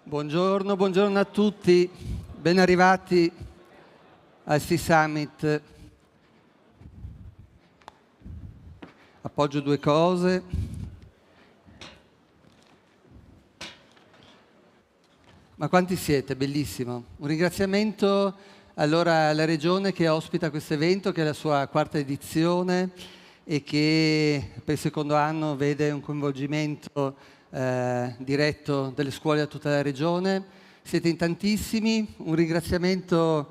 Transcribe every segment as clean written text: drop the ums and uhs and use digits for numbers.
Buongiorno a tutti, ben arrivati al C-Summit. Appoggio due cose. Ma quanti siete? Bellissimo. Un ringraziamento allora alla Regione che ospita questo evento, che è la sua quarta edizione e che per il secondo anno vede un coinvolgimento diretto delle scuole a tutta la Regione. Siete in tantissimi. Un ringraziamento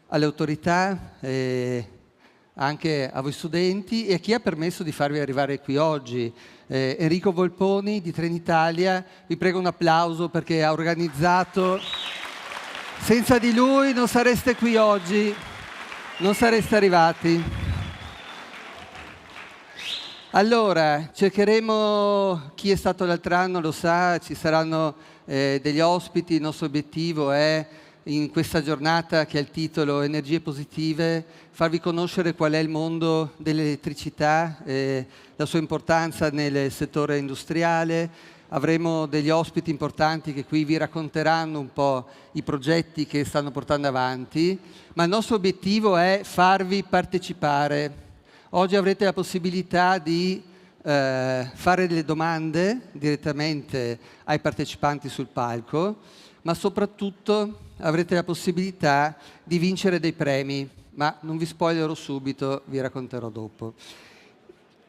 alle autorità, anche a voi studenti e a chi ha permesso di farvi arrivare qui oggi. Enrico Volponi di Trenitalia, vi prego un applauso perché ha organizzato. Senza di lui non sareste qui oggi, non sareste arrivati. Allora, cercheremo, chi è stato l'altro anno lo sa, ci saranno degli ospiti. Il nostro obiettivo è, in questa giornata che ha il titolo Energie positive, farvi conoscere qual è il mondo dell'elettricità, la sua importanza nel settore industriale. Avremo degli ospiti importanti che qui vi racconteranno un po' i progetti che stanno portando avanti, ma il nostro obiettivo è farvi partecipare. Oggi avrete la possibilità di fare delle domande direttamente ai partecipanti sul palco, ma soprattutto avrete la possibilità di vincere dei premi, ma non vi spoilerò subito, vi racconterò dopo.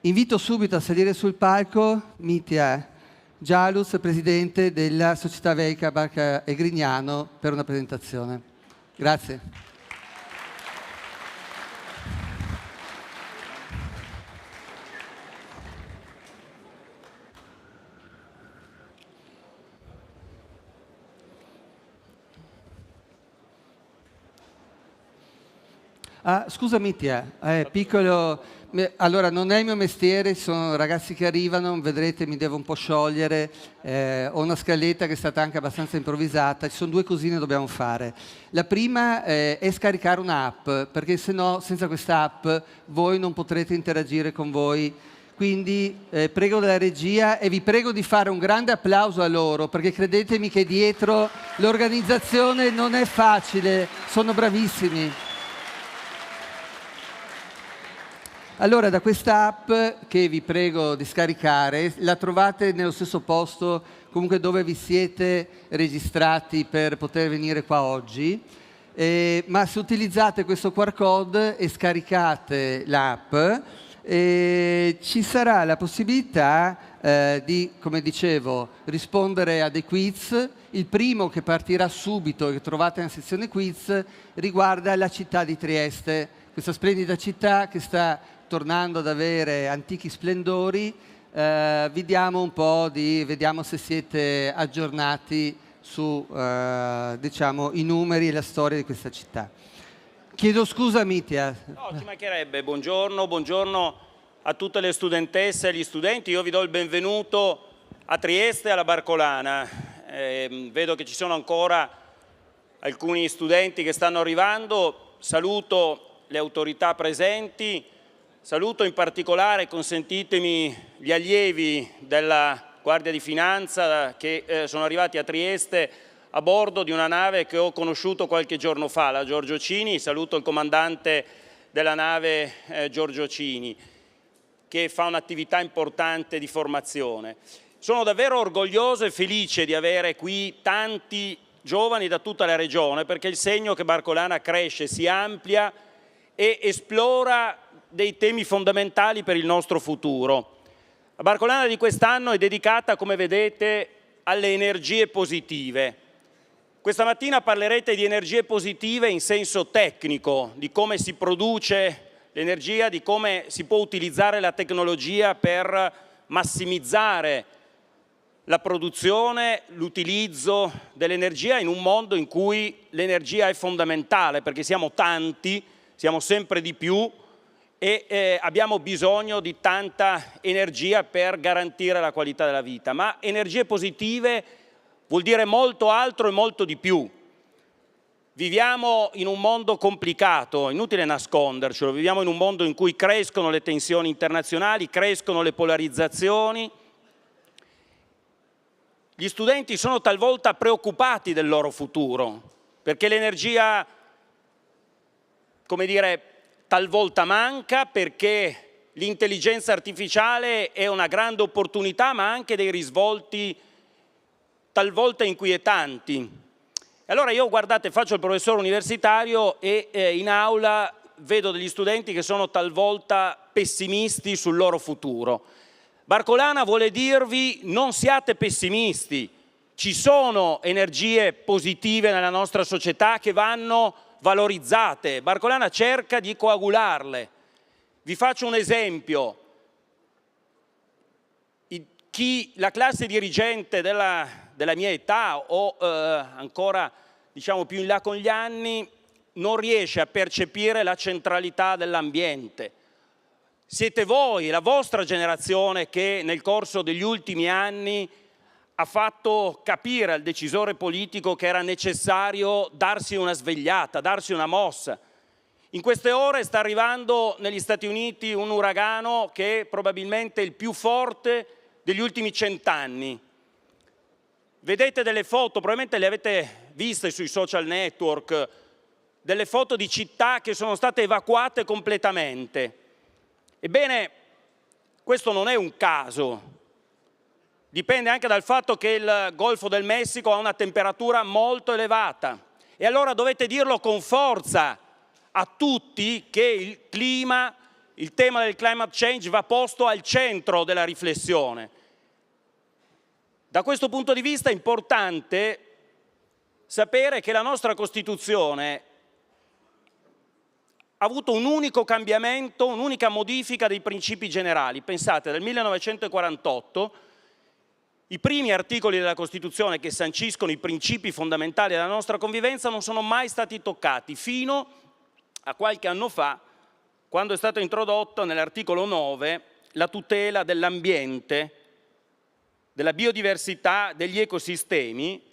Invito subito a salire sul palco Mitja Jaluz, presidente della società Veica Barca e Grignano, per una presentazione. Grazie. Scusa Mitja, piccolo, allora non è il mio mestiere, ci sono ragazzi che arrivano, vedrete mi devo un po' sciogliere, ho una scaletta che è stata anche abbastanza improvvisata, ci sono due cosine che dobbiamo fare. La prima è scaricare un'app, perché se no senza questa app voi non potrete interagire con voi. Quindi prego della regia e vi prego di fare un grande applauso a loro, perché credetemi che dietro l'organizzazione non è facile, sono bravissimi. Allora, da questa app che vi prego di scaricare, la trovate nello stesso posto comunque dove vi siete registrati per poter venire qua oggi, ma se utilizzate questo QR code e scaricate l'app, ci sarà la possibilità di, come dicevo, rispondere a dei quiz. Il primo che partirà subito, che trovate nella sezione quiz, riguarda la città di Trieste, questa splendida città che sta tornando ad avere antichi splendori. Vediamo se siete aggiornati su diciamo, i numeri e la storia di questa città. Chiedo scusa Mitja. No, ci mancherebbe. Buongiorno a tutte le studentesse e gli studenti. Io vi do il benvenuto a Trieste e alla Barcolana. Vedo che ci sono ancora alcuni studenti che stanno arrivando. Saluto le autorità presenti. Saluto in particolare, consentitemi, gli allievi della Guardia di Finanza che sono arrivati a Trieste a bordo di una nave che ho conosciuto qualche giorno fa, la Giorgio Cini. Saluto il comandante della nave Giorgio Cini, che fa un'attività importante di formazione. Sono davvero orgoglioso e felice di avere qui tanti giovani da tutta la regione, perché il segno che Barcolana cresce, si amplia e esplora dei temi fondamentali per il nostro futuro. La Barcolana di quest'anno è dedicata, come vedete, alle energie positive. Questa mattina parlerete di energie positive in senso tecnico, di come si produce l'energia, di come si può utilizzare la tecnologia per massimizzare la produzione, l'utilizzo dell'energia in un mondo in cui l'energia è fondamentale, perché siamo tanti, siamo sempre di più, e abbiamo bisogno di tanta energia per garantire la qualità della vita. Ma energie positive vuol dire molto altro e molto di più. Viviamo in un mondo complicato, inutile nascondercelo, viviamo in un mondo in cui crescono le tensioni internazionali, crescono le polarizzazioni Gli studenti sono talvolta preoccupati del loro futuro, perché l'energia, come dire, talvolta manca, perché l'intelligenza artificiale è una grande opportunità, ma anche dei risvolti talvolta inquietanti. E allora io, guardate, faccio il professore universitario e in aula vedo degli studenti che sono talvolta pessimisti sul loro futuro. Barcolana vuole dirvi: non siate pessimisti, ci sono energie positive nella nostra società che vanno valorizzate. Barcolana cerca di coagularle. Vi faccio un esempio. La classe dirigente della mia età o ancora diciamo più in là con gli anni non riesce a percepire la centralità dell'ambiente. Siete voi, la vostra generazione, che nel corso degli ultimi anni ha fatto capire al decisore politico che era necessario darsi una svegliata, darsi una mossa. In queste ore sta arrivando negli Stati Uniti un uragano che è probabilmente il più forte degli ultimi 100 anni. Vedete delle foto, probabilmente le avete viste sui social network, delle foto di città che sono state evacuate completamente. Ebbene, questo non è un caso, dipende anche dal fatto che il Golfo del Messico ha una temperatura molto elevata e allora dovete dirlo con forza a tutti che il clima, il tema del climate change va posto al centro della riflessione. Da questo punto di vista è importante sapere che la nostra Costituzione ha avuto un unico cambiamento, un'unica modifica dei principi generali. Pensate, dal 1948 i primi articoli della Costituzione che sanciscono i principi fondamentali della nostra convivenza non sono mai stati toccati, fino a qualche anno fa, quando è stato introdotto nell'articolo 9 la tutela dell'ambiente, della biodiversità, degli ecosistemi.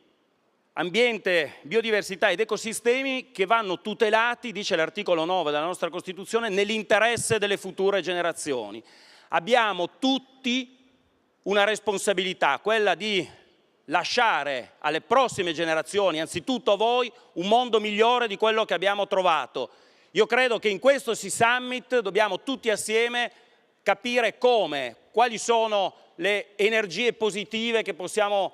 Ambiente, biodiversità ed ecosistemi che vanno tutelati, dice l'articolo 9 della nostra Costituzione, nell'interesse delle future generazioni. Abbiamo tutti una responsabilità, quella di lasciare alle prossime generazioni, anzitutto a voi, un mondo migliore di quello che abbiamo trovato. Io credo che in questo Summit dobbiamo tutti assieme capire quali sono le energie positive che possiamo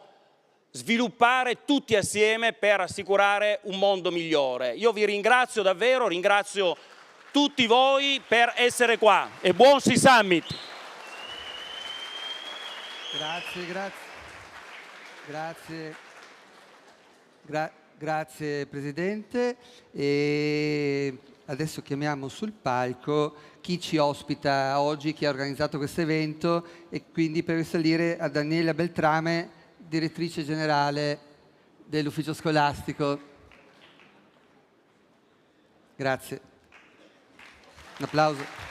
sviluppare tutti assieme per assicurare un mondo migliore. Io vi ringrazio davvero, ringrazio tutti voi per essere qua e buon Summit! Grazie Presidente. E adesso chiamiamo sul palco chi ci ospita oggi, chi ha organizzato questo evento, e quindi per risalire a Daniela Beltrame, direttrice generale dell'ufficio scolastico. Grazie. Un applauso.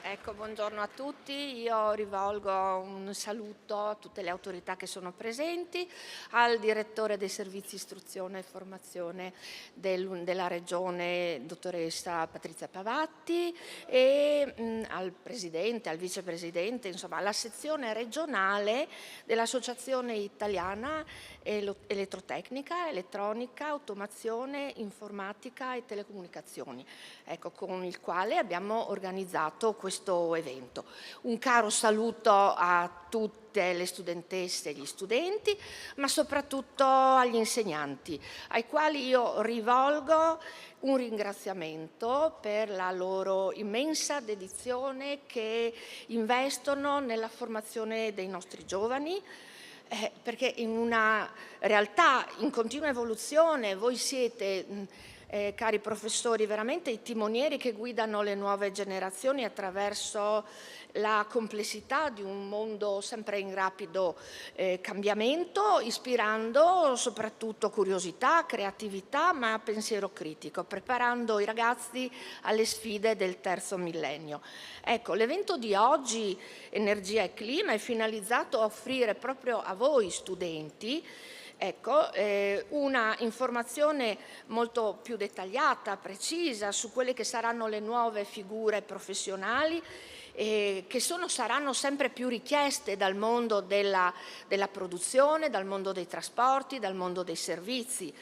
Ecco, buongiorno a tutti, io rivolgo un saluto a tutte le autorità che sono presenti, al direttore dei servizi istruzione e formazione della Regione, dottoressa Patrizia Pavatti, e al Presidente, al Vicepresidente, insomma alla sezione regionale dell'Associazione Italiana Elettrotecnica, Elettronica, Automazione, Informatica e Telecomunicazioni, ecco, con il quale abbiamo organizzato questo evento. Un caro saluto a tutte le studentesse e gli studenti, ma soprattutto agli insegnanti, ai quali io rivolgo un ringraziamento per la loro immensa dedizione che investono nella formazione dei nostri giovani, perché in una realtà in continua evoluzione voi siete, cari professori, veramente i timonieri che guidano le nuove generazioni attraverso la complessità di un mondo sempre in rapido cambiamento, ispirando soprattutto curiosità, creatività, ma pensiero critico, preparando i ragazzi alle sfide del terzo millennio. Ecco, l'evento di oggi, Energia e Clima, è finalizzato a offrire proprio a voi studenti una informazione molto più dettagliata, precisa su quelle che saranno le nuove figure professionali che saranno sempre più richieste dal mondo della produzione, dal mondo dei trasporti, dal mondo dei servizi.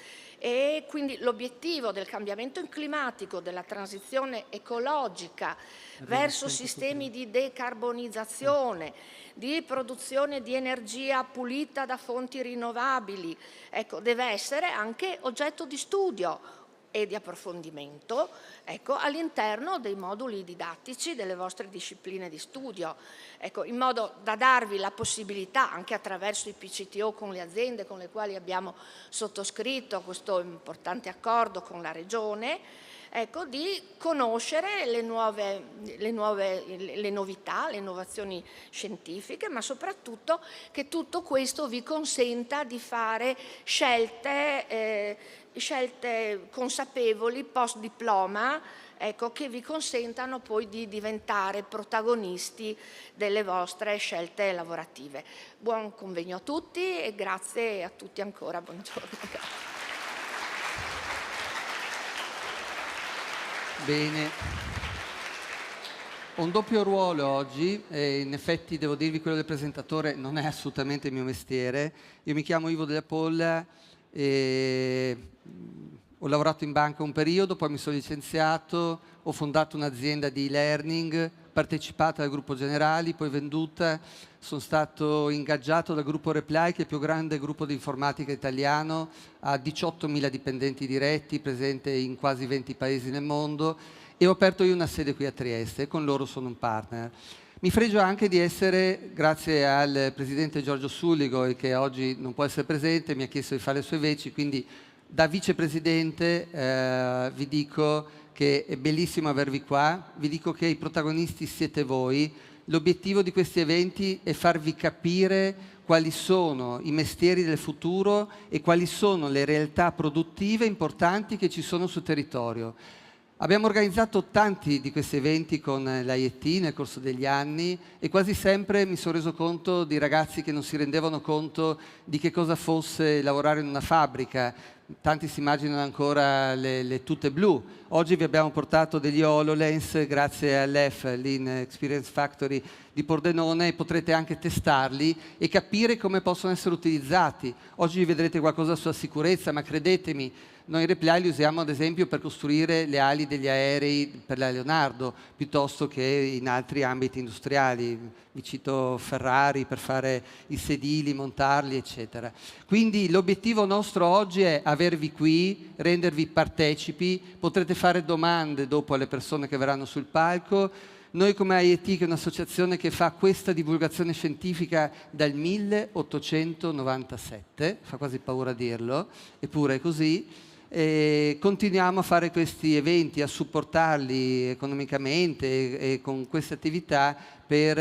E quindi l'obiettivo del cambiamento climatico, della transizione ecologica verso sistemi di decarbonizzazione, di produzione di energia pulita da fonti rinnovabili, ecco, deve essere anche oggetto di studio e di approfondimento, ecco, all'interno dei moduli didattici delle vostre discipline di studio, ecco, in modo da darvi la possibilità, anche attraverso i PCTO con le aziende con le quali abbiamo sottoscritto questo importante accordo con la Regione, ecco, di conoscere le novità, le innovazioni scientifiche, ma soprattutto che tutto questo vi consenta di fare scelte consapevoli post diploma, ecco, che vi consentano poi di diventare protagonisti delle vostre scelte lavorative. Buon convegno a tutti e grazie a tutti ancora, buongiorno. Bene, ho un doppio ruolo oggi, e in effetti devo dirvi quello del presentatore non è assolutamente il mio mestiere. Io mi chiamo Ivo Della Polla e ho lavorato in banca un periodo, poi mi sono licenziato, ho fondato un'azienda di e-learning, partecipata al gruppo Generali, poi venduta, sono stato ingaggiato dal gruppo Reply, che è il più grande gruppo di informatica italiano, ha 18.000 dipendenti diretti, presente in quasi 20 paesi nel mondo, e ho aperto io una sede qui a Trieste, e con loro sono un partner. Mi fregio anche di essere, grazie al presidente Giorgio Sulligo, che oggi non può essere presente, mi ha chiesto di fare le sue veci, quindi da vicepresidente vi dico che è bellissimo avervi qua, vi dico che i protagonisti siete voi. L'obiettivo di questi eventi è farvi capire quali sono i mestieri del futuro e quali sono le realtà produttive importanti che ci sono sul territorio. Abbiamo organizzato tanti di questi eventi con l'IET nel corso degli anni e quasi sempre mi sono reso conto di ragazzi che non si rendevano conto di che cosa fosse lavorare in una fabbrica. Tanti si immaginano ancora le tute blu. Oggi vi abbiamo portato degli HoloLens grazie all'EF, l'In Experience Factory di Pordenone, e potrete anche testarli e capire come possono essere utilizzati. Oggi vedrete qualcosa sulla sicurezza, ma credetemi, noi Reply li usiamo ad esempio per costruire le ali degli aerei per la Leonardo, piuttosto che in altri ambiti industriali. Vi cito Ferrari per fare i sedili, montarli, eccetera. Quindi l'obiettivo nostro oggi è avervi qui, rendervi partecipi, potrete fare domande dopo alle persone che verranno sul palco. Noi come IET, che è un'associazione che fa questa divulgazione scientifica dal 1897, fa quasi paura a dirlo, eppure è così, e continuiamo a fare questi eventi, a supportarli economicamente e con queste attività per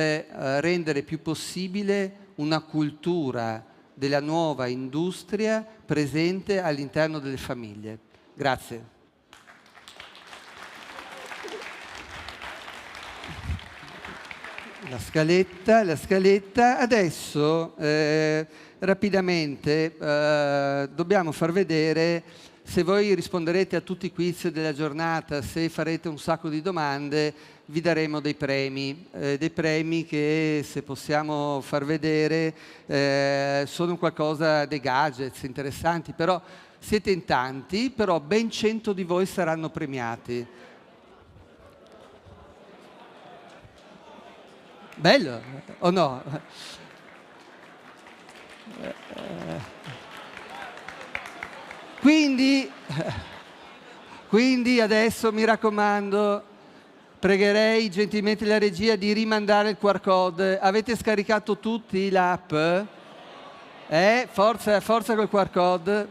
rendere più possibile una cultura della nuova industria presente all'interno delle famiglie. Grazie. La scaletta. Adesso rapidamente dobbiamo far vedere, se voi risponderete a tutti i quiz della giornata, se farete un sacco di domande, vi daremo dei premi che, se possiamo far vedere, sono qualcosa, dei gadgets interessanti, però siete in tanti, però ben 100 di voi saranno premiati. Bello, o no? Quindi adesso mi raccomando, pregherei gentilmente la regia di rimandare il QR code. Avete scaricato tutti l'app? Forza col QR code.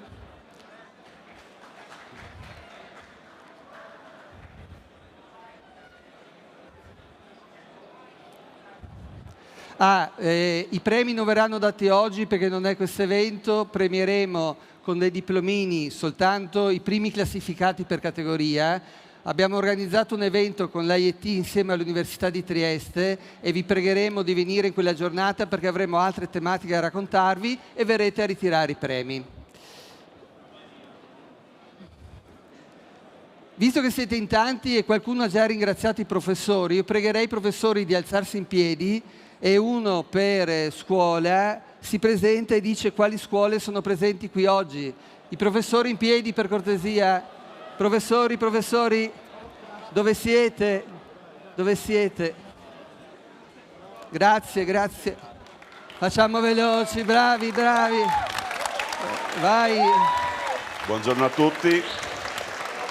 I premi non verranno dati oggi perché non è questo evento, premieremo con dei diplomini soltanto i primi classificati per categoria. Abbiamo organizzato un evento con l'IET insieme all'Università di Trieste e vi pregheremo di venire in quella giornata perché avremo altre tematiche da raccontarvi e verrete a ritirare i premi. visto che siete in tanti e qualcuno ha già ringraziato i professori, io pregherei i professori di alzarsi in piedi e uno per scuola si presenta e dice quali scuole sono presenti qui oggi. I professori in piedi, per cortesia. Professori, dove siete? Dove siete? Grazie, grazie. Facciamo veloci, bravi. Vai. Buongiorno a tutti.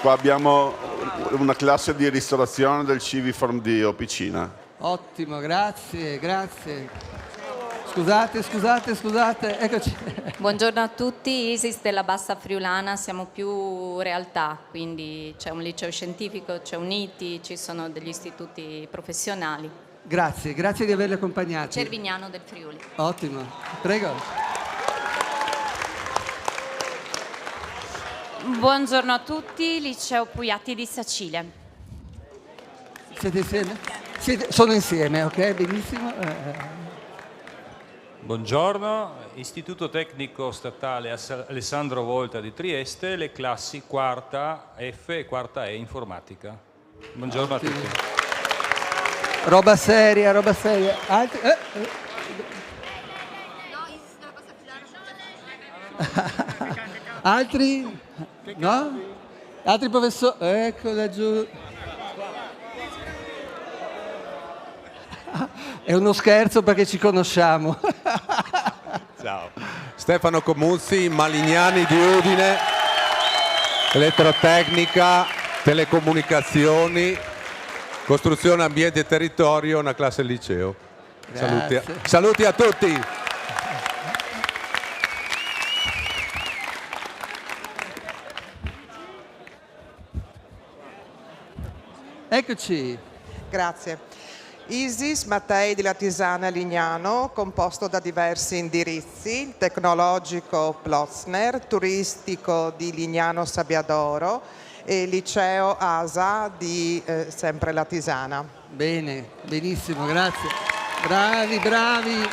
Qua abbiamo una classe di ristorazione del Civiform di Opicina. Ottimo, grazie. Scusate, eccoci. Buongiorno a tutti, ISIS della Bassa Friulana, siamo più realtà, quindi c'è un liceo scientifico, c'è un ITI, ci sono degli istituti professionali. Grazie di averli accompagnati. Cervignano del Friuli. Ottimo, prego. Buongiorno a tutti, Liceo Pugliatti di Sacile. Siete insieme? Sono insieme, ok, benissimo. Buongiorno, Istituto Tecnico Statale Alessandro Volta di Trieste, le classi quarta F e quarta E informatica. Buongiorno a tutti. Roba seria. Altri? Altri? No? Altri professori? Ecco laggiù. È uno scherzo perché ci conosciamo. Ciao. Stefano Comuzzi, Malignani di Udine, elettrotecnica, telecomunicazioni, costruzione, ambiente e territorio, una classe liceo. Saluti a tutti. Eccoci. Grazie. ISIS Mattei di Latisana Lignano, composto da diversi indirizzi, tecnologico Plotzner, turistico di Lignano Sabbiadoro e liceo ASA di sempre Latisana. Bene, benissimo, grazie. Bravi.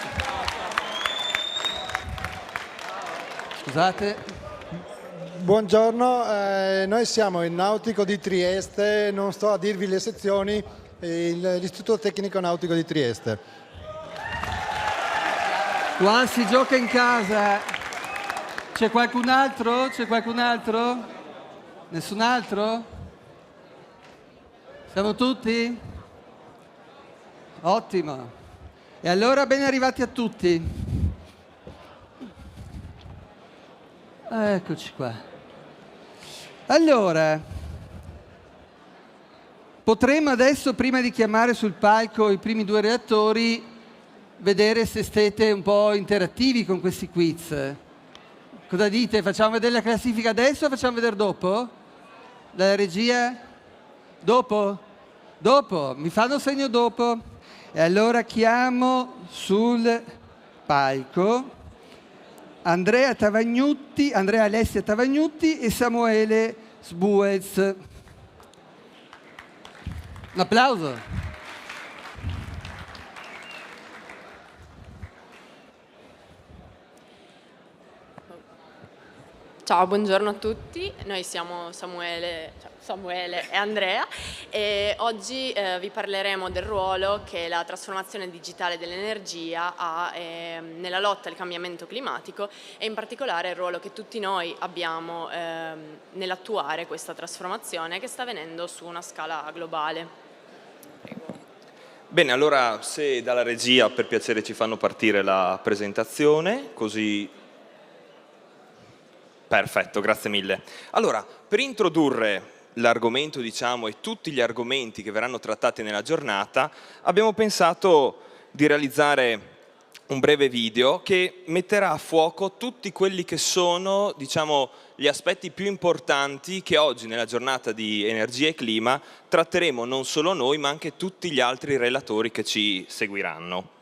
Scusate. Buongiorno, noi siamo il Nautico di Trieste, non sto a dirvi le sezioni, l'Istituto Tecnico Nautico di Trieste. Qua si gioca in casa. C'è qualcun altro? Nessun altro? Siamo tutti? Ottimo. E allora ben arrivati a tutti. Eccoci qua. Allora, potremmo adesso, prima di chiamare sul palco i primi due reattori, vedere se siete un po' interattivi con questi quiz. Cosa dite? Facciamo vedere la classifica adesso o facciamo vedere dopo? Dalla regia? Dopo? Dopo, mi fanno segno dopo. E allora chiamo sul palco Andrea Alessia Tavagnutti e Samuele Sbuez. Un applauso. Ciao, buongiorno a tutti, noi siamo Samuele e Andrea e oggi vi parleremo del ruolo che la trasformazione digitale dell'energia ha nella lotta al cambiamento climatico e in particolare il ruolo che tutti noi abbiamo nell'attuare questa trasformazione che sta avvenendo su una scala globale. Bene, allora se dalla regia per piacere ci fanno partire la presentazione, così... Perfetto, grazie mille. Allora, per introdurre l'argomento, diciamo, e tutti gli argomenti che verranno trattati nella giornata, abbiamo pensato di realizzare un breve video che metterà a fuoco tutti quelli che sono, diciamo, gli aspetti più importanti che oggi nella giornata di energia e clima tratteremo non solo noi, ma anche tutti gli altri relatori che ci seguiranno.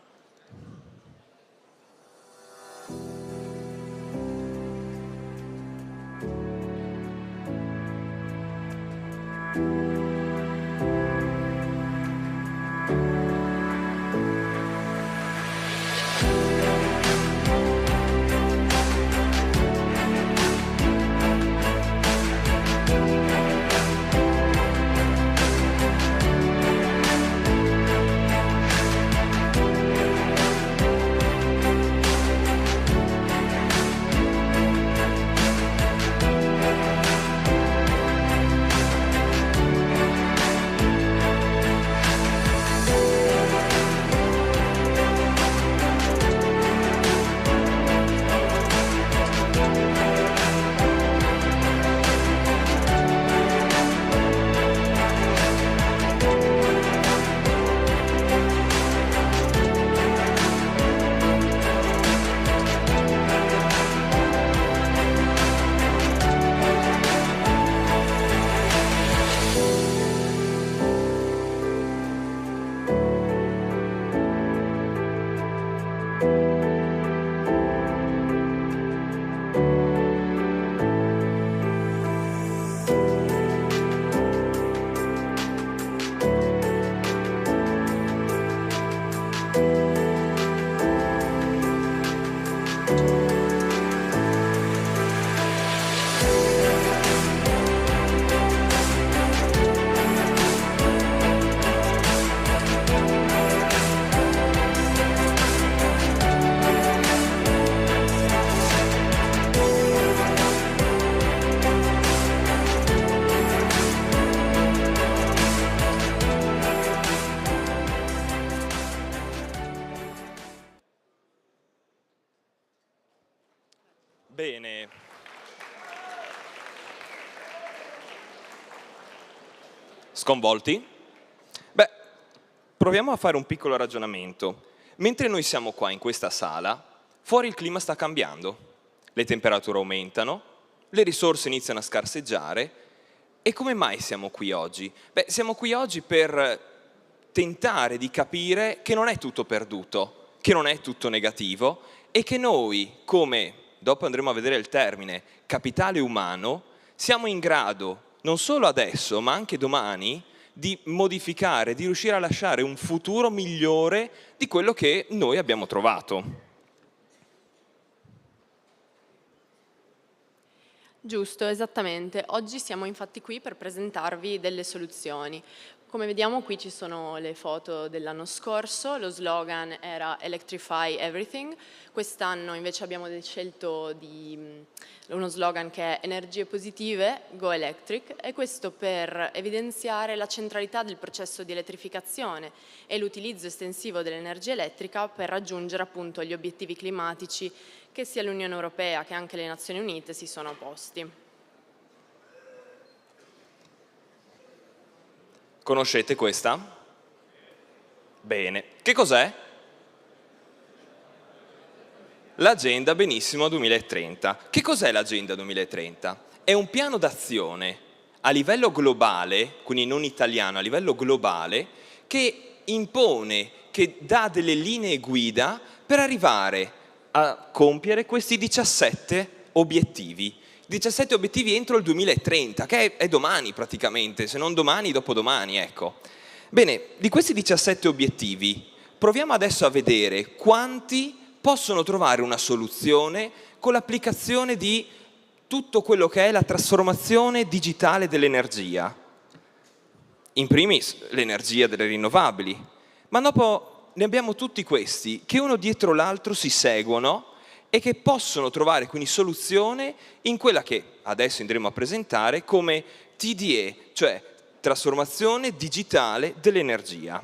Bene. Sconvolti? Beh, proviamo a fare un piccolo ragionamento. Mentre noi siamo qua in questa sala, fuori il clima sta cambiando. Le temperature aumentano, le risorse iniziano a scarseggiare. E come mai siamo qui oggi? Beh, siamo qui oggi per tentare di capire che non è tutto perduto, che non è tutto negativo e che noi, come, dopo andremo a vedere il termine, capitale umano, siamo in grado, non solo adesso, ma anche domani, di modificare, di riuscire a lasciare un futuro migliore di quello che noi abbiamo trovato. Giusto, esattamente. Oggi siamo infatti qui per presentarvi delle soluzioni. Come vediamo qui ci sono le foto dell'anno scorso, lo slogan era Electrify Everything, quest'anno invece abbiamo scelto uno slogan che è Energie positive, Go Electric, e questo per evidenziare la centralità del processo di elettrificazione e l'utilizzo estensivo dell'energia elettrica per raggiungere appunto gli obiettivi climatici che sia l'Unione Europea che anche le Nazioni Unite si sono posti. Conoscete questa? Bene. Che cos'è? L'Agenda Benissimo 2030. Che cos'è l'Agenda 2030? È un piano d'azione a livello globale, quindi non italiano, a livello globale, che impone, che dà delle linee guida per arrivare a compiere questi 17 obiettivi. 17 obiettivi entro il 2030, che è domani praticamente, se non domani, dopodomani, ecco. Bene, di questi 17 obiettivi, proviamo adesso a vedere quanti possono trovare una soluzione con l'applicazione di tutto quello che è la trasformazione digitale dell'energia. In primis, l'energia delle rinnovabili, ma dopo ne abbiamo tutti questi che uno dietro l'altro si seguono e che possono trovare quindi soluzione in quella che adesso andremo a presentare come TDE, cioè trasformazione digitale dell'energia.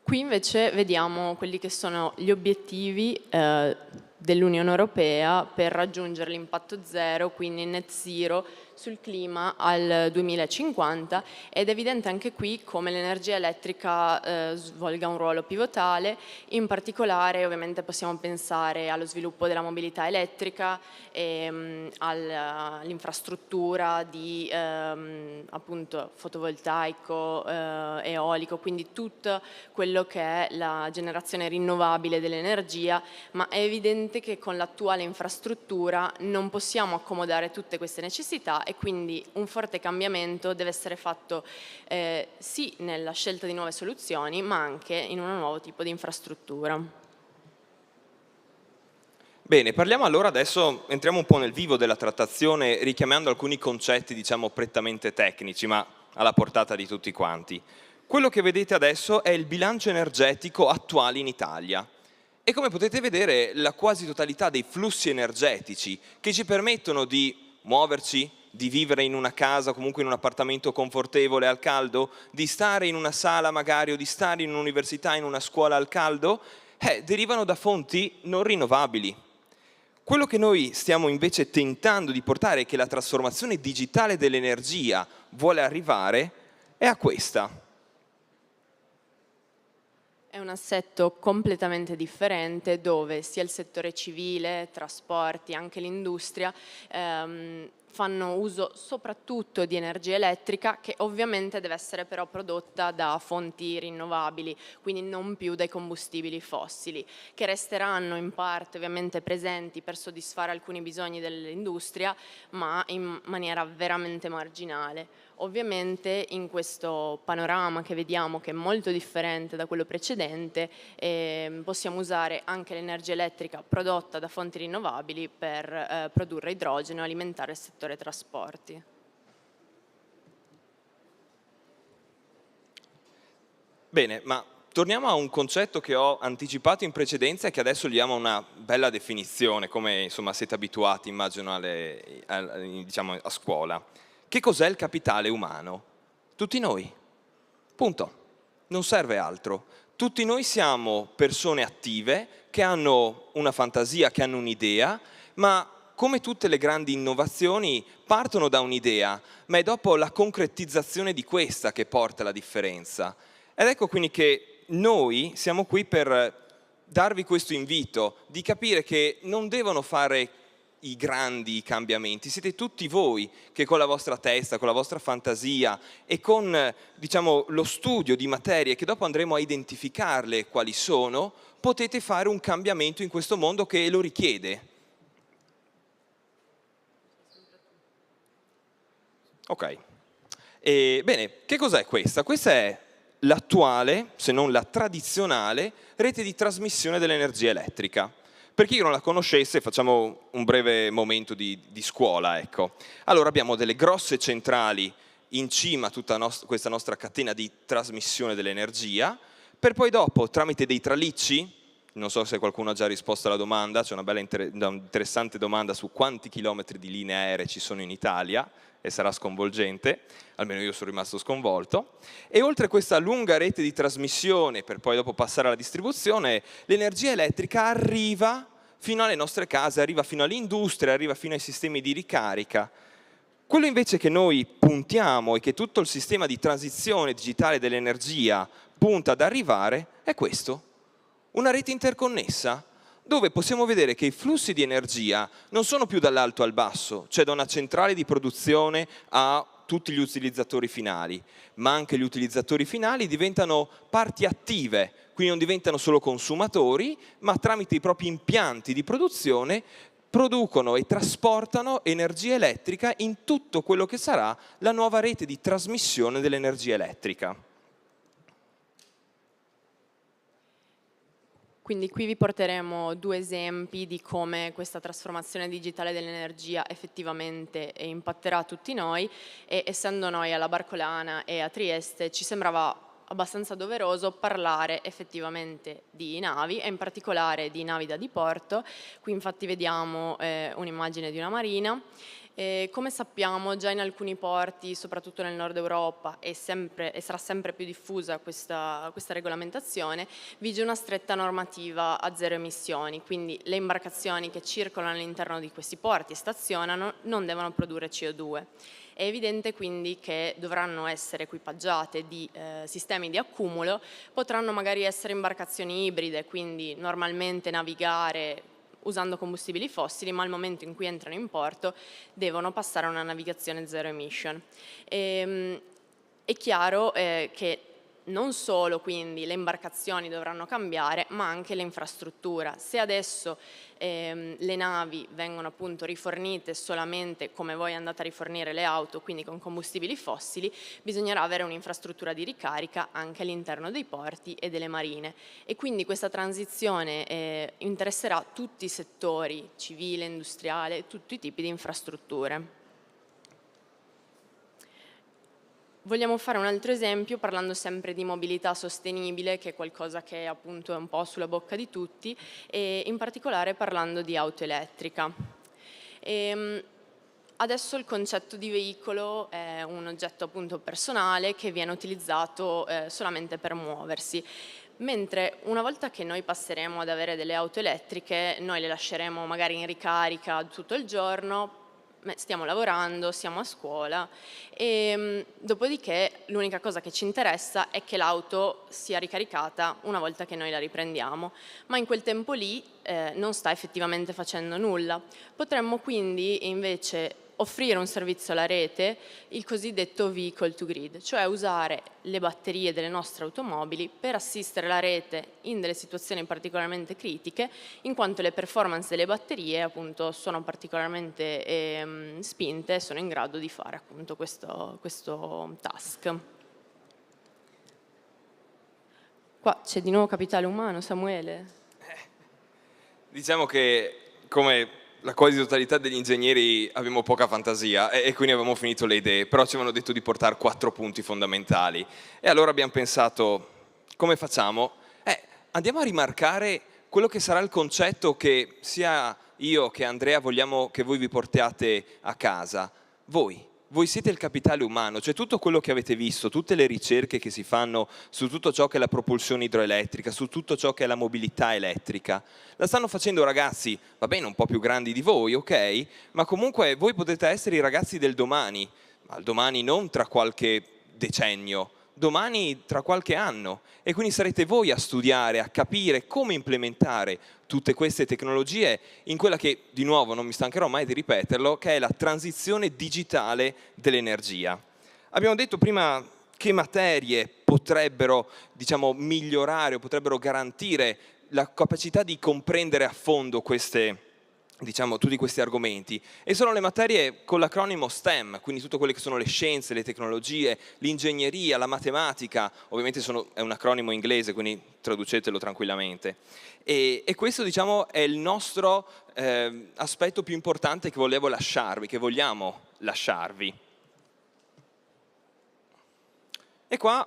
Qui invece vediamo quelli che sono gli obiettivi dell'Unione Europea per raggiungere l'impatto zero, quindi net zero sul clima al 2050, ed è evidente anche qui come l'energia elettrica svolga un ruolo pivotale. In particolare ovviamente possiamo pensare allo sviluppo della mobilità elettrica e all'infrastruttura di appunto fotovoltaico, eolico, quindi tutto quello che è la generazione rinnovabile dell'energia, ma è evidente che con l'attuale infrastruttura non possiamo accomodare tutte queste necessità e quindi un forte cambiamento deve essere fatto sì nella scelta di nuove soluzioni, ma anche in un nuovo tipo di infrastruttura. Bene, parliamo allora adesso, entriamo un po' nel vivo della trattazione, richiamando alcuni concetti, diciamo, prettamente tecnici, ma alla portata di tutti quanti. Quello che vedete adesso è il bilancio energetico attuale in Italia. E come potete vedere, la quasi totalità dei flussi energetici che ci permettono di muoverci, di vivere in una casa, comunque in un appartamento confortevole al caldo, di stare in una sala magari o di stare in un'università, in una scuola al caldo, derivano da fonti non rinnovabili. Quello che noi stiamo invece tentando di portare e che la trasformazione digitale dell'energia vuole arrivare è a questa. È un assetto completamente differente dove sia il settore civile, trasporti, anche l'industria fanno uso soprattutto di energia elettrica, che ovviamente deve essere però prodotta da fonti rinnovabili, quindi non più dai combustibili fossili, che resteranno in parte ovviamente presenti per soddisfare alcuni bisogni dell'industria, ma in maniera veramente marginale. Ovviamente in questo panorama che vediamo, che è molto differente da quello precedente, possiamo usare anche l'energia elettrica prodotta da fonti rinnovabili per produrre idrogeno e alimentare il settore trasporti. Bene, ma torniamo a un concetto che ho anticipato in precedenza e che adesso gli diamo una bella definizione, come insomma siete abituati, immagino, diciamo, a scuola. Che cos'è il capitale umano? Tutti noi. Punto. Non serve altro. Tutti noi siamo persone attive che hanno una fantasia, che hanno un'idea, ma come tutte le grandi innovazioni partono da un'idea, ma è dopo la concretizzazione di questa che porta la differenza. Ed ecco quindi che noi siamo qui per darvi questo invito di capire che non devono fare i grandi cambiamenti, siete tutti voi che con la vostra testa, con la vostra fantasia e con, diciamo, lo studio di materie che dopo andremo a identificarle quali sono, potete fare un cambiamento in questo mondo che lo richiede. Ok, bene, che cos'è questa? Questa è l'attuale, se non la tradizionale, rete di trasmissione dell'energia elettrica. Per chi non la conoscesse, facciamo un breve momento di scuola, ecco. Allora abbiamo delle grosse centrali in cima a tutta questa nostra catena di trasmissione dell'energia, per poi dopo, tramite dei tralicci, non so se qualcuno ha già risposto alla domanda, c'è una bella interessante domanda su quanti chilometri di linee aeree ci sono in Italia, e sarà sconvolgente, almeno io sono rimasto sconvolto, e oltre questa lunga rete di trasmissione per poi dopo passare alla distribuzione, l'energia elettrica arriva fino alle nostre case, arriva fino all'industria, arriva fino ai sistemi di ricarica. Quello invece che noi puntiamo e che tutto il sistema di transizione digitale dell'energia punta ad arrivare è questo, una rete interconnessa, dove possiamo vedere che i flussi di energia non sono più dall'alto al basso, cioè da una centrale di produzione a tutti gli utilizzatori finali, ma anche gli utilizzatori finali diventano parti attive, quindi non diventano solo consumatori, ma tramite i propri impianti di produzione producono e trasportano energia elettrica in tutto quello che sarà la nuova rete di trasmissione dell'energia elettrica. Quindi qui vi porteremo 2 esempi di come questa trasformazione digitale dell'energia effettivamente impatterà tutti noi e essendo noi alla Barcolana e a Trieste ci sembrava abbastanza doveroso parlare effettivamente di navi e in particolare di navi da diporto. Qui infatti vediamo un'immagine di una marina. Come sappiamo già in alcuni porti, soprattutto nel nord Europa, e sarà sempre più diffusa questa regolamentazione, vige una stretta normativa a 0 emissioni, quindi le imbarcazioni che circolano all'interno di questi porti e stazionano non devono produrre CO2. È evidente quindi che dovranno essere equipaggiate di sistemi di accumulo, potranno magari essere imbarcazioni ibride, quindi normalmente navigare usando combustibili fossili, ma al momento in cui entrano in porto devono passare a una navigazione zero emission. È chiaro che non solo quindi le imbarcazioni dovranno cambiare, ma anche l'infrastruttura. Se adesso le navi vengono appunto rifornite solamente come voi andate a rifornire le auto, quindi con combustibili fossili, bisognerà avere un'infrastruttura di ricarica anche all'interno dei porti e delle marine. E quindi questa transizione interesserà tutti i settori, civile, industriale, tutti i tipi di infrastrutture. Vogliamo fare un altro esempio parlando sempre di mobilità sostenibile, che è qualcosa che appunto è un po' sulla bocca di tutti, e in particolare parlando di auto elettrica. Adesso il concetto di veicolo è un oggetto appunto personale che viene utilizzato solamente per muoversi. Mentre una volta che noi passeremo ad avere delle auto elettriche, noi le lasceremo magari in ricarica tutto il giorno, stiamo lavorando, siamo a scuola e dopodiché l'unica cosa che ci interessa è che l'auto sia ricaricata una volta che noi la riprendiamo, ma in quel tempo lì non sta effettivamente facendo nulla. Potremmo quindi invece offrire un servizio alla rete, il cosiddetto vehicle to grid, cioè usare le batterie delle nostre automobili per assistere la rete in delle situazioni particolarmente critiche, in quanto le performance delle batterie appunto sono particolarmente spinte e sono in grado di fare appunto questo task. Qua c'è di nuovo capitale umano, Samuele. Diciamo che come la quasi totalità degli ingegneri abbiamo poca fantasia e quindi avevamo finito le idee, però ci avevano detto di portare 4 punti fondamentali. E allora abbiamo pensato, come facciamo? Andiamo a rimarcare quello che sarà il concetto che sia io che Andrea vogliamo che voi vi portiate a casa. Voi voi siete il capitale umano, cioè tutto quello che avete visto, tutte le ricerche che si fanno su tutto ciò che è la propulsione idroelettrica, su tutto ciò che è la mobilità elettrica, la stanno facendo ragazzi, va bene, un po' più grandi di voi, ok? Ma comunque voi potete essere i ragazzi del domani, ma il domani non tra qualche decennio, domani tra qualche anno, e quindi sarete voi a studiare, a capire come implementare tutte queste tecnologie in quella che, di nuovo, non mi stancherò mai di ripeterlo, che è la transizione digitale dell'energia. Abbiamo detto prima che materie potrebbero, diciamo, migliorare o potrebbero garantire la capacità di comprendere a fondo tutti questi argomenti, e sono le materie con l'acronimo STEM, quindi tutte quelle che sono le scienze, le tecnologie, l'ingegneria, la matematica, ovviamente è un acronimo inglese, quindi traducetelo tranquillamente. E questo, diciamo, è il nostro aspetto più importante che vogliamo lasciarvi. E qua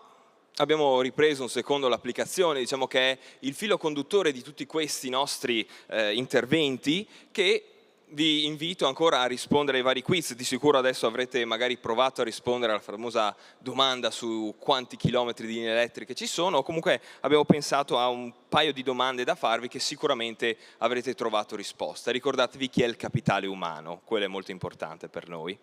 abbiamo ripreso un secondo l'applicazione, diciamo che è il filo conduttore di tutti questi nostri interventi, che vi invito ancora a rispondere ai vari quiz. Di sicuro adesso avrete magari provato a rispondere alla famosa domanda su quanti chilometri di linee elettriche ci sono, o comunque abbiamo pensato a un paio di domande da farvi che sicuramente avrete trovato risposta. Ricordatevi chi è il capitale umano, quello è molto importante per noi.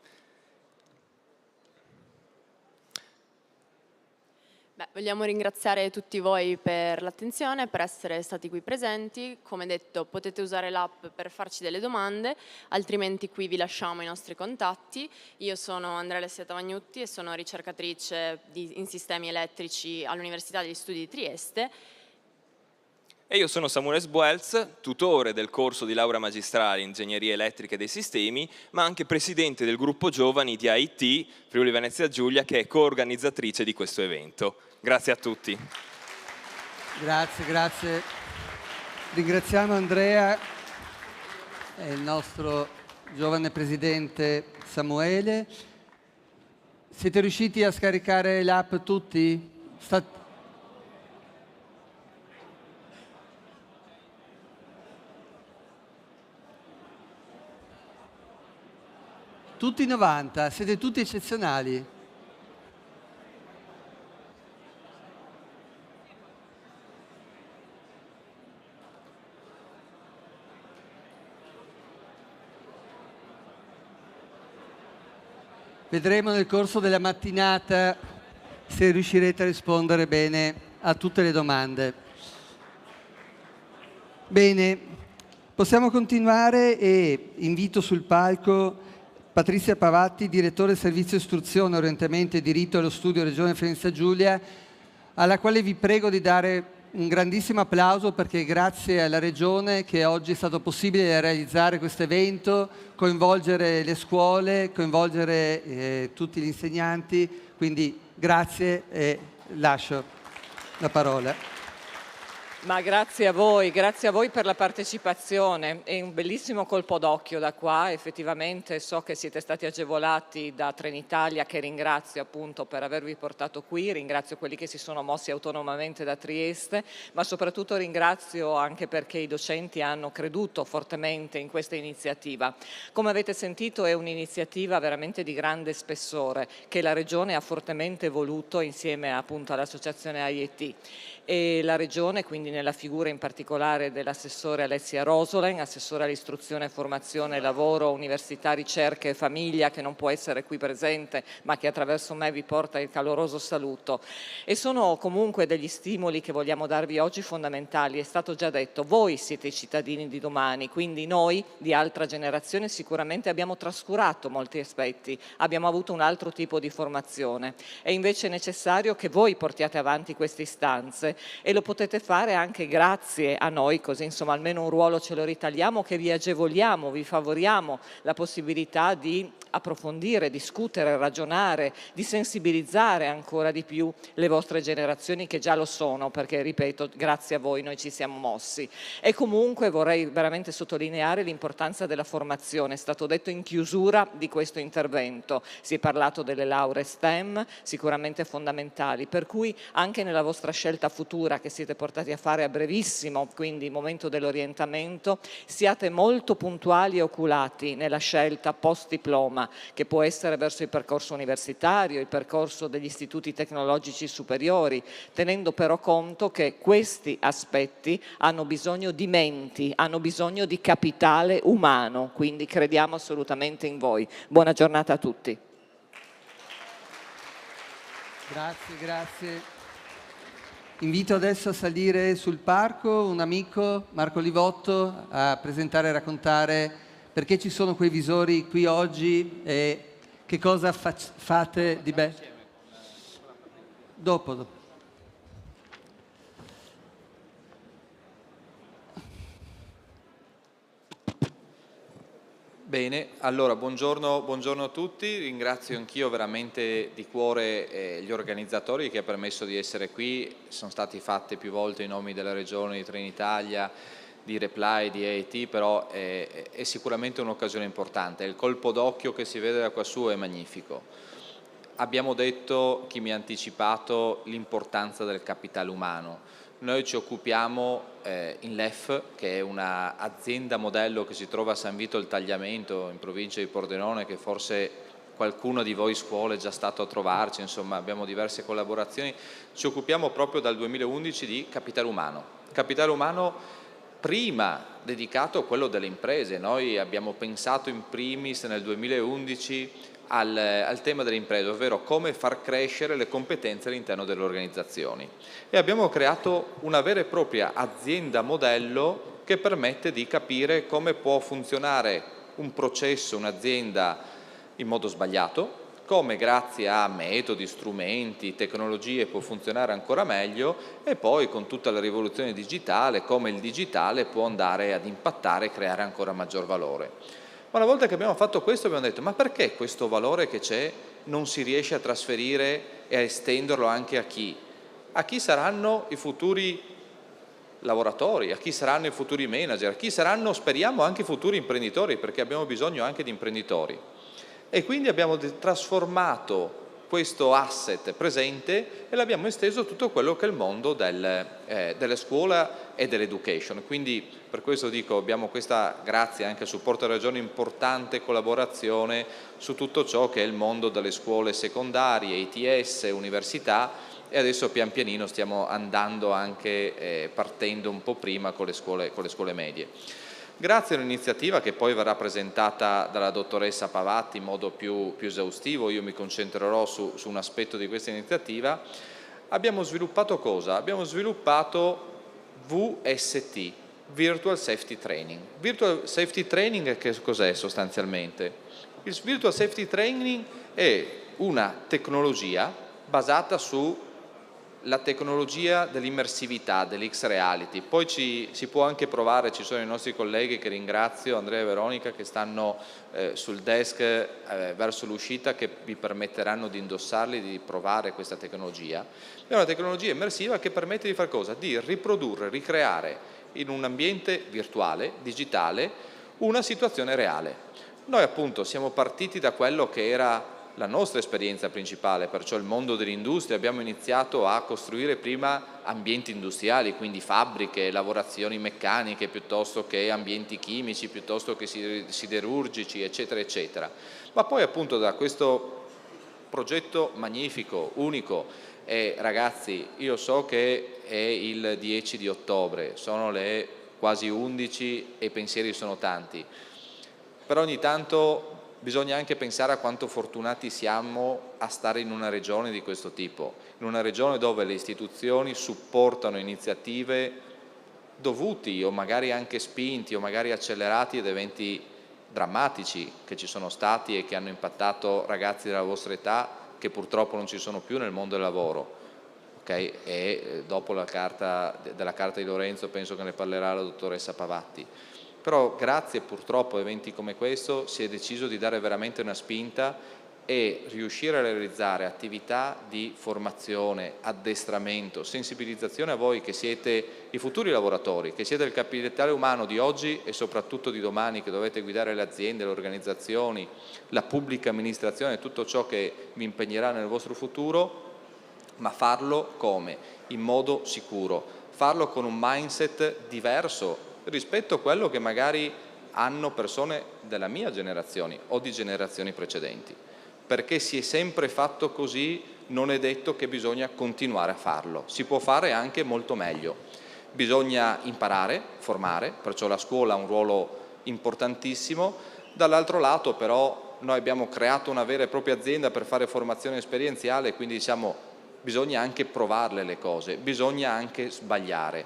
Vogliamo ringraziare tutti voi per l'attenzione, per essere stati qui presenti. Come detto, potete usare l'app per farci delle domande, altrimenti qui vi lasciamo i nostri contatti. Io sono Andrea Alessia Tavagnutti e sono ricercatrice in sistemi elettrici all'Università degli Studi di Trieste. E io sono Samuele Sbuelz, tutore del corso di laurea magistrale in Ingegneria Elettrica e dei Sistemi, ma anche presidente del gruppo giovani di AIT Friuli Venezia Giulia, che è coorganizzatrice di questo evento. Grazie a tutti. Grazie. Ringraziamo Andrea e il nostro giovane presidente Samuele. Siete riusciti a scaricare l'app tutti? Tutti 90, siete tutti eccezionali. Vedremo nel corso della mattinata se riuscirete a rispondere bene a tutte le domande. Bene, possiamo continuare e invito sul palco Patrizia Pavatti, direttore Servizio Istruzione, Orientamento e Diritto allo Studio Regione Friuli-Venezia Giulia, alla quale vi prego di dare un grandissimo applauso, perché è grazie alla Regione che oggi è stato possibile realizzare questo evento, coinvolgere le scuole, coinvolgere tutti gli insegnanti, quindi grazie e lascio la parola. Ma grazie a voi per la partecipazione. È un bellissimo colpo d'occhio da qua, effettivamente so che siete stati agevolati da Trenitalia, che ringrazio appunto per avervi portato qui, ringrazio quelli che si sono mossi autonomamente da Trieste, ma soprattutto ringrazio anche perché i docenti hanno creduto fortemente in questa iniziativa. Come avete sentito è un'iniziativa veramente di grande spessore che la Regione ha fortemente voluto insieme appunto all'associazione AIT. E la Regione, quindi nella figura in particolare dell'assessore Alessia Rosolen, assessore all'istruzione, formazione, lavoro, università, ricerca e famiglia, che non può essere qui presente ma che attraverso me vi porta il caloroso saluto. E sono comunque degli stimoli che vogliamo darvi oggi fondamentali. È stato già detto, voi siete i cittadini di domani, quindi noi di altra generazione sicuramente abbiamo trascurato molti aspetti, abbiamo avuto un altro tipo di formazione. È invece necessario che voi portiate avanti queste istanze e lo potete fare anche grazie a noi, così insomma almeno un ruolo ce lo ritagliamo, che vi agevoliamo, vi favoriamo la possibilità di approfondire, discutere, ragionare, di sensibilizzare ancora di più le vostre generazioni, che già lo sono, perché ripeto, grazie a voi noi ci siamo mossi. E comunque vorrei veramente sottolineare l'importanza della formazione. È stato detto in chiusura di questo intervento, si è parlato delle lauree STEM, sicuramente fondamentali, per cui anche nella vostra scelta futura che siete portati a fare fare a brevissimo, quindi il momento dell'orientamento, siate molto puntuali e oculati nella scelta post-diploma, che può essere verso il percorso universitario, il percorso degli istituti tecnologici superiori, tenendo però conto che questi aspetti hanno bisogno di menti, hanno bisogno di capitale umano, quindi crediamo assolutamente in voi. Buona giornata a tutti. Grazie, grazie. Invito adesso a salire sul palco un amico, Marco Livotto, a presentare e raccontare perché ci sono quei visori qui oggi e che cosa fate di bello. Dopo. Bene, allora buongiorno a tutti, ringrazio anch'io veramente di cuore gli organizzatori che ha permesso di essere qui, sono stati fatti più volte i nomi della Regione, di Trenitalia, di Reply, di AIT, però è sicuramente un'occasione importante, il colpo d'occhio che si vede da quassù è magnifico. Abbiamo detto, chi mi ha anticipato, l'importanza del capitale umano. Noi ci occupiamo in LEF, che è un'azienda modello che si trova a San Vito al Tagliamento, in provincia di Pordenone, che forse qualcuno di voi scuole è già stato a trovarci, insomma abbiamo diverse collaborazioni. Ci occupiamo proprio dal 2011 di capitale umano. Capitale umano prima dedicato a quello delle imprese. Noi abbiamo pensato in primis nel 2011 al tema delle imprese, ovvero come far crescere le competenze all'interno delle organizzazioni. E abbiamo creato una vera e propria azienda modello che permette di capire come può funzionare un processo, un'azienda in modo sbagliato, come grazie a metodi, strumenti, tecnologie può funzionare ancora meglio e poi con tutta la rivoluzione digitale, come il digitale può andare ad impattare e creare ancora maggior valore. Ma una volta che abbiamo fatto questo abbiamo detto: ma perché questo valore che c'è non si riesce a trasferire e a estenderlo anche a chi? A chi saranno i futuri lavoratori, a chi saranno i futuri manager, a chi saranno, speriamo, anche i futuri imprenditori, perché abbiamo bisogno anche di imprenditori. E quindi abbiamo trasformato questo asset presente e l'abbiamo esteso a tutto quello che è il mondo delle scuole e dell'education. Quindi per questo dico, abbiamo questa, grazie anche al supporto della Regione, importante collaborazione su tutto ciò che è il mondo delle scuole secondarie, ITS, università, e adesso pian pianino stiamo andando anche partendo un po' prima con le scuole medie. Grazie all'iniziativa che poi verrà presentata dalla dottoressa Pavatti in modo più esaustivo, io mi concentrerò su un aspetto di questa iniziativa, abbiamo sviluppato cosa? Abbiamo sviluppato VST, Virtual Safety Training. Virtual Safety Training che cos'è sostanzialmente? Il Virtual Safety Training è una tecnologia basata sulla tecnologia dell'immersività, dell'X-Reality. Poi si può anche provare, ci sono i nostri colleghi che ringrazio, Andrea e Veronica, che stanno sul desk verso l'uscita, che vi permetteranno di indossarli, di provare questa tecnologia. È una tecnologia immersiva che permette di fare cosa? Di riprodurre, ricreare in un ambiente virtuale, digitale, una situazione reale. Noi appunto siamo partiti da quello che era la nostra esperienza principale, perciò il mondo dell'industria. Abbiamo iniziato a costruire prima ambienti industriali, quindi fabbriche, lavorazioni meccaniche, piuttosto che ambienti chimici, piuttosto che siderurgici, eccetera, eccetera. Ma poi appunto da questo progetto magnifico, unico, e ragazzi, io so che è il 10 di ottobre, sono le quasi 11 e i pensieri sono tanti, però ogni tanto bisogna anche pensare a quanto fortunati siamo a stare in una regione di questo tipo, in una regione dove le istituzioni supportano iniziative dovuti o magari anche spinti o magari accelerati ad eventi drammatici che ci sono stati e che hanno impattato ragazzi della vostra età che purtroppo non ci sono più nel mondo del lavoro. Okay? E dopo della carta di Lorenzo penso che ne parlerà la dottoressa Pavatti. Però grazie purtroppo a eventi come questo si è deciso di dare veramente una spinta e riuscire a realizzare attività di formazione, addestramento, sensibilizzazione a voi che siete i futuri lavoratori, che siete il capitale umano di oggi e soprattutto di domani, che dovete guidare le aziende, le organizzazioni, la pubblica amministrazione, tutto ciò che vi impegnerà nel vostro futuro, ma farlo come? In modo sicuro. farlo con un mindset diverso rispetto a quello che magari hanno persone della mia generazione o di generazioni precedenti. Perché si è sempre fatto così, non è detto che bisogna continuare a farlo, si può fare anche molto meglio. Bisogna imparare, formare, perciò la scuola ha un ruolo importantissimo. Dall'altro lato però noi abbiamo creato una vera e propria azienda per fare formazione esperienziale, quindi diciamo bisogna anche provarle le cose, bisogna anche sbagliare.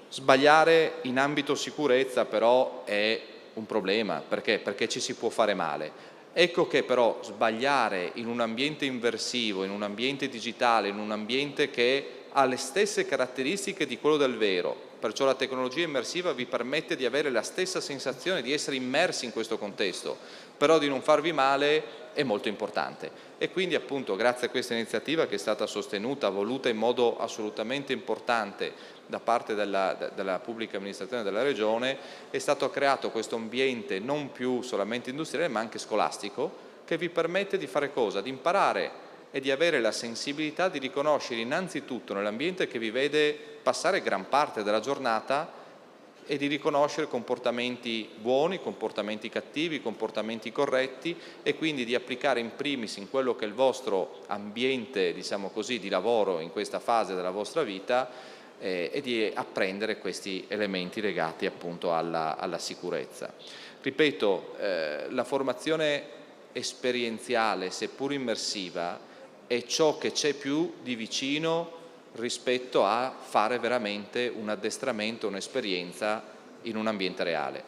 Sbagliare in ambito sicurezza però è un problema, perché ci si può fare male. Ecco che però sbagliare in un ambiente immersivo, in un ambiente digitale, in un ambiente che ha le stesse caratteristiche di quello del vero, perciò la tecnologia immersiva vi permette di avere la stessa sensazione di essere immersi in questo contesto, però di non farvi male è molto importante. E quindi appunto grazie a questa iniziativa che è stata sostenuta, voluta in modo assolutamente importante da parte della pubblica amministrazione della Regione, è stato creato questo ambiente non più solamente industriale ma anche scolastico, che vi permette di fare cosa? Di imparare e di avere la sensibilità di riconoscere innanzitutto nell'ambiente che vi vede passare gran parte della giornata e di riconoscere comportamenti buoni, comportamenti cattivi, comportamenti corretti e quindi di applicare in primis in quello che è il vostro ambiente, diciamo così, di lavoro in questa fase della vostra vita e di apprendere questi elementi legati appunto alla sicurezza. Ripeto, la formazione esperienziale, seppur immersiva, è ciò che c'è più di vicino rispetto a fare veramente un addestramento, un'esperienza in un ambiente reale.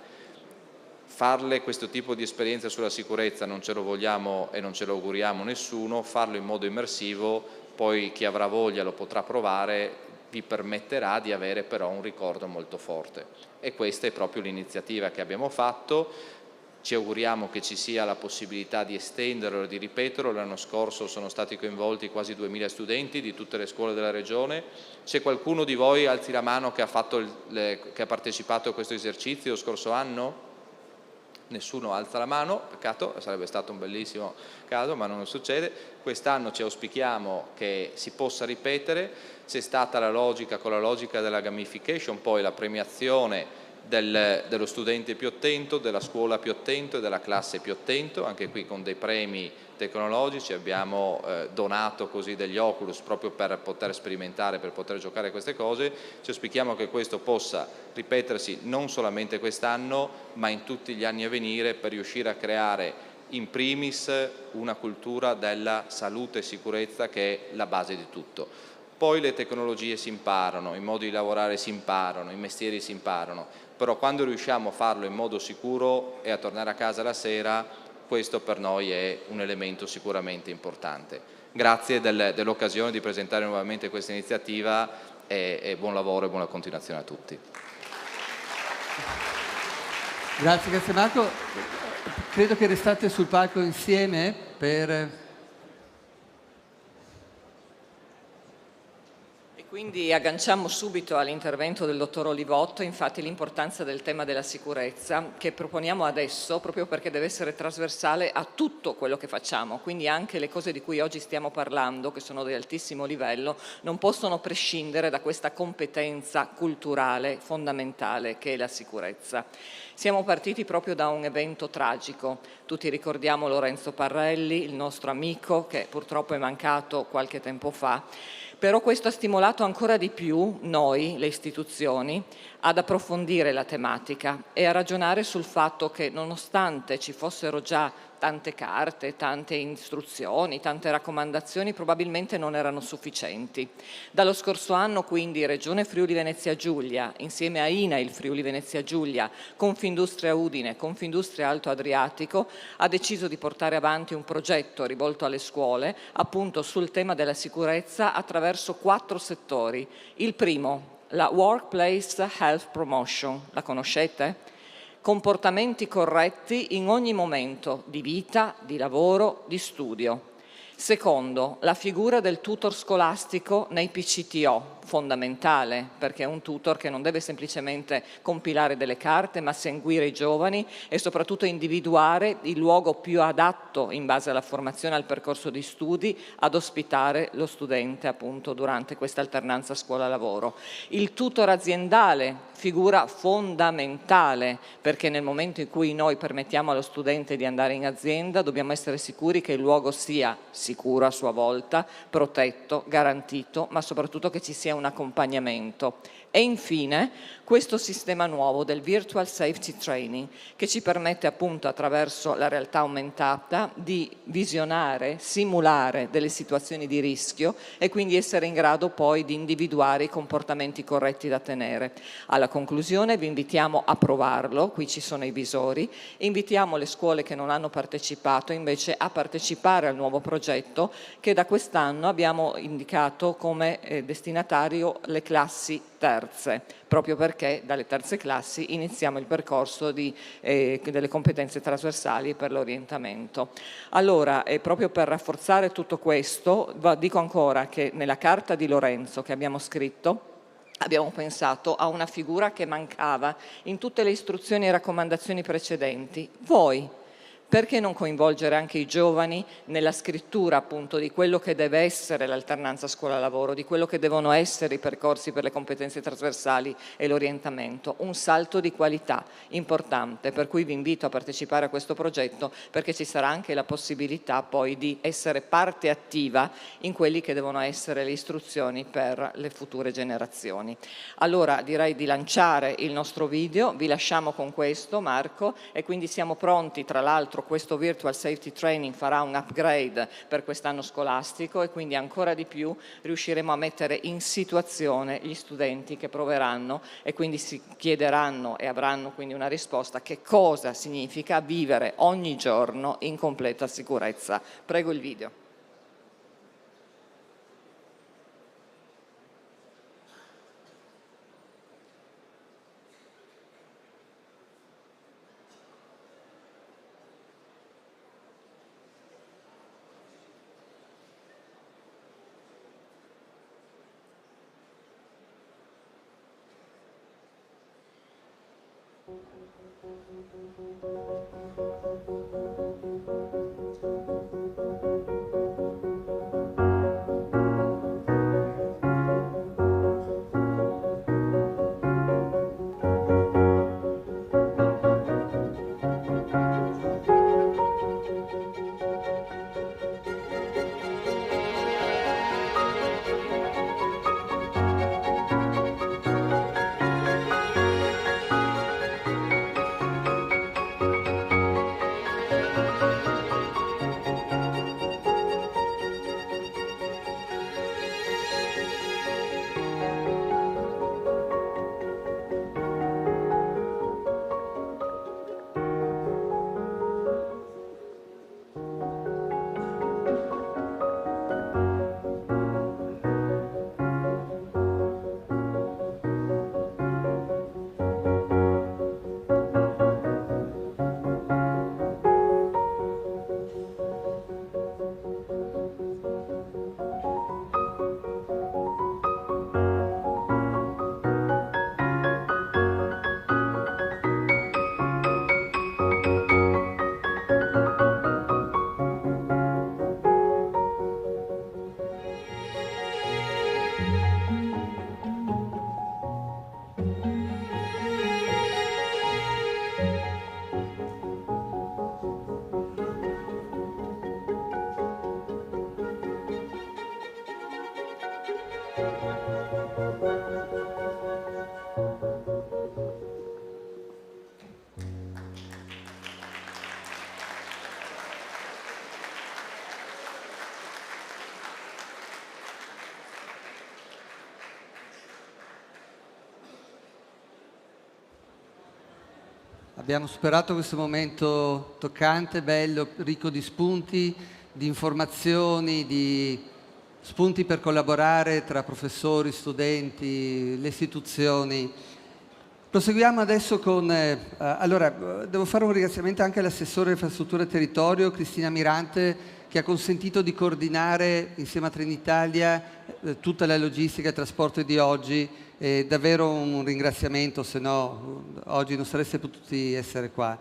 Farle questo tipo di esperienza sulla sicurezza non ce lo vogliamo e non ce lo auguriamo nessuno, farlo in modo immersivo, poi chi avrà voglia lo potrà provare, vi permetterà di avere però un ricordo molto forte. E questa è proprio l'iniziativa che abbiamo fatto. Ci auguriamo che ci sia la possibilità di estenderlo e di ripeterlo. L'anno scorso sono stati coinvolti quasi 2000 studenti di tutte le scuole della Regione. C'è qualcuno di voi, alzi la mano, che ha partecipato a questo esercizio lo scorso anno? Nessuno alza la mano, peccato, sarebbe stato un bellissimo caso, ma non succede. Quest'anno ci auspichiamo che si possa ripetere. C'è stata la logica, con la logica della gamification, poi la premiazione dello studente più attento, della scuola più attento e della classe più attento, anche qui con dei premi tecnologici. Abbiamo donato così degli Oculus proprio per poter sperimentare, per poter giocare a queste cose. Ci auspichiamo che questo possa ripetersi non solamente quest'anno ma in tutti gli anni a venire, per riuscire a creare in primis una cultura della salute e sicurezza che è la base di tutto. Poi le tecnologie si imparano, i modi di lavorare si imparano, i mestieri si imparano, però quando riusciamo a farlo in modo sicuro e a tornare a casa la sera, questo per noi è un elemento sicuramente importante. Grazie dell'occasione di presentare nuovamente questa iniziativa e buon lavoro e buona continuazione a tutti. Grazie Marco. Credo che restate sul palco insieme per... Quindi agganciamo subito all'intervento del dottor Olivotto, infatti l'importanza del tema della sicurezza che proponiamo adesso proprio perché deve essere trasversale a tutto quello che facciamo, quindi anche le cose di cui oggi stiamo parlando, che sono di altissimo livello, non possono prescindere da questa competenza culturale fondamentale che è la sicurezza. Siamo partiti proprio da un evento tragico, tutti ricordiamo Lorenzo Parrelli, il nostro amico che purtroppo è mancato qualche tempo fa. Però questo ha stimolato ancora di più noi, le istituzioni, ad approfondire la tematica e a ragionare sul fatto che nonostante ci fossero già tante carte, tante istruzioni, tante raccomandazioni, probabilmente non erano sufficienti. Dallo scorso anno quindi Regione Friuli Venezia Giulia, insieme a INAIL Friuli Venezia Giulia, Confindustria Udine, Confindustria Alto Adriatico, ha deciso di portare avanti un progetto rivolto alle scuole, appunto sul tema della sicurezza attraverso 4 settori. Il primo, la Workplace Health Promotion, la conoscete? Comportamenti corretti in ogni momento di vita, di lavoro, di studio. Secondo, la figura del tutor scolastico nei PCTO, fondamentale, perché è un tutor che non deve semplicemente compilare delle carte, ma seguire i giovani e soprattutto individuare il luogo più adatto in base alla formazione e al percorso di studi ad ospitare lo studente appunto durante questa alternanza scuola-lavoro. Il tutor aziendale, figura fondamentale, perché nel momento in cui noi permettiamo allo studente di andare in azienda dobbiamo essere sicuri che il luogo sia sicuro a sua volta, protetto, garantito, ma soprattutto che ci sia un accompagnamento. E infine questo sistema nuovo del Virtual Safety Training che ci permette appunto attraverso la realtà aumentata di visionare, simulare delle situazioni di rischio e quindi essere in grado poi di individuare i comportamenti corretti da tenere. Alla conclusione vi invitiamo a provarlo, qui ci sono i visori, invitiamo le scuole che non hanno partecipato invece a partecipare al nuovo progetto che da quest'anno abbiamo indicato come destinatario le classi terze, proprio perché dalle terze classi iniziamo il percorso delle competenze trasversali per l'orientamento. Allora, proprio per rafforzare tutto questo, dico ancora che nella carta di Lorenzo che abbiamo scritto abbiamo pensato a una figura che mancava in tutte le istruzioni e raccomandazioni precedenti, voi. Perché non coinvolgere anche i giovani nella scrittura appunto di quello che deve essere l'alternanza scuola-lavoro, di quello che devono essere i percorsi per le competenze trasversali e l'orientamento? Un salto di qualità importante, per cui vi invito a partecipare a questo progetto perché ci sarà anche la possibilità poi di essere parte attiva in quelli che devono essere le istruzioni per le future generazioni. Allora direi di lanciare il nostro video, vi lasciamo con questo Marco e quindi siamo pronti, tra l'altro questo Virtual Safety Training farà un upgrade per quest'anno scolastico e quindi ancora di più riusciremo a mettere in situazione gli studenti che proveranno e quindi si chiederanno e avranno quindi una risposta che cosa significa vivere ogni giorno in completa sicurezza. Prego il video. Abbiamo superato questo momento toccante, bello, ricco di spunti, di informazioni, di spunti per collaborare tra professori, studenti, le istituzioni. Proseguiamo adesso con... allora, devo fare un ringraziamento anche all'assessore infrastrutture e territorio, Cristina Mirante, che che ha consentito di coordinare insieme a Trenitalia tutta la logistica e il trasporto di oggi. Davvero un ringraziamento, se no oggi non sareste potuti essere qua.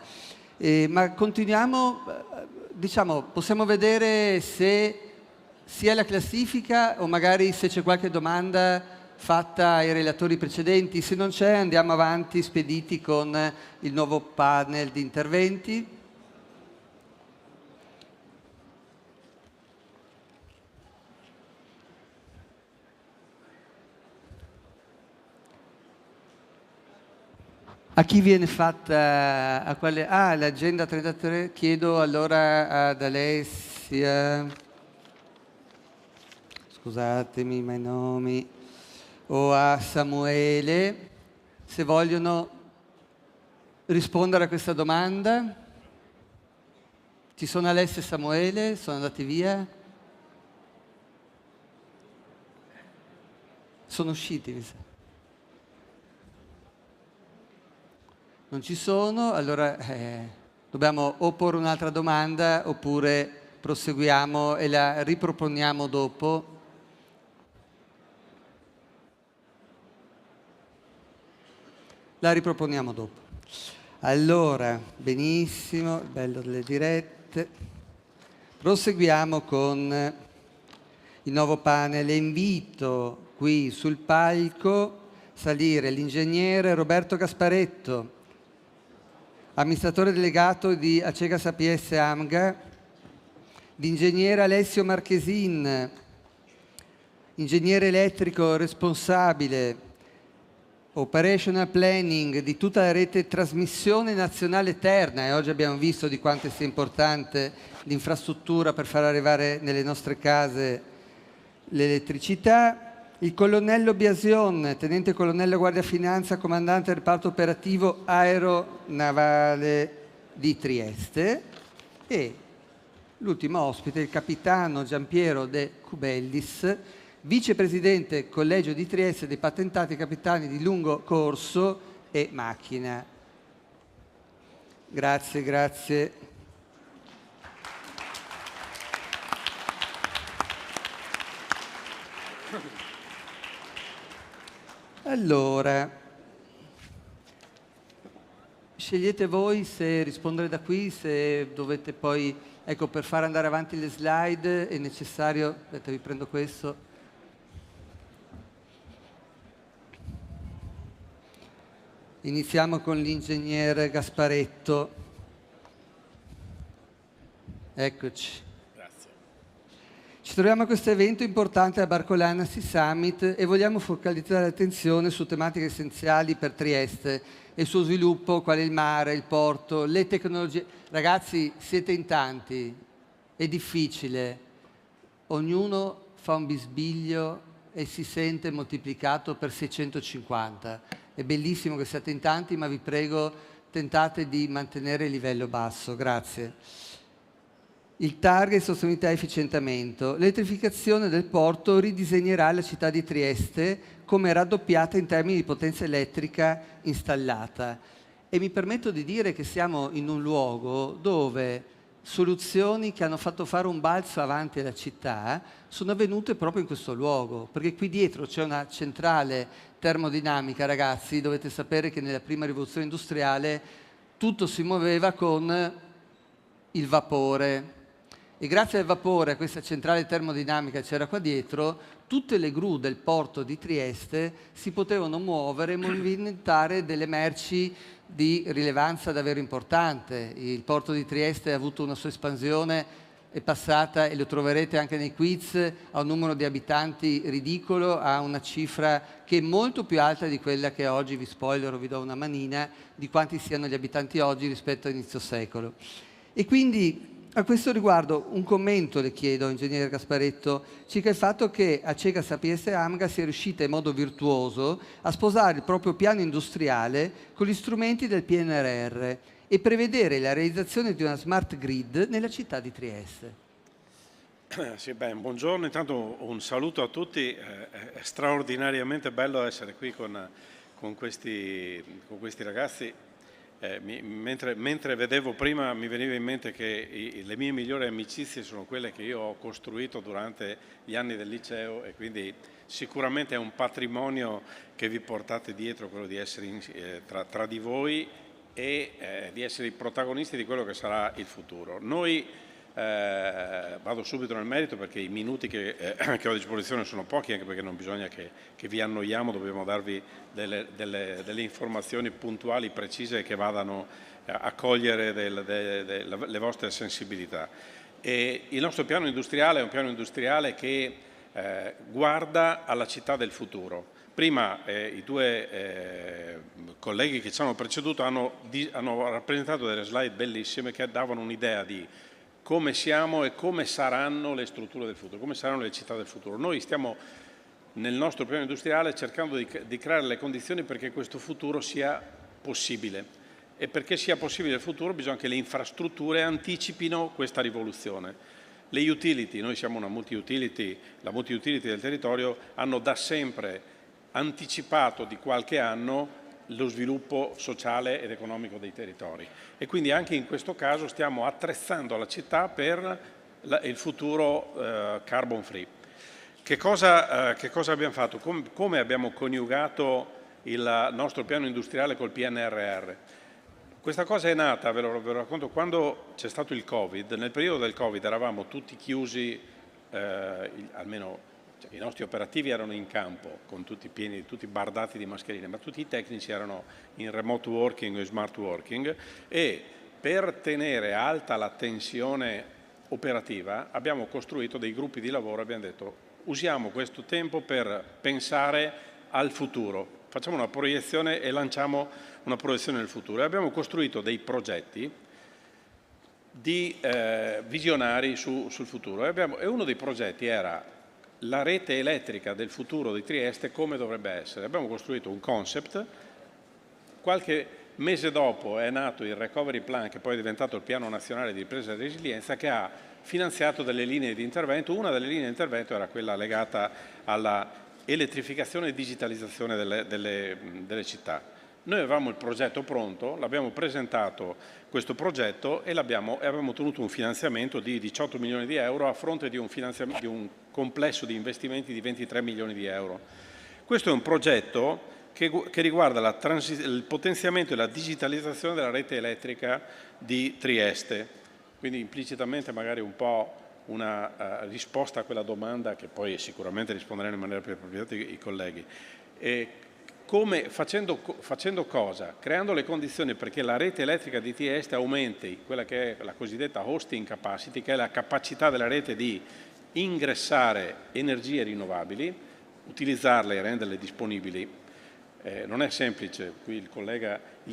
Ma continuiamo, diciamo, possiamo vedere se sia la classifica o magari se c'è qualche domanda fatta ai relatori precedenti. Se non c'è, andiamo avanti spediti con il nuovo panel di interventi. A chi viene fatta, a quale, l'agenda 33, chiedo allora ad Alessia, scusatemi ma i nomi, o a Samuele, se vogliono rispondere a questa domanda. Ci sono Alessia e Samuele? Sono andati via? Sono usciti, mi sa. Non ci sono, allora dobbiamo o porre un'altra domanda oppure proseguiamo e la riproponiamo dopo. La riproponiamo dopo. Allora, benissimo, bello delle dirette. Proseguiamo con il nuovo panel e invito qui sul palco salire l'ingegnere Roberto Gasparetto, amministratore delegato di Acega Sapiens AMGA, l'ingegnere Alessio Marchesin, ingegnere elettrico responsabile Operational Planning di tutta la rete trasmissione nazionale Terna, e oggi abbiamo visto di quanto sia importante l'infrastruttura per far arrivare nelle nostre case l'elettricità. Il colonnello Biasion, tenente colonnello Guardia Finanza, comandante del reparto operativo aeronavale di Trieste, e l'ultimo ospite, il capitano Giampiero De Cubellis, vicepresidente Collegio di Trieste dei patentati capitani di lungo corso e macchina. Grazie, grazie. Allora, scegliete voi se rispondere da qui, se dovete poi, ecco, per far andare avanti le slide è necessario, aspetta, vi prendo questo. Iniziamo con l'ingegnere Gasparetto. Eccoci. Ci troviamo a questo evento importante alla Barcolana Sea Summit e vogliamo focalizzare l'attenzione su tematiche essenziali per Trieste e il suo sviluppo, quale il mare, il porto, le tecnologie. Ragazzi, siete in tanti, è difficile, ognuno fa un bisbiglio e si sente moltiplicato per 650. È bellissimo che siate in tanti, ma vi prego, tentate di mantenere il livello basso. Grazie. Il target sostenibilità e efficientamento. L'elettrificazione del porto ridisegnerà la città di Trieste come raddoppiata in termini di potenza elettrica installata. E mi permetto di dire che siamo in un luogo dove soluzioni che hanno fatto fare un balzo avanti alla città sono avvenute proprio in questo luogo, perché qui dietro c'è una centrale termodinamica, ragazzi. Dovete sapere che nella prima rivoluzione industriale tutto si muoveva con il vapore. E grazie al vapore, a questa centrale termodinamica che c'era qua dietro, tutte le gru del porto di Trieste si potevano muovere e movimentare delle merci di rilevanza davvero importante. Il porto di Trieste ha avuto una sua espansione, è passata, e lo troverete anche nei quiz, a un numero di abitanti ridicolo, a una cifra che è molto più alta di quella che oggi, vi spoilero, vi do una manina, di quanti siano gli abitanti oggi rispetto a inizio secolo. E quindi a questo riguardo un commento le chiedo, ingegnere Gasparetto, circa il fatto che Acega Sapiens AMGA sia riuscita in modo virtuoso a sposare il proprio piano industriale con gli strumenti del PNRR e prevedere la realizzazione di una smart grid nella città di Trieste. Sì, buongiorno, intanto un saluto a tutti, è straordinariamente bello essere qui con questi ragazzi. mentre vedevo prima mi veniva in mente che le mie migliori amicizie sono quelle che io ho costruito durante gli anni del liceo, e quindi sicuramente è un patrimonio che vi portate dietro, quello di essere tra di voi e di essere i protagonisti di quello che sarà il futuro. Noi, vado subito nel merito perché i minuti che ho a disposizione sono pochi, anche perché non bisogna che vi annoiamo, dobbiamo darvi delle informazioni puntuali, precise, che vadano a cogliere le vostre sensibilità. E il nostro piano industriale è un piano industriale che guarda alla città del futuro. Prima i due colleghi che ci hanno preceduto hanno rappresentato delle slide bellissime che davano un'idea di come siamo e come saranno le strutture del futuro, come saranno le città del futuro. Noi stiamo nel nostro piano industriale cercando di creare le condizioni perché questo futuro sia possibile, e perché sia possibile il futuro bisogna che le infrastrutture anticipino questa rivoluzione. Le utility, noi siamo una multi-utility, la multi-utility del territorio hanno da sempre anticipato di qualche anno lo sviluppo sociale ed economico dei territori, e quindi anche in questo caso stiamo attrezzando la città per il futuro carbon free. Che cosa abbiamo fatto? Come abbiamo coniugato il nostro piano industriale col PNRR? Questa cosa è nata, ve lo racconto, quando c'è stato il Covid. Nel periodo del Covid eravamo tutti chiusi, almeno i nostri operativi erano in campo, con tutti pieni, tutti bardati di mascherine, ma tutti i tecnici erano in remote working e smart working, e per tenere alta la tensione operativa abbiamo costruito dei gruppi di lavoro, abbiamo detto usiamo questo tempo per pensare al futuro, facciamo una proiezione e lanciamo una proiezione nel futuro, e abbiamo costruito dei progetti visionari sul futuro, e uno dei progetti era la rete elettrica del futuro di Trieste, come dovrebbe essere. Abbiamo costruito un concept, qualche mese dopo è nato il Recovery Plan, che poi è diventato il Piano Nazionale di Ripresa e Resilienza, che ha finanziato delle linee di intervento. Una delle linee di intervento era quella legata alla elettrificazione e digitalizzazione delle città. Noi avevamo il progetto pronto, l'abbiamo presentato questo progetto e abbiamo ottenuto un finanziamento di 18 milioni di euro a fronte di un complesso di investimenti di 23 milioni di euro. Questo è un progetto che riguarda il potenziamento e la digitalizzazione della rete elettrica di Trieste, quindi implicitamente magari un po' una risposta a quella domanda che poi sicuramente risponderanno in maniera più appropriata i colleghi. Facendo cosa? Creando le condizioni perché la rete elettrica di Trieste aumenti quella che è la cosiddetta hosting capacity, che è la capacità della rete di ingressare energie rinnovabili, utilizzarle e renderle disponibili. Non è semplice, qui il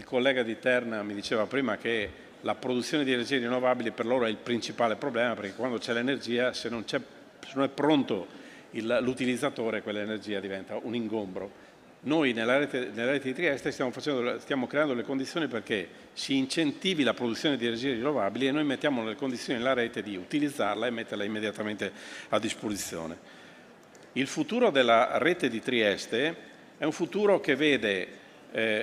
collega di Terna mi diceva prima che la produzione di energie rinnovabili per loro è il principale problema, perché quando c'è l'energia, se non è pronto l'utilizzatore, quell'energia diventa un ingombro. Noi nella rete di Trieste stiamo creando le condizioni perché si incentivi la produzione di energie rinnovabili, e noi mettiamo nelle condizioni la rete di utilizzarla e metterla immediatamente a disposizione. Il futuro della rete di Trieste è un futuro che vede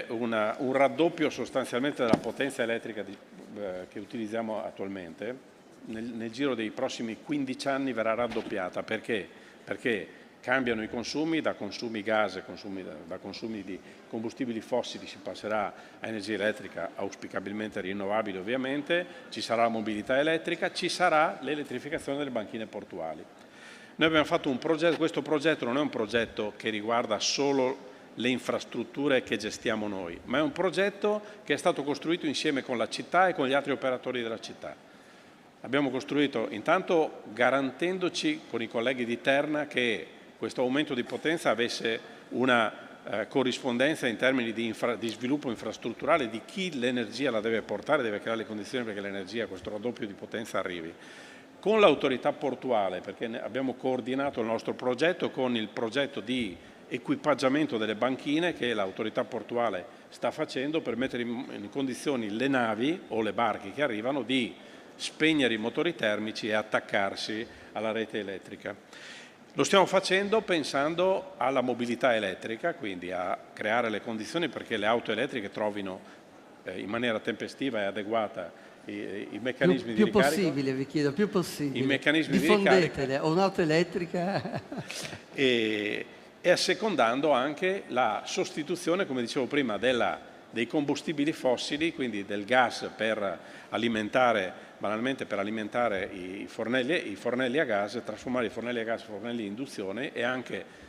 un raddoppio sostanzialmente della potenza elettrica che utilizziamo attualmente. Nel giro dei prossimi 15 anni verrà raddoppiata. Perché? Perché cambiano i consumi, da consumi gas, da consumi di combustibili fossili si passerà a energia elettrica, auspicabilmente rinnovabile ovviamente, ci sarà mobilità elettrica, ci sarà l'elettrificazione delle banchine portuali. Noi abbiamo fatto un progetto, questo progetto non è un progetto che riguarda solo le infrastrutture che gestiamo noi, ma è un progetto che è stato costruito insieme con la città e con gli altri operatori della città. Abbiamo costruito intanto garantendoci con i colleghi di Terna che questo aumento di potenza avesse una corrispondenza in termini di sviluppo infrastrutturale di chi l'energia la deve portare, deve creare le condizioni perché l'energia, questo raddoppio di potenza, arrivi. Con l'autorità portuale, perché abbiamo coordinato il nostro progetto con il progetto di equipaggiamento delle banchine che l'autorità portuale sta facendo per mettere in condizioni le navi o le barche che arrivano di spegnere i motori termici e attaccarsi alla rete elettrica. Lo stiamo facendo pensando alla mobilità elettrica, quindi a creare le condizioni perché le auto elettriche trovino in maniera tempestiva e adeguata i meccanismi più di ricarico. Possibile, vi chiedo, più possibile. I meccanismi di diffondetele, o un'auto elettrica. e assecondando anche la sostituzione, come dicevo prima, dei combustibili fossili, quindi del gas per alimentare, banalmente per alimentare i fornelli a gas, trasformare i fornelli a gas in fornelli di induzione e anche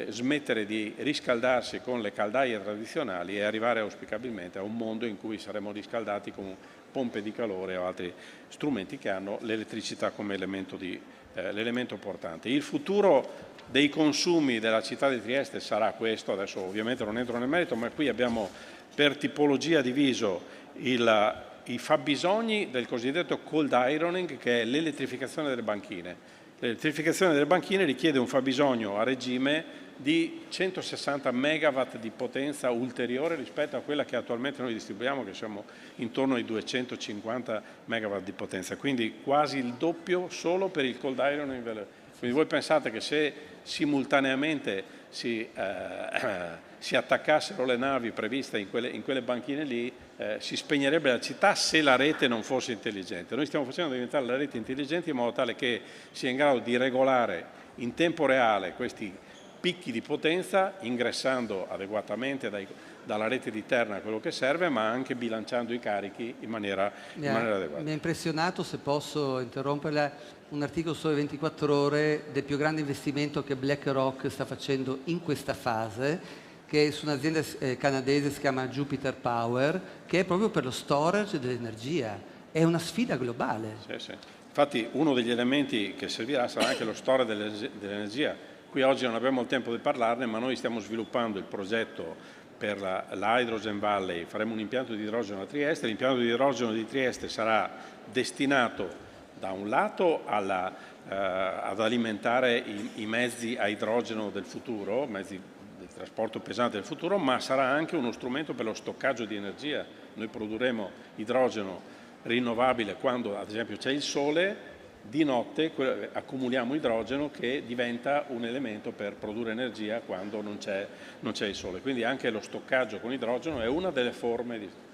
smettere di riscaldarsi con le caldaie tradizionali e arrivare auspicabilmente a un mondo in cui saremo riscaldati con pompe di calore o altri strumenti che hanno l'elettricità come l'elemento portante. Il futuro dei consumi della città di Trieste sarà questo, adesso ovviamente non entro nel merito, ma qui abbiamo per tipologia diviso i fabbisogni del cosiddetto cold ironing, che è l'elettrificazione delle banchine. L'elettrificazione delle banchine richiede un fabbisogno a regime di 160 megawatt di potenza ulteriore rispetto a quella che attualmente noi distribuiamo, che siamo intorno ai 250 megawatt di potenza, quindi quasi il doppio solo per il cold ironing. Quindi voi pensate che se simultaneamente si attaccassero le navi previste in quelle banchine lì, si spegnerebbe la città se la rete non fosse intelligente. Noi stiamo facendo diventare la rete intelligente in modo tale che sia in grado di regolare in tempo reale questi picchi di potenza, ingressando adeguatamente dalla rete di Terna quello che serve, ma anche bilanciando i carichi in maniera adeguata. Mi ha impressionato, se posso interromperla, un articolo sulle 24 ore del più grande investimento che BlackRock sta facendo in questa fase, che è su un'azienda canadese, si chiama Jupiter Power, che è proprio per lo storage dell'energia. È una sfida globale. Sì, sì. Infatti uno degli elementi che servirà sarà anche lo storage dell'energia. Qui oggi non abbiamo il tempo di parlarne, ma noi stiamo sviluppando il progetto per la Hydrogen Valley. Faremo un impianto di idrogeno a Trieste. L'impianto di idrogeno di Trieste sarà destinato da un lato ad alimentare i mezzi a idrogeno del futuro, mezzi di trasporto pesante del futuro, ma sarà anche uno strumento per lo stoccaggio di energia. Noi produrremo idrogeno rinnovabile quando ad esempio c'è il sole, di notte accumuliamo idrogeno che diventa un elemento per produrre energia quando non c'è il sole. Quindi anche lo stoccaggio con idrogeno è una delle forme.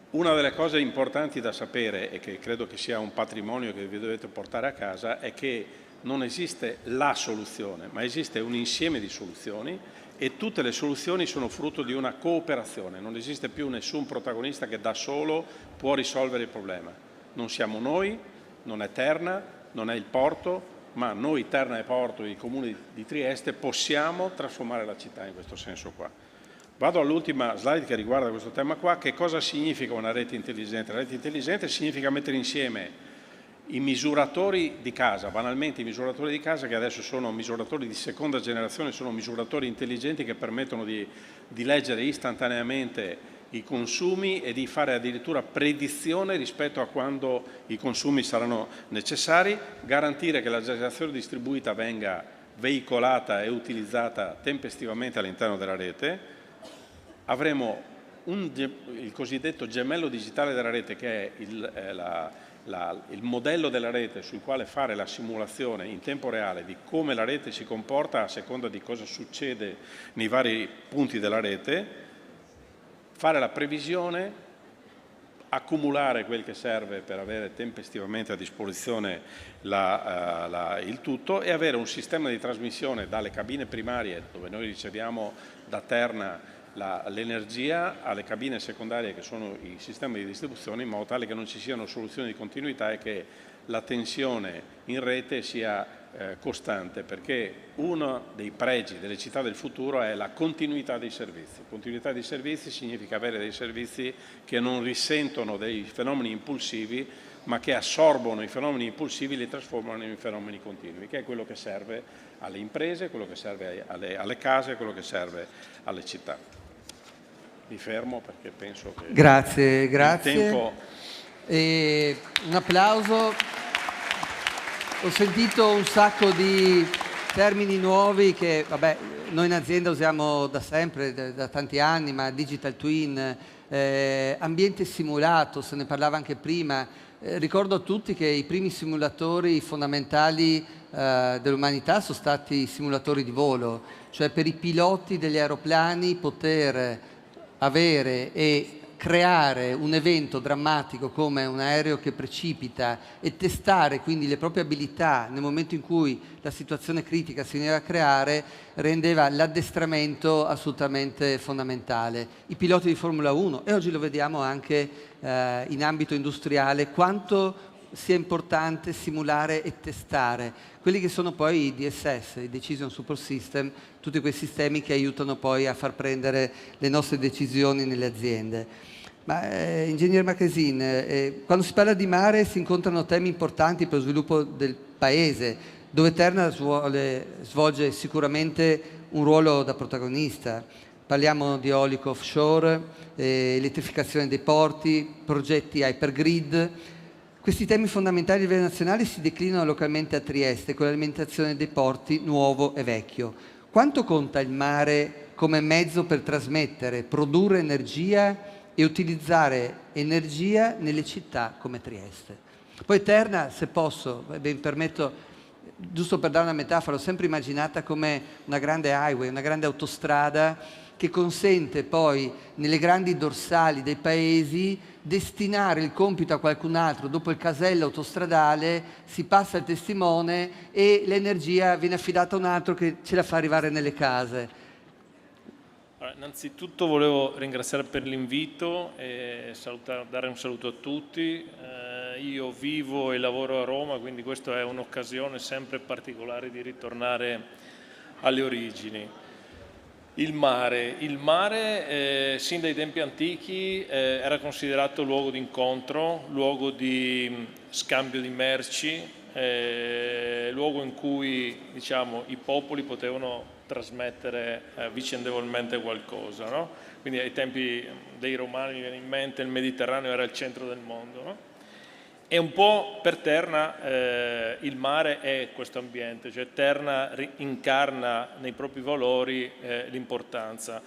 Una delle cose importanti da sapere, e che credo che sia un patrimonio che vi dovete portare a casa, è che non esiste la soluzione, ma esiste un insieme di soluzioni e tutte le soluzioni sono frutto di una cooperazione. Non esiste più nessun protagonista che da solo può risolvere il problema. Non siamo noi, non è Terna, non è il porto, ma noi, Terna e Porto, i comuni di Trieste, possiamo trasformare la città in questo senso qua. Vado all'ultima slide che riguarda questo tema qua. Che cosa significa una rete intelligente? La rete intelligente significa mettere insieme i misuratori di casa, banalmente i misuratori di casa che adesso sono misuratori di seconda generazione, sono misuratori intelligenti che permettono di leggere istantaneamente i consumi e di fare addirittura predizione rispetto a quando i consumi saranno necessari, garantire che la generazione distribuita venga veicolata e utilizzata tempestivamente all'interno della rete. Avremo il cosiddetto gemello digitale della rete, che è il modello della rete sul quale fare la simulazione in tempo reale di come la rete si comporta a seconda di cosa succede nei vari punti della rete, fare la previsione, accumulare quel che serve per avere tempestivamente a disposizione il tutto e avere un sistema di trasmissione dalle cabine primarie, dove noi riceviamo da Terna l'energia, alle cabine secondarie che sono i sistemi di distribuzione, in modo tale che non ci siano soluzioni di continuità e che la tensione in rete sia costante, perché uno dei pregi delle città del futuro è la continuità dei servizi. Continuità dei servizi significa avere dei servizi che non risentono dei fenomeni impulsivi, ma che assorbono i fenomeni impulsivi e li trasformano in fenomeni continui, che è quello che serve alle imprese, quello che serve alle case, quello che serve alle città. Mi fermo perché penso che grazie. il tempo... Un applauso. Ho sentito un sacco di termini nuovi che, vabbè, noi in azienda usiamo da sempre, da tanti anni, ma digital twin, ambiente simulato, se ne parlava anche prima. Ricordo a tutti che i primi simulatori fondamentali dell'umanità sono stati i simulatori di volo, cioè per i piloti degli aeroplani poter avere e creare un evento drammatico come un aereo che precipita e testare quindi le proprie abilità nel momento in cui la situazione critica si veniva a creare rendeva l'addestramento assolutamente fondamentale. I piloti di Formula 1, e oggi lo vediamo anche in ambito industriale, quanto sia importante simulare e testare quelli che sono poi i DSS, i Decision Support System, tutti quei sistemi che aiutano poi a far prendere le nostre decisioni nelle aziende. Ma ingegnere Marchesin, quando si parla di mare si incontrano temi importanti per lo sviluppo del paese, dove Terna svolge sicuramente un ruolo da protagonista. Parliamo di eolico offshore, elettrificazione dei porti, progetti hypergrid. Questi temi fondamentali a livello nazionale si declinano localmente a Trieste con l'alimentazione dei porti nuovo e vecchio. Quanto conta il mare come mezzo per trasmettere, produrre energia e utilizzare energia nelle città come Trieste? Poi Terna, se posso, mi permetto, giusto per dare una metafora, l'ho sempre immaginata come una grande highway, una grande autostrada che consente poi nelle grandi dorsali dei paesi destinare il compito a qualcun altro. Dopo il casello autostradale si passa il testimone e l'energia viene affidata a un altro che ce la fa arrivare nelle case. Allora, innanzitutto volevo ringraziare per l'invito e dare un saluto a tutti. Io vivo e lavoro a Roma, quindi questa è un'occasione sempre particolare di ritornare alle origini. Il mare sin dai tempi antichi era considerato luogo di incontro, luogo di scambio di merci, luogo in cui i popoli potevano trasmettere vicendevolmente qualcosa, no? Quindi ai tempi dei Romani mi viene in mente il Mediterraneo era il centro del mondo, no? E un po' per Terna il mare è questo ambiente, cioè Terna incarna nei propri valori l'importanza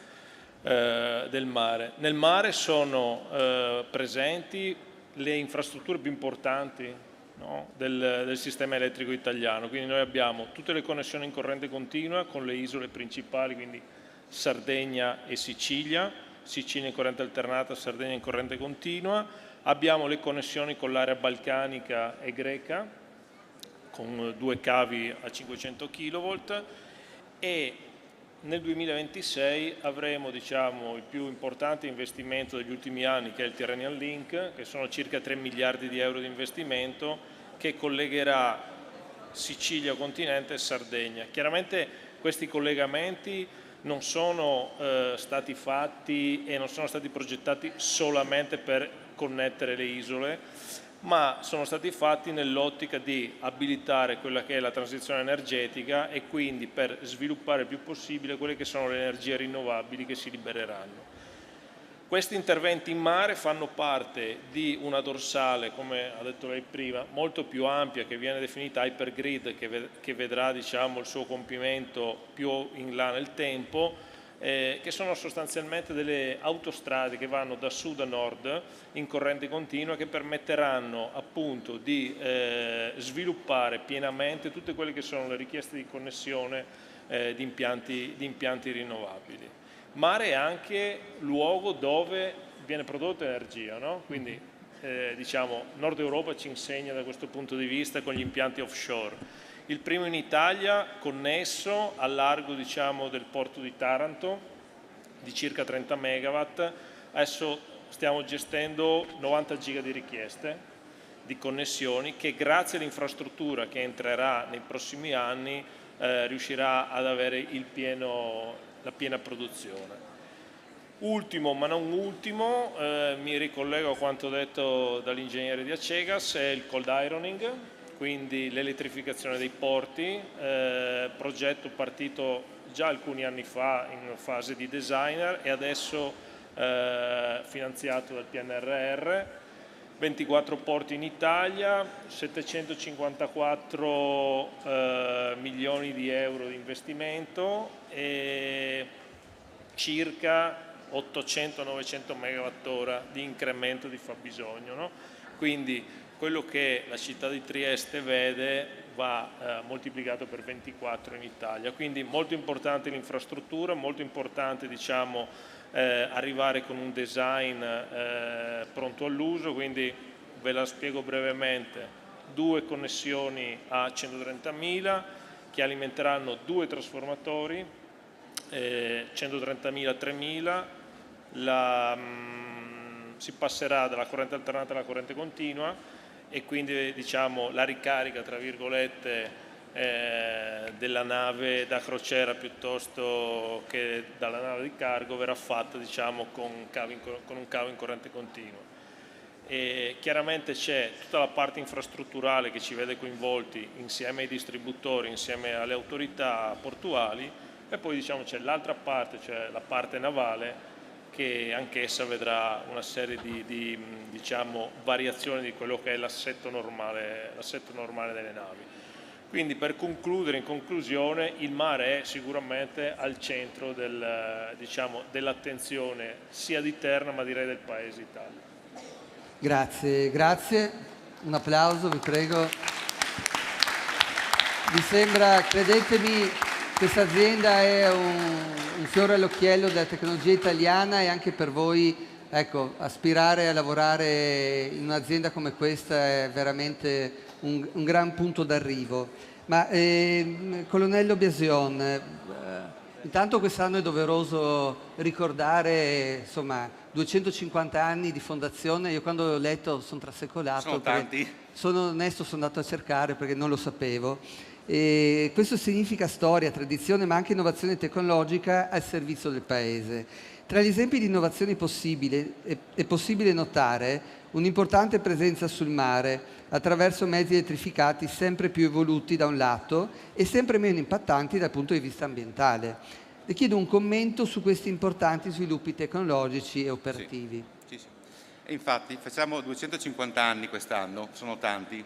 del mare. Nel mare sono presenti le infrastrutture più importanti, no, del sistema elettrico italiano, quindi noi abbiamo tutte le connessioni in corrente continua con le isole principali, quindi Sardegna e Sicilia, Sicilia in corrente alternata, Sardegna in corrente continua. Abbiamo le connessioni con l'area balcanica e greca, con 2 cavi a 500 kV e nel 2026 avremo il più importante investimento degli ultimi anni, che è il Tyrrhenian Link, che sono circa 3 miliardi di euro di investimento, che collegherà Sicilia continente e Sardegna. Chiaramente questi collegamenti non sono stati fatti e non sono stati progettati solamente per connettere le isole, ma sono stati fatti nell'ottica di abilitare quella che è la transizione energetica e quindi per sviluppare il più possibile quelle che sono le energie rinnovabili che si libereranno. Questi interventi in mare fanno parte di una dorsale, come ha detto lei prima, molto più ampia, che viene definita hypergrid, che vedrà il suo compimento più in là nel tempo, che sono sostanzialmente delle autostrade che vanno da sud a nord in corrente continua, che permetteranno appunto di sviluppare pienamente tutte quelle che sono le richieste di connessione di impianti rinnovabili. Mare è anche luogo dove viene prodotta energia, no? Quindi Nord Europa ci insegna da questo punto di vista con gli impianti offshore. Il primo in Italia connesso al largo del porto di Taranto di circa 30 megawatt. Adesso stiamo gestendo 90 giga di richieste di connessioni che grazie all'infrastruttura che entrerà nei prossimi anni riuscirà ad avere la piena produzione. Ultimo ma non ultimo, mi ricollego a quanto detto dall'ingegnere di Acegas, è il cold ironing, quindi l'elettrificazione dei porti, progetto partito già alcuni anni fa in fase di designer e adesso finanziato dal PNRR, 24 porti in Italia, 754 milioni di euro di investimento e circa 800-900 megawattora di incremento di fabbisogno, no? Quindi quello che la città di Trieste vede va moltiplicato per 24 in Italia, quindi molto importante l'infrastruttura, molto importante arrivare con un design pronto all'uso, quindi ve la spiego brevemente. 2 connessioni a 130.000 che alimenteranno 2 trasformatori, 130.000 3.000, si passerà dalla corrente alternata alla corrente continua e quindi diciamo la ricarica tra virgolette della nave da crociera piuttosto che dalla nave di cargo verrà fatta diciamo con un cavo in corrente continua. E chiaramente c'è tutta la parte infrastrutturale che ci vede coinvolti insieme ai distributori, insieme alle autorità portuali, e poi diciamo c'è l'altra parte, cioè la parte navale, che anch'essa vedrà una serie di diciamo, variazioni di quello che è l'assetto normale delle navi. Quindi per concludere, in conclusione, il mare è sicuramente al centro diciamo, dell'attenzione sia di Terna ma direi del Paese Italia. Grazie, grazie. Un applauso, vi prego. Mi sembra, credetemi, questa azienda è un fiore all'occhiello della tecnologia italiana e anche per voi, ecco, aspirare a lavorare in un'azienda come questa è veramente un gran punto d'arrivo. Ma colonnello Biasion, intanto quest'anno è doveroso ricordare, insomma, 250 anni di fondazione. Io quando l'ho letto sono trasecolato. Sono tanti. Sono onesto, sono andato a cercare perché non lo sapevo. E questo significa storia, tradizione, ma anche innovazione tecnologica al servizio del Paese. Tra gli esempi di innovazioni possibili è possibile notare un'importante presenza sul mare attraverso mezzi elettrificati sempre più evoluti da un lato e sempre meno impattanti dal punto di vista ambientale. Le chiedo un commento su questi importanti sviluppi tecnologici e operativi. Sì. E infatti facciamo 250 anni quest'anno, sono tanti.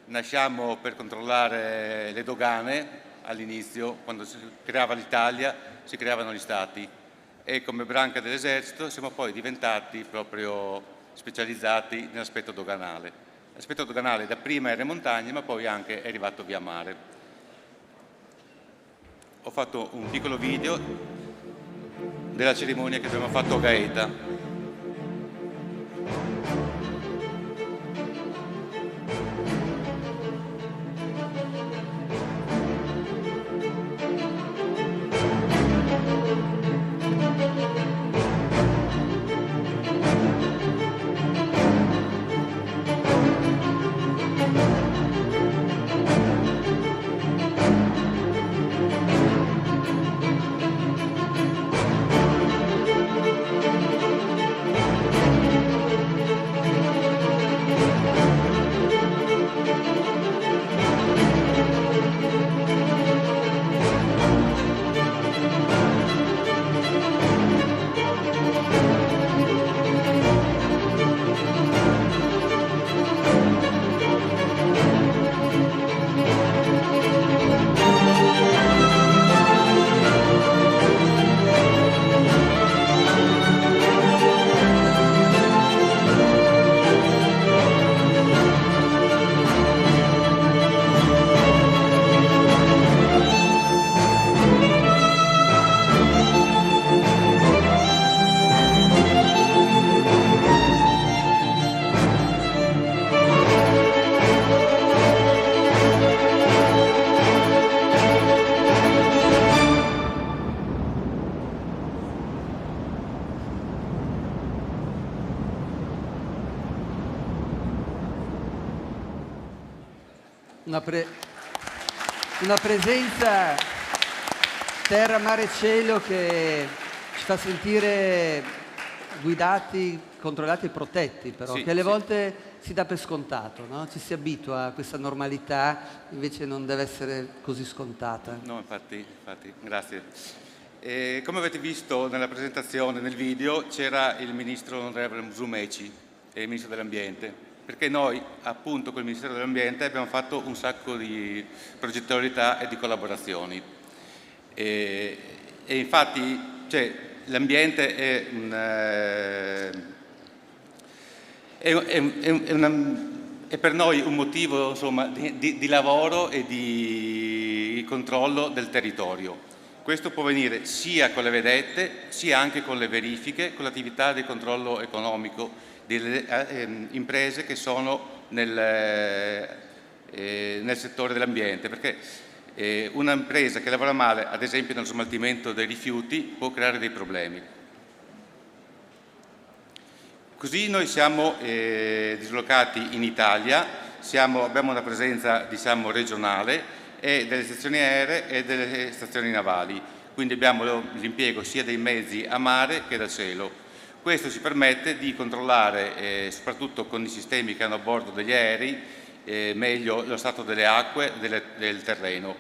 Nasciamo per controllare le dogane all'inizio, quando si creava l'Italia, si creavano gli stati e come branca dell'esercito siamo poi diventati proprio specializzati nell'aspetto doganale. L'aspetto doganale dapprima era in montagna ma poi anche è arrivato via mare. Ho fatto un piccolo video della cerimonia che abbiamo fatto a Gaeta. Una presenza terra, mare e cielo che ci fa sentire guidati, controllati e protetti, però, Sì, che alle sì. volte si dà per scontato, no? Ci si abitua a questa normalità, invece non deve essere così scontata. No, infatti, grazie. Come avete visto nella presentazione, nel video, c'era il ministro onorevole Musumeci, il ministro dell'ambiente, perché noi appunto col Ministero dell'Ambiente abbiamo fatto un sacco di progettualità e di collaborazioni. E infatti l'ambiente è per noi un motivo insomma, di lavoro e di controllo del territorio. Questo può avvenire sia con le vedette, sia anche con le verifiche, con l'attività di controllo economico delle imprese che sono nel settore dell'ambiente, perché una impresa che lavora male, ad esempio nello smaltimento dei rifiuti, può creare dei problemi. Così noi siamo dislocati in Italia, abbiamo una presenza regionale e delle stazioni aeree e delle stazioni navali, quindi abbiamo l'impiego sia dei mezzi a mare che da cielo. Questo ci permette di controllare, soprattutto con i sistemi che hanno a bordo degli aerei, meglio lo stato delle acque, del terreno.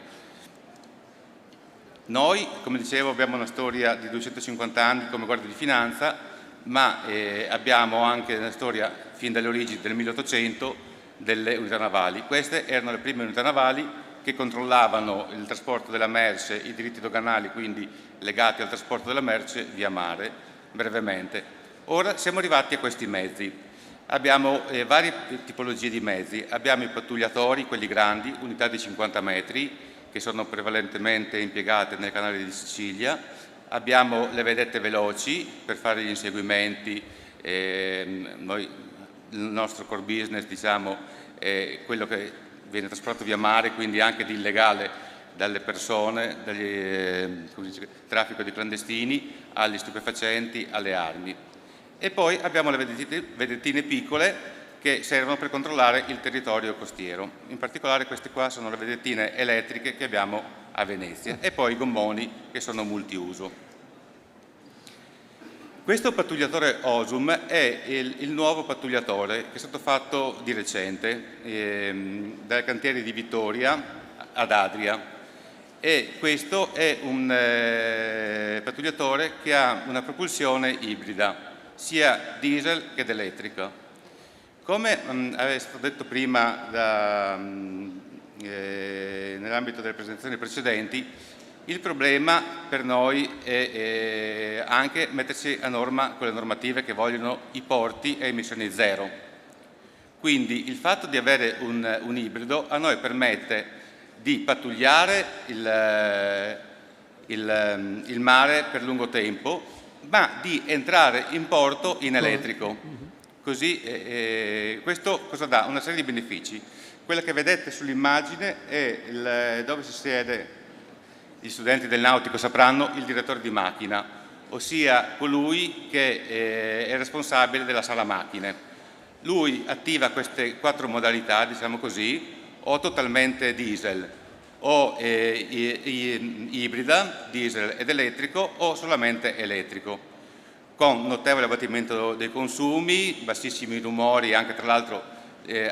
Noi, come dicevo, abbiamo una storia di 250 anni come Guardia di Finanza, ma abbiamo anche una storia fin dalle origini del 1800 delle unità navali. Queste erano le prime unità navali che controllavano il trasporto della merce, i diritti doganali quindi legati al trasporto della merce via mare, brevemente. Ora siamo arrivati a questi mezzi. Abbiamo varie tipologie di mezzi, abbiamo i pattugliatori, quelli grandi, unità di 50 metri, che sono prevalentemente impiegate nel canale di Sicilia, abbiamo le vedette veloci per fare gli inseguimenti, il nostro core business è quello che viene trasportato via mare, quindi anche di illegale dalle persone, traffico di clandestini, agli stupefacenti, alle armi. E poi abbiamo le vedettine piccole che servono per controllare il territorio costiero. In particolare queste qua sono le vedettine elettriche che abbiamo a Venezia e poi i gommoni che sono multiuso. Questo pattugliatore OSUM è il nuovo pattugliatore che è stato fatto di recente dai cantieri di Vittoria ad Adria, e questo è un pattugliatore che ha una propulsione ibrida, sia diesel che elettrica. Come è stato detto prima nell'ambito delle presentazioni precedenti, il problema per noi è anche mettersi a norma con le normative che vogliono i porti a emissioni zero. Quindi il fatto di avere un ibrido a noi permette di pattugliare il mare per lungo tempo, ma di entrare in porto in elettrico. Così questo cosa dà? Una serie di benefici. Quella che vedete sull'immagine è dove si siede, gli studenti del nautico sapranno, il direttore di macchina, ossia colui che è responsabile della sala macchine. Lui attiva queste 4 modalità, diciamo così, o totalmente diesel, o ibrida, diesel ed elettrico, o solamente elettrico, con notevole abbattimento dei consumi, bassissimi rumori, anche tra l'altro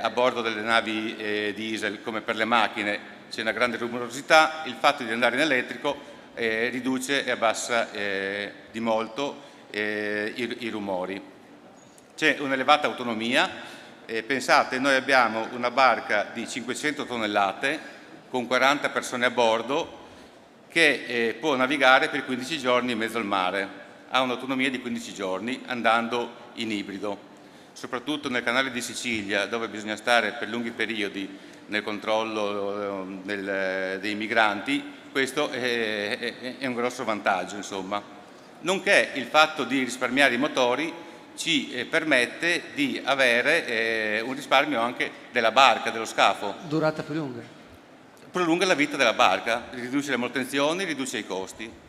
a bordo delle navi diesel come per le macchine c'è una grande rumorosità. Il fatto di andare in elettrico riduce e abbassa di molto i rumori. C'è un'elevata autonomia, pensate, noi abbiamo una barca di 500 tonnellate con 40 persone a bordo che può navigare per 15 giorni in mezzo al mare, ha un'autonomia di 15 giorni andando in ibrido. Soprattutto nel canale di Sicilia, dove bisogna stare per lunghi periodi nel controllo dei migranti, questo è un grosso vantaggio, insomma. Nonché il fatto di risparmiare i motori ci permette di avere un risparmio anche della barca, dello scafo. Durata più lunga. Prolunga la vita della barca, riduce le manutenzioni, riduce i costi.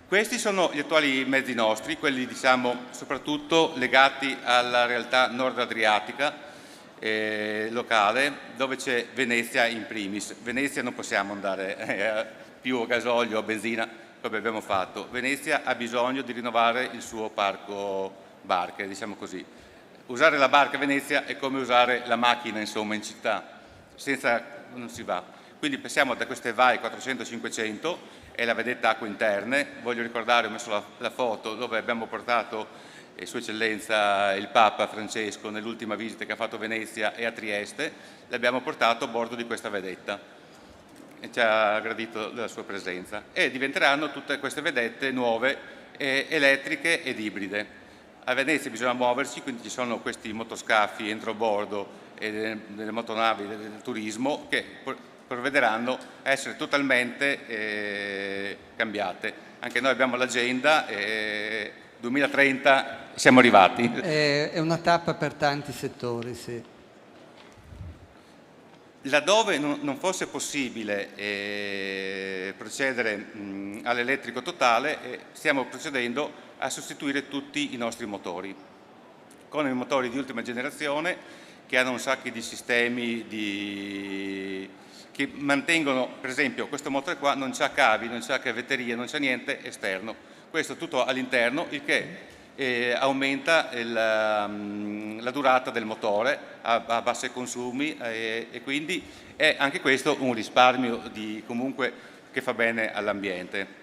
Questi sono gli attuali mezzi nostri, quelli diciamo soprattutto legati alla realtà nord-adriatica locale, dove c'è Venezia in primis. Venezia non possiamo andare più a gasolio o a benzina come abbiamo fatto. Venezia ha bisogno di rinnovare il suo parco barche, diciamo così. Usare la barca a Venezia è come usare la macchina, insomma, in città, senza non si va. Quindi passiamo da queste vai 400-500 e la vedetta acque interne. Voglio ricordare, ho messo la foto dove abbiamo portato Sua Eccellenza il Papa Francesco nell'ultima visita che ha fatto a Venezia e a Trieste, l'abbiamo portato a bordo di questa vedetta e ci ha gradito della sua presenza, e diventeranno tutte queste vedette nuove elettriche ed ibride. A Venezia bisogna muoversi, quindi ci sono questi motoscafi entrobordo e delle motonavi del turismo che provvederanno a essere totalmente cambiate. Anche noi abbiamo l'agenda e 2030 siamo arrivati. È una tappa per tanti settori, sì. Laddove non fosse possibile procedere all'elettrico totale, stiamo procedendo a sostituire tutti i nostri motori con i motori di ultima generazione che hanno un sacco di sistemi che mantengono, per esempio questo motore qua non c'ha cavi, non c'ha cavetteria, non c'ha niente esterno, questo tutto all'interno, il che aumenta la durata del motore a bassi consumi e quindi è anche questo un risparmio comunque che fa bene all'ambiente.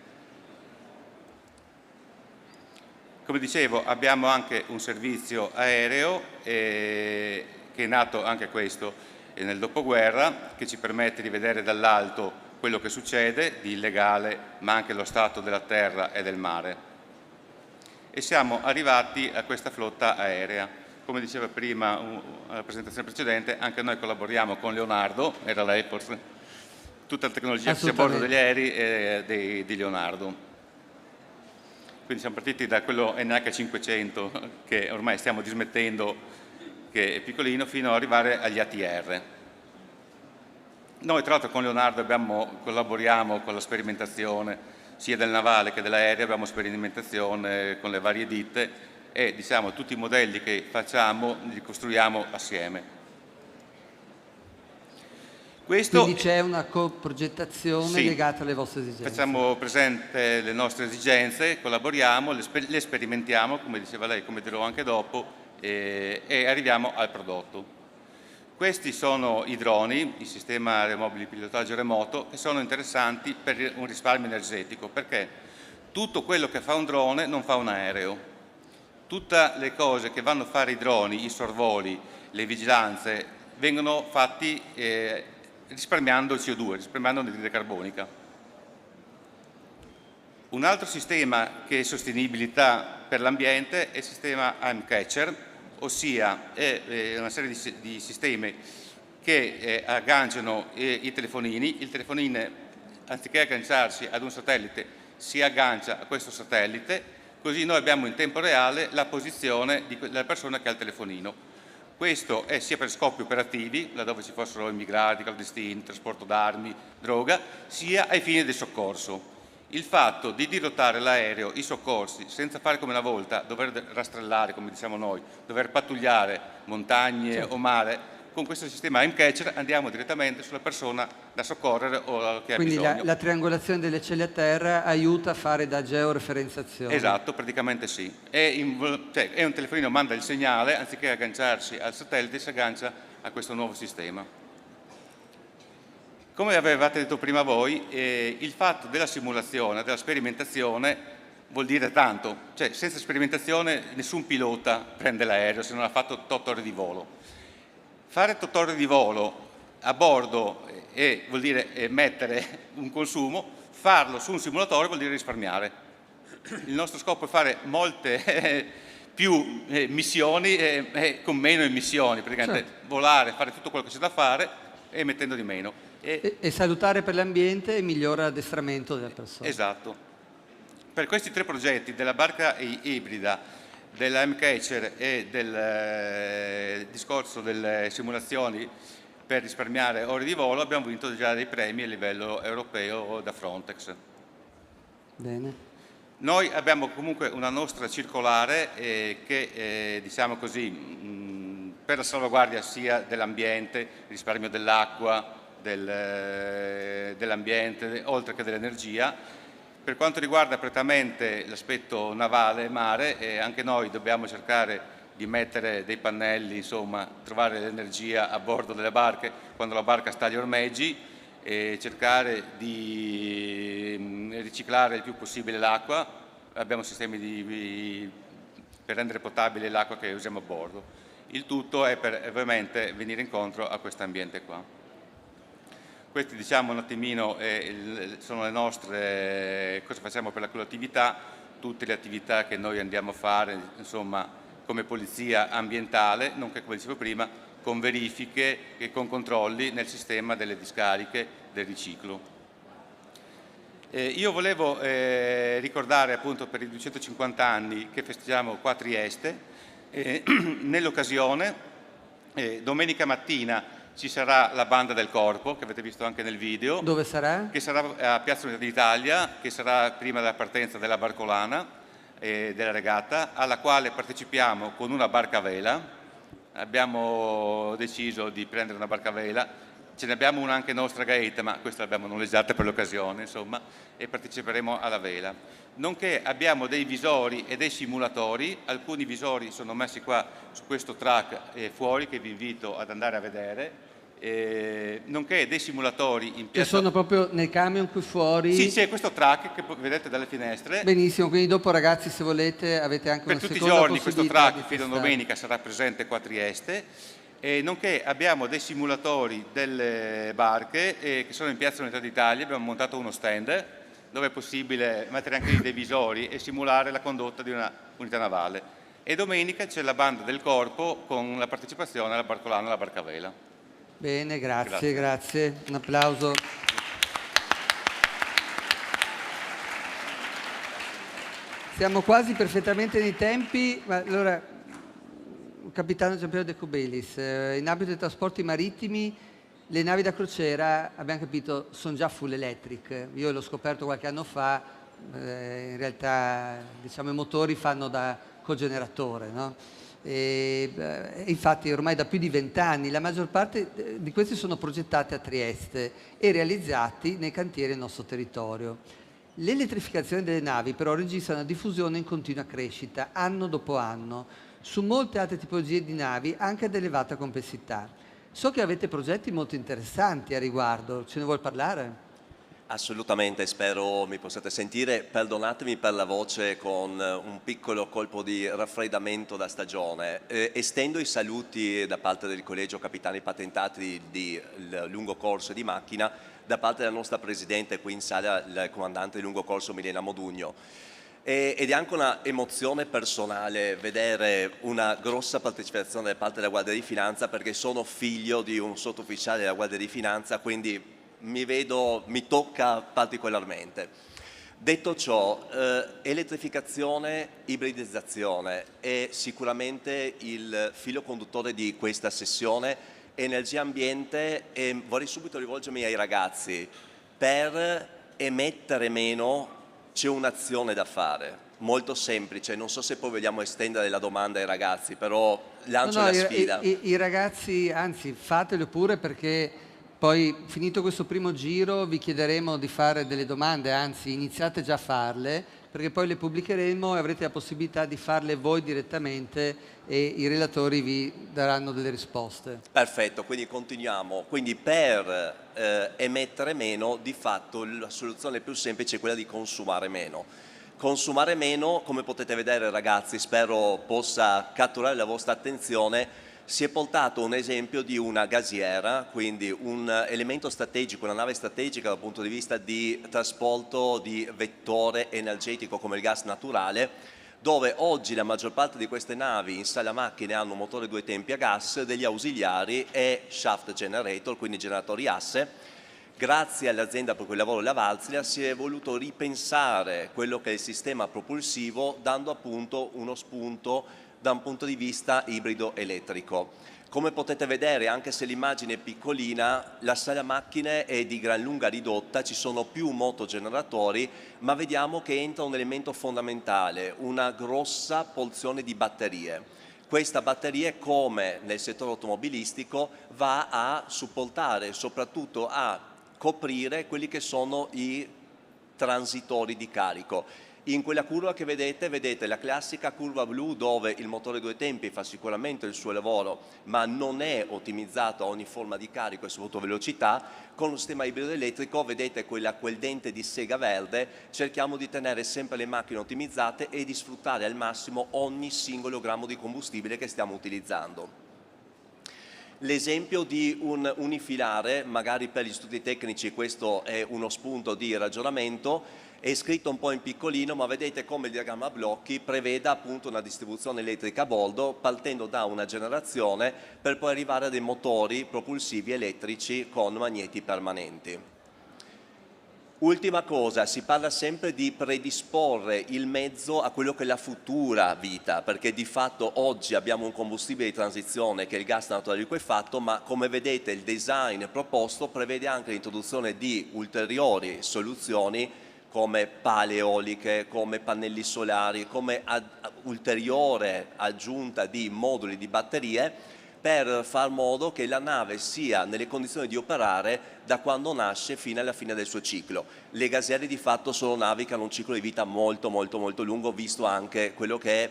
Come dicevo, abbiamo anche un servizio aereo che è nato anche questo nel dopoguerra, che ci permette di vedere dall'alto quello che succede di illegale, ma anche lo stato della terra e del mare. E siamo arrivati a questa flotta aerea. Come diceva prima alla presentazione precedente, anche noi collaboriamo con Leonardo, era lei forse, tutta la tecnologia che c'è a bordo degli aerei è di Leonardo. Quindi siamo partiti da quello NH500 che ormai stiamo dismettendo, che è piccolino, fino ad arrivare agli ATR. Noi tra l'altro con Leonardo collaboriamo con la sperimentazione sia del navale che dell'aereo, abbiamo sperimentazione con le varie ditte e diciamo tutti i modelli che facciamo li costruiamo assieme. Quindi c'è una coprogettazione legata alle vostre esigenze. Facciamo presente le nostre esigenze, collaboriamo, le sperimentiamo, come diceva lei, come dirò anche dopo, e arriviamo al prodotto. Questi sono i droni, il sistema aeromobili di pilotaggio remoto, che sono interessanti per un risparmio energetico, perché tutto quello che fa un drone non fa un aereo. Tutte le cose che vanno a fare i droni, i sorvoli, le vigilanze, vengono fatti risparmiando il CO2, risparmiando l'anidride carbonica. Un altro sistema che è sostenibilità per l'ambiente è il sistema AIM-Catcher, ossia è una serie di sistemi che agganciano i telefonini. Il telefonino, anziché agganciarsi ad un satellite, si aggancia a questo satellite, così noi abbiamo in tempo reale la posizione della persona che ha il telefonino. Questo è sia per scopi operativi, laddove ci fossero immigrati, clandestini, trasporto d'armi, droga, sia ai fini del soccorso. Il fatto di dirottare l'aereo, i soccorsi, senza fare come una volta, dover rastrellare, come diciamo noi, dover pattugliare montagne o mare, con questo sistema AIM-Catcher andiamo direttamente sulla persona da soccorrere o che ha bisogno. Quindi la triangolazione delle celle a terra aiuta a fare da georeferenziazione. Esatto, praticamente sì. È un telefonino, manda il segnale, anziché agganciarsi al satellite, si aggancia a questo nuovo sistema. Come avevate detto prima voi, il fatto della simulazione, della sperimentazione vuol dire tanto. Cioè, senza sperimentazione nessun pilota prende l'aereo se non ha fatto 8 ore di volo. Fare 8 ore di volo a bordo vuol dire mettere un consumo, farlo su un simulatore vuol dire risparmiare. Il nostro scopo è fare molte più missioni con meno emissioni, praticamente volare, fare tutto quello che c'è da fare e mettendo di meno. E salutare per l'ambiente e migliora l'addestramento della persona. Esatto. Per questi 3 progetti, della barca ibrida, della AIM-Catcher e del discorso delle simulazioni per risparmiare ore di volo, abbiamo vinto già dei premi a livello europeo da Frontex. Bene. Noi abbiamo comunque una nostra circolare che, diciamo così, per la salvaguardia sia dell'ambiente, risparmio dell'acqua, dell'ambiente, oltre che dell'energia. Per quanto riguarda prettamente l'aspetto navale e mare, anche noi dobbiamo cercare di mettere dei pannelli, insomma, trovare l'energia a bordo delle barche quando la barca sta agli ormeggi e cercare di riciclare il più possibile l'acqua. Abbiamo sistemi per rendere potabile l'acqua che usiamo a bordo. Il tutto è per ovviamente venire incontro a questo ambiente qua. Questi diciamo un attimino sono le nostre, cosa facciamo per la collettività, tutte le attività che noi andiamo a fare, insomma, come polizia ambientale, nonché come dicevo prima, con verifiche e con controlli nel sistema delle discariche del riciclo. Io volevo ricordare appunto per i 250 anni che festeggiamo qua a Trieste, nell'occasione domenica mattina ci sarà la banda del corpo, che avete visto anche nel video. Dove sarà? Che sarà a Piazza Unità d'Italia, che sarà prima della partenza della barcolana della regata, alla quale partecipiamo con una barca a vela. Abbiamo deciso di prendere una barca a vela. Ce ne abbiamo una anche nostra Gaeta, ma questa l'abbiamo noleggiata per l'occasione, insomma, e parteciperemo alla vela. Nonché abbiamo dei visori e dei simulatori, alcuni visori sono messi qua su questo track fuori che vi invito ad andare a vedere, nonché dei simulatori in Che piazza... sono proprio nei camion qui fuori? Sì, c'è questo track che vedete dalle finestre. Benissimo, quindi dopo ragazzi se volete avete anche una Per tutti i seconda giorni questo possibilità track di fino a testare. domenica sarà presente qua a Trieste. Nonché abbiamo dei simulatori delle barche che sono in Piazza Unità d'Italia, abbiamo montato uno stand dove è possibile mettere anche dei visori e simulare la condotta di una unità navale. E domenica c'è la banda del corpo con la partecipazione alla barcolana e alla barca a vela. Bene, grazie. Un applauso. Siamo quasi perfettamente nei tempi, ma allora... Capitano Giampiero De Cubelis, in ambito dei trasporti marittimi le navi da crociera, abbiamo capito, sono già full electric. Io l'ho scoperto qualche anno fa, in realtà diciamo, i motori fanno da cogeneratore, no? Infatti ormai da più di 20 anni la maggior parte di questi sono progettati a Trieste e realizzati nei cantieri del nostro territorio. L'elettrificazione delle navi però registra una diffusione in continua crescita, anno dopo anno, su molte altre tipologie di navi anche ad elevata complessità. So che avete progetti molto interessanti a riguardo, ce ne vuol parlare? Assolutamente, spero mi possiate sentire. Perdonatemi per la voce con un piccolo colpo di raffreddamento da stagione. Estendo i saluti da parte del Collegio Capitani Patentati di lungo corso e di macchina, da parte della nostra Presidente qui in sala, il Comandante di lungo corso Milena Modugno. Ed è anche una emozione personale vedere una grossa partecipazione da parte della Guardia di Finanza, perché sono figlio di un sottufficiale della Guardia di Finanza, quindi mi tocca particolarmente. Detto ciò, elettrificazione, ibridizzazione è sicuramente il filo conduttore di questa sessione. Energia e ambiente, e vorrei subito rivolgermi ai ragazzi. Per emettere meno c'è un'azione da fare, molto semplice, non so se poi vogliamo estendere la domanda ai ragazzi, però lancio la sfida. I ragazzi, anzi fatelo pure, perché poi finito questo primo giro vi chiederemo di fare delle domande, anzi iniziate già a farle, perché poi le pubblicheremo e avrete la possibilità di farle voi direttamente e i relatori vi daranno delle risposte. Perfetto, quindi continuiamo. Quindi per emettere meno, di fatto la soluzione più semplice è quella di consumare meno. Consumare meno, come potete vedere ragazzi, spero possa catturare la vostra attenzione, si è portato un esempio di una gasiera, quindi un elemento strategico, una nave strategica dal punto di vista di trasporto di vettore energetico come il gas naturale, dove oggi la maggior parte di queste navi in sala macchine hanno un motore due tempi a gas, degli ausiliari e shaft generator, quindi generatori asse. Grazie all'azienda per cui lavoro, la Wärtsilä, si è voluto ripensare quello che è il sistema propulsivo, dando appunto uno spunto da un punto di vista ibrido elettrico. Come potete vedere, anche se l'immagine è piccolina, la sala macchine è di gran lunga ridotta, ci sono più motogeneratori, ma vediamo che entra un elemento fondamentale, una grossa porzione di batterie. Questa batteria, come nel settore automobilistico, va a supportare, soprattutto a coprire quelli che sono i transitori di carico. In quella curva che vedete la classica curva blu, dove il motore due tempi fa sicuramente il suo lavoro, ma non è ottimizzato a ogni forma di carico e soprattutto velocità. Con lo sistema ibrido elettrico vedete quel dente di sega verde, cerchiamo di tenere sempre le macchine ottimizzate e di sfruttare al massimo ogni singolo grammo di combustibile che stiamo utilizzando. L'esempio di un unifilare, magari per gli studi tecnici questo è uno spunto di ragionamento, È scritto un po' in piccolino, ma vedete come il diagramma a blocchi preveda appunto una distribuzione elettrica a bordo partendo da una generazione per poi arrivare a dei motori propulsivi elettrici con magneti permanenti. Ultima cosa, si parla sempre di predisporre il mezzo a quello che è la futura vita, perché di fatto oggi abbiamo un combustibile di transizione che è il gas naturale liquefatto, ma come vedete il design proposto prevede anche l'introduzione di ulteriori soluzioni come pale eoliche, come pannelli solari, come ulteriore aggiunta di moduli di batterie, per far modo che la nave sia nelle condizioni di operare da quando nasce fino alla fine del suo ciclo. Le gasiere di fatto sono navi che hanno un ciclo di vita molto lungo, visto anche quello che è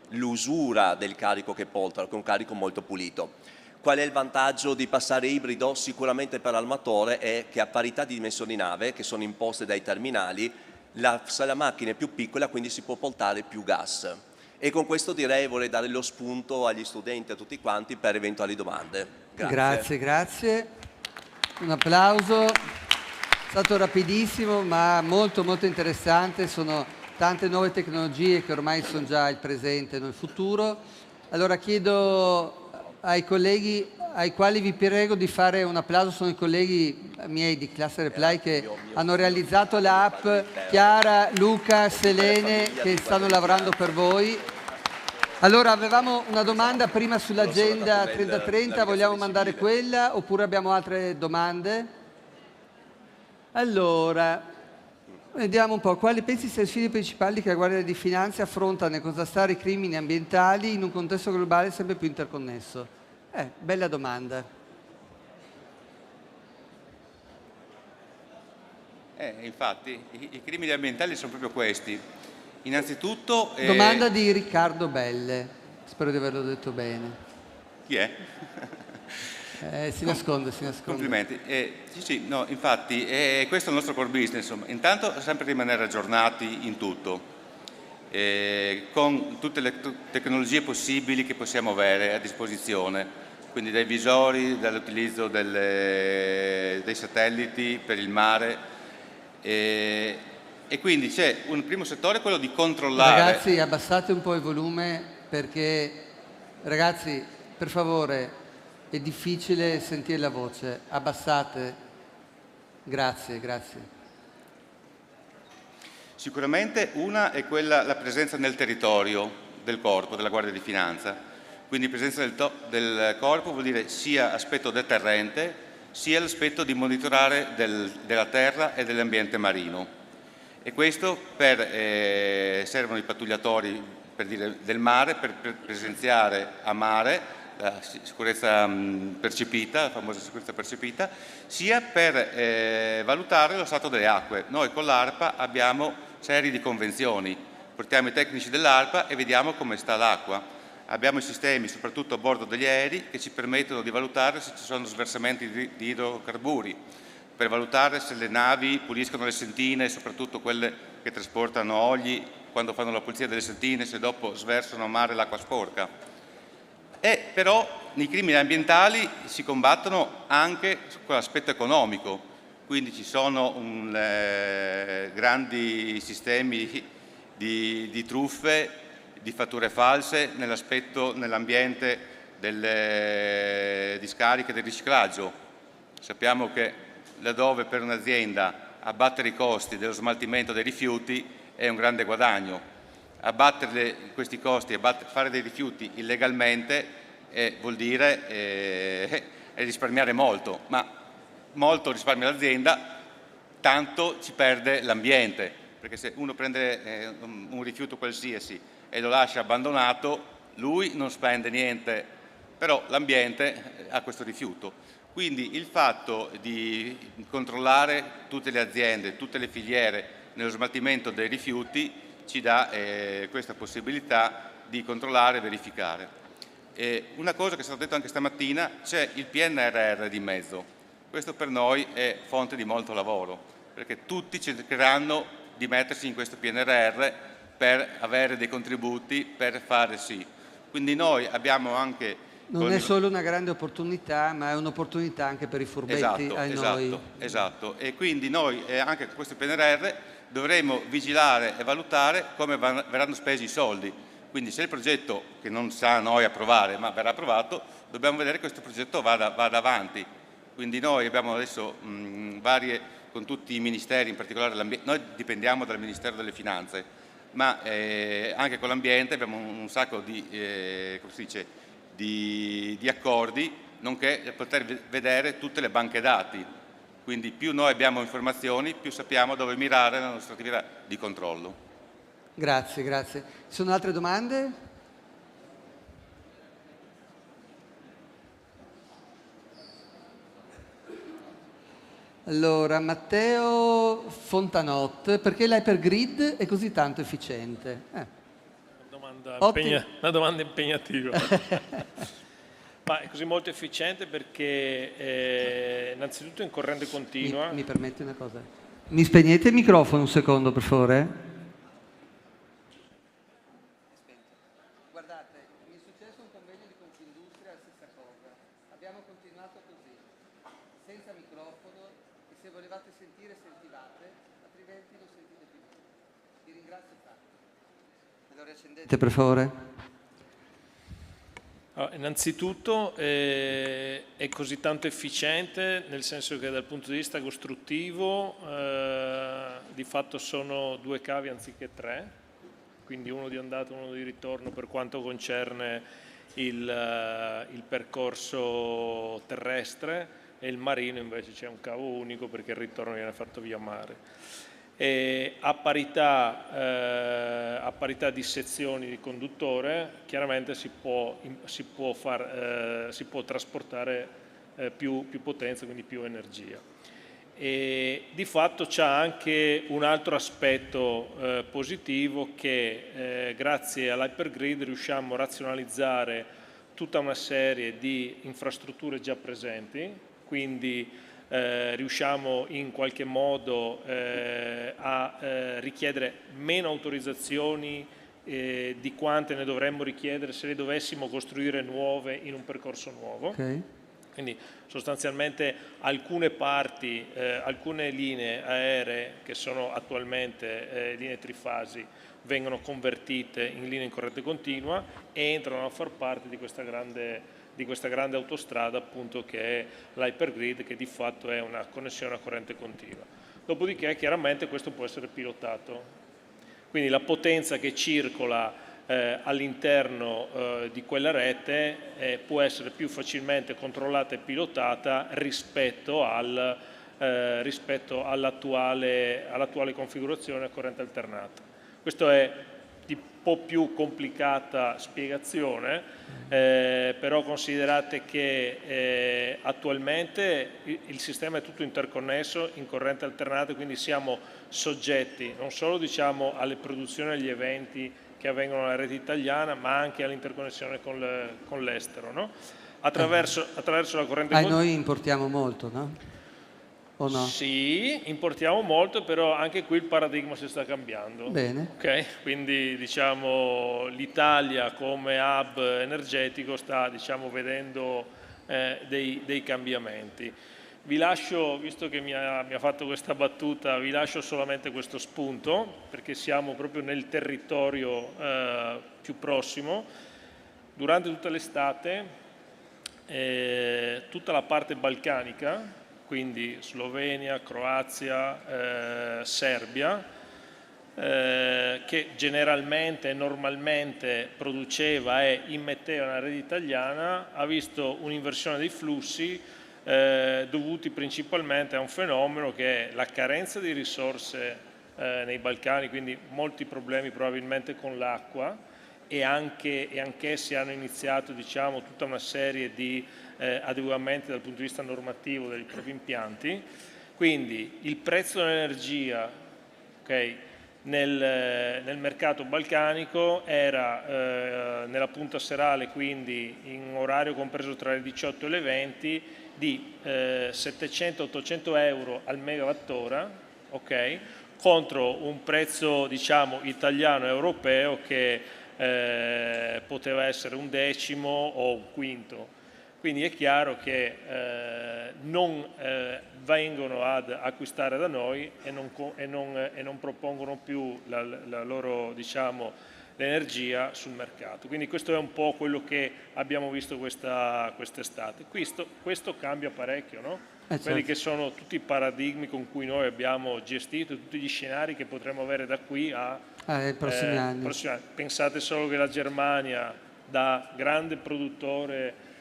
l'usura del carico che portano, che è un carico molto pulito. Qual è il vantaggio di passare ibrido? Sicuramente per l'armatore è che a parità di dimensioni nave, che sono imposte dai terminali, la macchina è più piccola, quindi si può portare più gas. E con questo direi vorrei dare lo spunto agli studenti e a tutti quanti per eventuali domande. Grazie. Un applauso. È stato rapidissimo ma molto interessante, sono tante nuove tecnologie che ormai sono già il presente e il futuro. Allora chiedo ai colleghi ai quali vi prego di fare un applauso, sono i colleghi miei di classe Reply che hanno realizzato l'app, Chiara, Luca, Selene, che stanno lavorando per voi. Allora, avevamo una domanda prima sull'agenda 3030, vogliamo mandare quella oppure abbiamo altre domande? Allora, vediamo un po', quali pensi siano le sfide principali che la Guardia di Finanza affronta nel contrastare i crimini ambientali in un contesto globale sempre più interconnesso? Bella domanda. Infatti, i crimini ambientali sono proprio questi. Innanzitutto... Domanda di Riccardo Belle, spero di averlo detto bene. Chi è? Si nasconde. Complimenti. No, infatti, questo è il nostro core business. Intanto sempre rimanere aggiornati in tutto, con tutte le tecnologie possibili che possiamo avere a disposizione, quindi dai visori, dall'utilizzo dei satelliti per il mare. E quindi c'è un primo settore, quello di controllare... Ragazzi, abbassate un po' il volume perché, ragazzi, per favore, è difficile sentire la voce. Abbassate. Grazie. Sicuramente una è la presenza nel territorio del corpo, della Guardia di Finanza. Quindi presenza del corpo vuol dire sia aspetto deterrente, sia l'aspetto di monitorare della terra e dell'ambiente marino. E questo servono i pattugliatori del mare per presenziare a mare la sicurezza percepita, la famosa sicurezza percepita, sia per valutare lo stato delle acque. Noi con l'ARPA abbiamo serie di convenzioni, portiamo i tecnici dell'ARPA e vediamo come sta l'acqua. Abbiamo i sistemi, soprattutto a bordo degli aerei, che ci permettono di valutare se ci sono sversamenti di idrocarburi, per valutare se le navi puliscono le sentine, soprattutto quelle che trasportano oli, quando fanno la pulizia delle sentine, se dopo sversano a mare l'acqua sporca. Però i crimini ambientali si combattono anche con l'aspetto economico, quindi ci sono grandi sistemi di truffe, di fatture false nell'ambiente delle discariche del riciclaggio. Sappiamo che laddove per un'azienda abbattere i costi dello smaltimento dei rifiuti è un grande guadagno, abbattere questi costi, fare dei rifiuti illegalmente vuol dire risparmiare molto, ma molto risparmia l'azienda, tanto ci perde l'ambiente, perché se uno prende un rifiuto qualsiasi e lo lascia abbandonato, lui non spende niente, però l'ambiente ha questo rifiuto. Quindi il fatto di controllare tutte le aziende, tutte le filiere nello smaltimento dei rifiuti ci dà questa possibilità di controllare e verificare. Una cosa che è stata detta anche stamattina, c'è il PNRR di mezzo. Questo per noi è fonte di molto lavoro, perché tutti cercheranno di mettersi in questo PNRR per avere dei contributi per fare sì. Quindi noi abbiamo anche Non è solo una grande opportunità, ma è un'opportunità anche per i furbetti, noi. Esatto, e quindi noi anche con questo PNRR dovremo vigilare e valutare come verranno spesi i soldi. Quindi se il progetto, che non sa noi approvare, ma verrà approvato, dobbiamo vedere che questo progetto vada avanti. Quindi noi abbiamo adesso varie, con tutti i ministeri, in particolare l'ambiente, noi dipendiamo dal Ministero delle Finanze, ma anche con l'ambiente abbiamo un sacco di, come si dice, di accordi, nonché poter vedere tutte le banche dati. Quindi più noi abbiamo informazioni, più sappiamo dove mirare la nostra attività di controllo. Grazie, grazie. Ci sono altre domande? Allora, Matteo Fontanot, perché l'Hypergrid è così tanto efficiente? Una domanda impegnativa. Ma è così molto efficiente perché innanzitutto in corrente continua. Mi permette una cosa? Mi spegnete il microfono un secondo, per favore? Guardate, mi è successo un convegno di Confindustria, la stessa cosa. Abbiamo continuato così, senza microfono, e se volevate sentire sentivate, altrimenti non sentite più. Vi ringrazio tanto. Me lo riaccendete, per favore? Allora, innanzitutto è così tanto efficiente nel senso che dal punto di vista costruttivo di fatto sono 2 cavi anziché 3, quindi uno di andata e uno di ritorno per quanto concerne il percorso terrestre, e il marino invece c'è un cavo unico perché il ritorno viene fatto via mare. E a parità di sezioni di conduttore chiaramente si può trasportare più potenza, quindi più energia. E di fatto c'ha anche un altro aspetto positivo che grazie all'Hypergrid riusciamo a razionalizzare tutta una serie di infrastrutture già presenti, quindi riusciamo in qualche modo a richiedere meno autorizzazioni di quante ne dovremmo richiedere se le dovessimo costruire nuove in un percorso nuovo. Okay. Quindi sostanzialmente alcune parti, alcune linee aeree che sono attualmente linee trifasi vengono convertite in linee in corrente continua e entrano a far parte di questa grande autostrada appunto che è l'Hypergrid, che di fatto è una connessione a corrente continua. Dopodiché chiaramente questo può essere pilotato, quindi la potenza che circola all'interno di quella rete può essere più facilmente controllata e pilotata rispetto all'attuale configurazione a corrente alternata. Questo è un po' più complicata spiegazione, però considerate che attualmente il sistema è tutto interconnesso in corrente alternata, quindi siamo soggetti non solo alle produzioni e agli eventi che avvengono nella rete italiana, ma anche all'interconnessione con l'estero, no? Attraverso la corrente continua. Noi importiamo molto, no? O no? Sì, importiamo molto, però anche qui il paradigma si sta cambiando. Bene. Okay? Quindi l'Italia come hub energetico sta vedendo dei cambiamenti. Vi lascio, visto che mi ha fatto questa battuta, vi lascio solamente questo spunto, perché siamo proprio nel territorio più prossimo. Durante tutta l'estate, tutta la parte balcanica, quindi Slovenia, Croazia, Serbia, che generalmente e normalmente produceva e immetteva nella rete italiana, ha visto un'inversione dei flussi dovuti principalmente a un fenomeno che è la carenza di risorse nei Balcani, quindi molti problemi probabilmente con l'acqua, e anch'essi hanno iniziato tutta una serie di adeguamenti dal punto di vista normativo dei propri impianti. Quindi il prezzo dell'energia nel mercato balcanico era nella punta serale, quindi in un orario compreso tra le 18 e le 20, di 700-800 euro al megawattora, contro un prezzo italiano e europeo che poteva essere un decimo o un quinto. Quindi è chiaro che non vengono ad acquistare da noi e non propongono più la loro, diciamo, l'energia sul mercato. Quindi questo è un po' quello che abbiamo visto quest'estate. Questo cambia parecchio, no? Quelli certo. che sono tutti i paradigmi con cui noi abbiamo gestito, tutti gli scenari che potremo avere da qui ai prossimi anni. Pensate solo che la Germania, da grande produttore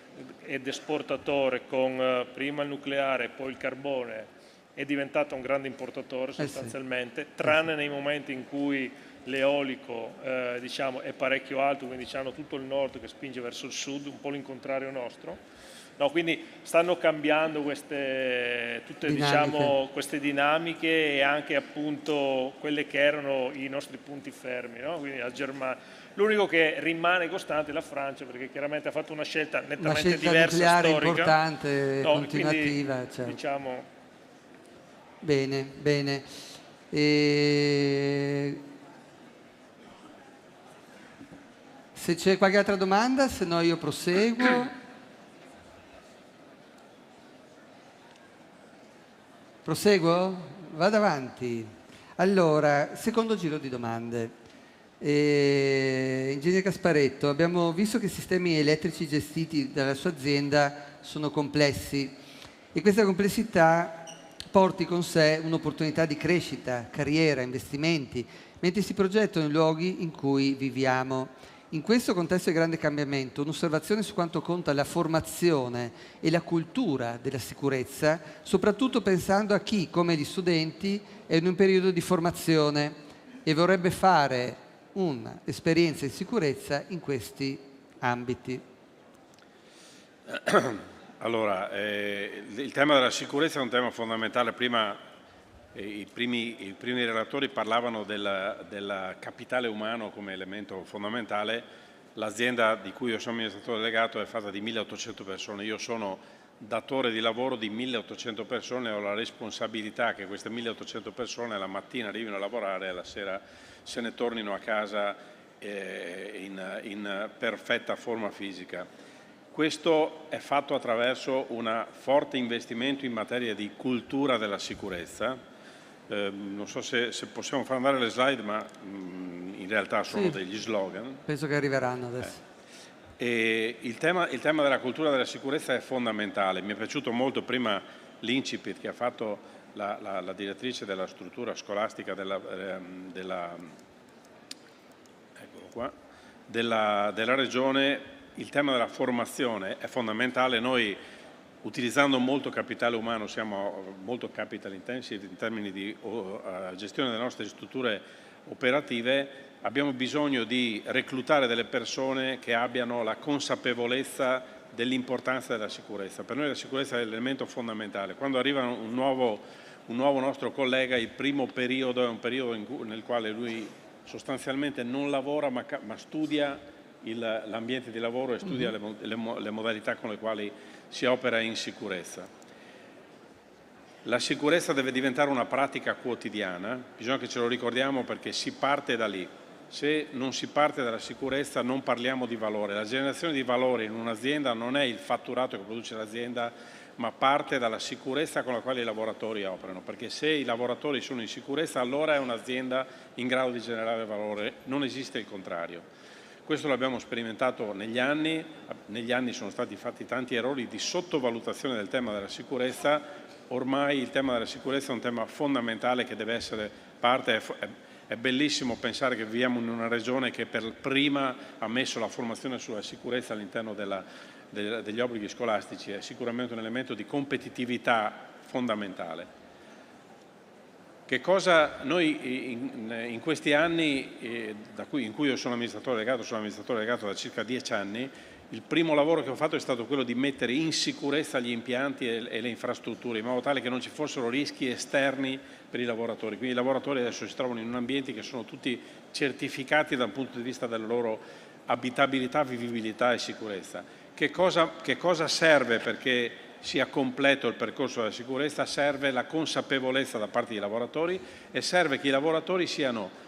ed esportatore con prima il nucleare e poi il carbone, è diventata un grande importatore sostanzialmente, tranne nei momenti in cui l'eolico diciamo, è parecchio alto, quindi hanno tutto il nord che spinge verso il sud, un po' l'incontrario nostro. No, quindi stanno cambiando queste dinamiche e anche appunto quelle che erano i nostri punti fermi, no? Quindi la Germania. L'unico che rimane costante è la Francia, perché chiaramente ha fatto una scelta nettamente diversa, nucleare storica, importante, continuativa. quindi, certo. diciamo... Bene, bene. Se c'è qualche altra domanda, se no io proseguo. Proseguo? Vado avanti. Allora, secondo giro di domande. Ingegnere Gasparetto, abbiamo visto che i sistemi elettrici gestiti dalla sua azienda sono complessi e questa complessità porti con sé un'opportunità di crescita, carriera, investimenti, mentre si progettano i luoghi in cui viviamo. In questo contesto di grande cambiamento, un'osservazione su quanto conta la formazione e la cultura della sicurezza, soprattutto pensando a chi, come gli studenti, è in un periodo di formazione e vorrebbe fare un'esperienza in sicurezza in questi ambiti. Allora, il tema della sicurezza è un tema fondamentale. Prima i primi relatori parlavano del capitale umano come elemento fondamentale. L'azienda di cui io sono amministratore delegato è fatta di 1800 persone. Io sono datore di lavoro di 1800 persone e ho la responsabilità che queste 1800 persone la mattina arrivino a lavorare e la sera se ne tornino a casa in perfetta forma fisica. Questo è fatto attraverso un forte investimento in materia di cultura della sicurezza. Non so se possiamo far andare le slide, ma in realtà sono degli slogan. Penso che arriveranno adesso. E il tema della cultura della sicurezza è fondamentale. Mi è piaciuto molto prima l'incipit che ha fatto la direttrice della struttura scolastica della regione. Il tema della formazione è fondamentale. Noi, utilizzando molto capitale umano, siamo molto capital intensive in termini di gestione delle nostre strutture operative, abbiamo bisogno di reclutare delle persone che abbiano la consapevolezza dell'importanza della sicurezza. Per noi la sicurezza è l'elemento fondamentale. Quando arriva un nuovo nostro collega, il primo periodo è un periodo nel quale lui sostanzialmente non lavora ma studia l'ambiente di lavoro e studia le modalità con le quali si opera in sicurezza. La sicurezza deve diventare una pratica quotidiana, bisogna che ce lo ricordiamo perché si parte da lì. Se non si parte dalla sicurezza non parliamo di valore. La generazione di valore in un'azienda non è il fatturato che produce l'azienda, ma parte dalla sicurezza con la quale i lavoratori operano, perché se i lavoratori sono in sicurezza allora è un'azienda in grado di generare valore, non esiste il contrario. Questo l'abbiamo sperimentato negli anni sono stati fatti tanti errori di sottovalutazione del tema della sicurezza. Ormai il tema della sicurezza è un tema fondamentale che deve essere parte. È bellissimo pensare che viviamo in una regione che per prima ha messo la formazione sulla sicurezza all'interno degli obblighi scolastici, è sicuramente un elemento di competitività fondamentale. Che cosa noi in questi anni in cui io sono amministratore delegato da circa 10 anni, il primo lavoro che ho fatto è stato quello di mettere in sicurezza gli impianti e le infrastrutture, in modo tale che non ci fossero rischi esterni per i lavoratori. Quindi i lavoratori adesso si trovano in ambienti che sono tutti certificati dal punto di vista della loro abitabilità, vivibilità e sicurezza. Che cosa serve perché sia completo il percorso della sicurezza? Serve la consapevolezza da parte dei lavoratori e serve che i lavoratori siano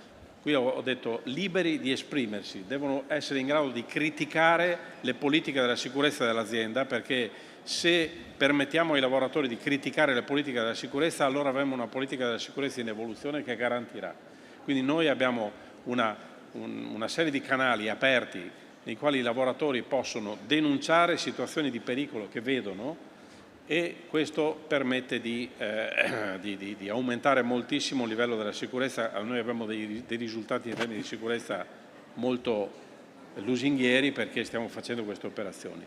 Qui ho detto liberi di esprimersi, devono essere in grado di criticare le politiche della sicurezza dell'azienda, perché se permettiamo ai lavoratori di criticare le politiche della sicurezza, allora avremo una politica della sicurezza in evoluzione che garantirà. Quindi noi abbiamo una serie di canali aperti nei quali i lavoratori possono denunciare situazioni di pericolo che vedono, e questo permette di aumentare moltissimo il livello della sicurezza. Noi abbiamo dei risultati in termini di sicurezza molto lusinghieri perché stiamo facendo queste operazioni.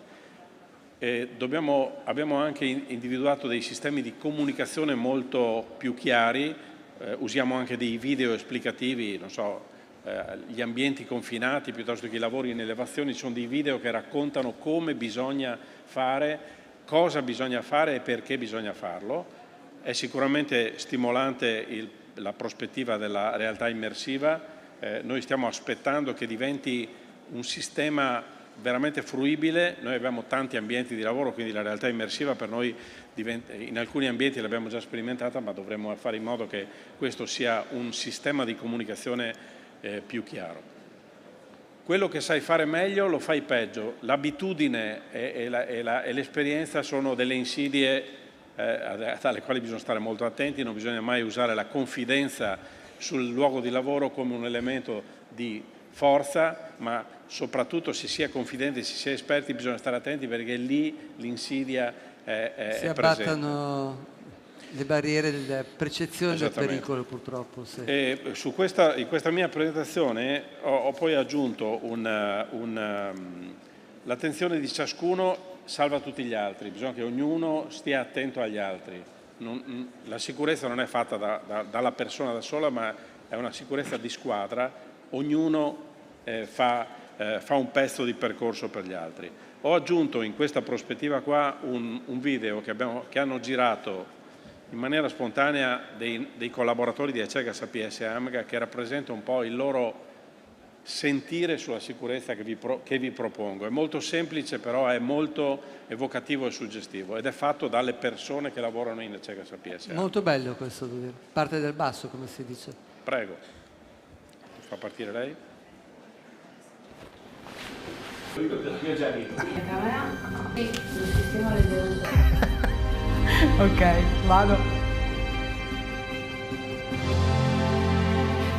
Abbiamo anche individuato dei sistemi di comunicazione molto più chiari, usiamo anche dei video esplicativi, non so, gli ambienti confinati piuttosto che i lavori in elevazioni, ci sono dei video che raccontano come bisogna fare, cosa bisogna fare e perché bisogna farlo. È sicuramente stimolante la prospettiva della realtà immersiva. Noi stiamo aspettando che diventi un sistema veramente fruibile. Noi abbiamo tanti ambienti di lavoro, quindi la realtà immersiva per noi in alcuni ambienti l'abbiamo già sperimentata, ma dovremmo fare in modo che questo sia un sistema di comunicazione più chiaro. Quello che sai fare meglio lo fai peggio. L'abitudine e l'esperienza sono delle insidie alle quali bisogna stare molto attenti. Non bisogna mai usare la confidenza sul luogo di lavoro come un elemento di forza, ma soprattutto se si è confidenti, se si è esperti, bisogna stare attenti perché lì l'insidia è presente. Si abbattano le barriere della percezione del pericolo, purtroppo. Sì. E in questa mia presentazione ho poi aggiunto l'attenzione di ciascuno salva tutti gli altri, bisogna che ognuno stia attento agli altri. La sicurezza non è fatta dalla persona da sola, ma è una sicurezza di squadra, ognuno fa un pezzo di percorso per gli altri. Ho aggiunto in questa prospettiva qua un video che hanno girato in maniera spontanea dei collaboratori di Acega Sapienza e Amga, che rappresenta un po' il loro sentire sulla sicurezza che vi propongo. È molto semplice, però è molto evocativo e suggestivo ed è fatto dalle persone che lavorano in Acega Sapienza. Molto bello questo, parte dal basso, come si dice. Prego. Fa partire lei? Io già detto. Ok, vado.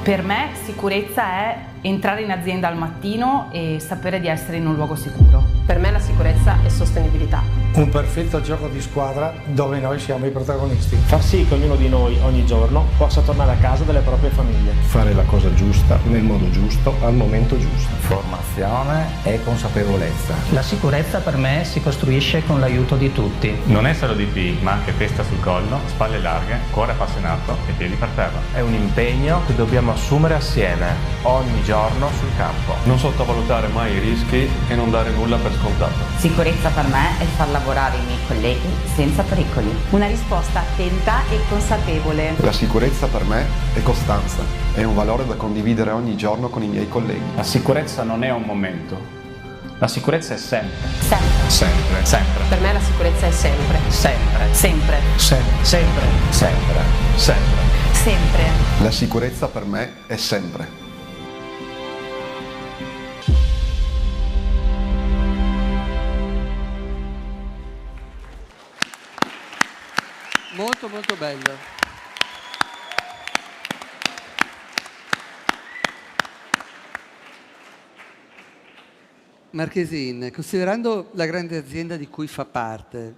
Per me sicurezza è entrare in azienda al mattino e sapere di essere in un luogo sicuro. Per me la sicurezza è sostenibilità. Un perfetto gioco di squadra dove noi siamo i protagonisti. Far sì che ognuno di noi ogni giorno possa tornare a casa delle proprie famiglie. Fare la cosa giusta, nel modo giusto, al momento giusto. Formazione e consapevolezza. La sicurezza per me si costruisce con l'aiuto di tutti. Non è solo DP, ma anche testa sul collo, spalle larghe, cuore appassionato e piedi per terra. È un impegno che dobbiamo assumere assieme, ogni giorno sul campo. Non sottovalutare mai i rischi e non dare nulla per scontato. Sicurezza per me è far lavorare i miei colleghi senza pericoli. Una risposta attenta e consapevole. La sicurezza per me è costanza, è un valore da condividere ogni giorno con i miei colleghi. La sicurezza non è un momento, la sicurezza è sempre. Sempre. Sempre. Sempre. Per me la sicurezza è sempre. Sempre. Sempre. Sempre. Sempre. Sempre. Sempre. Sempre. La sicurezza per me è sempre. Molto molto bello. Marchesin, considerando la grande azienda di cui fa parte,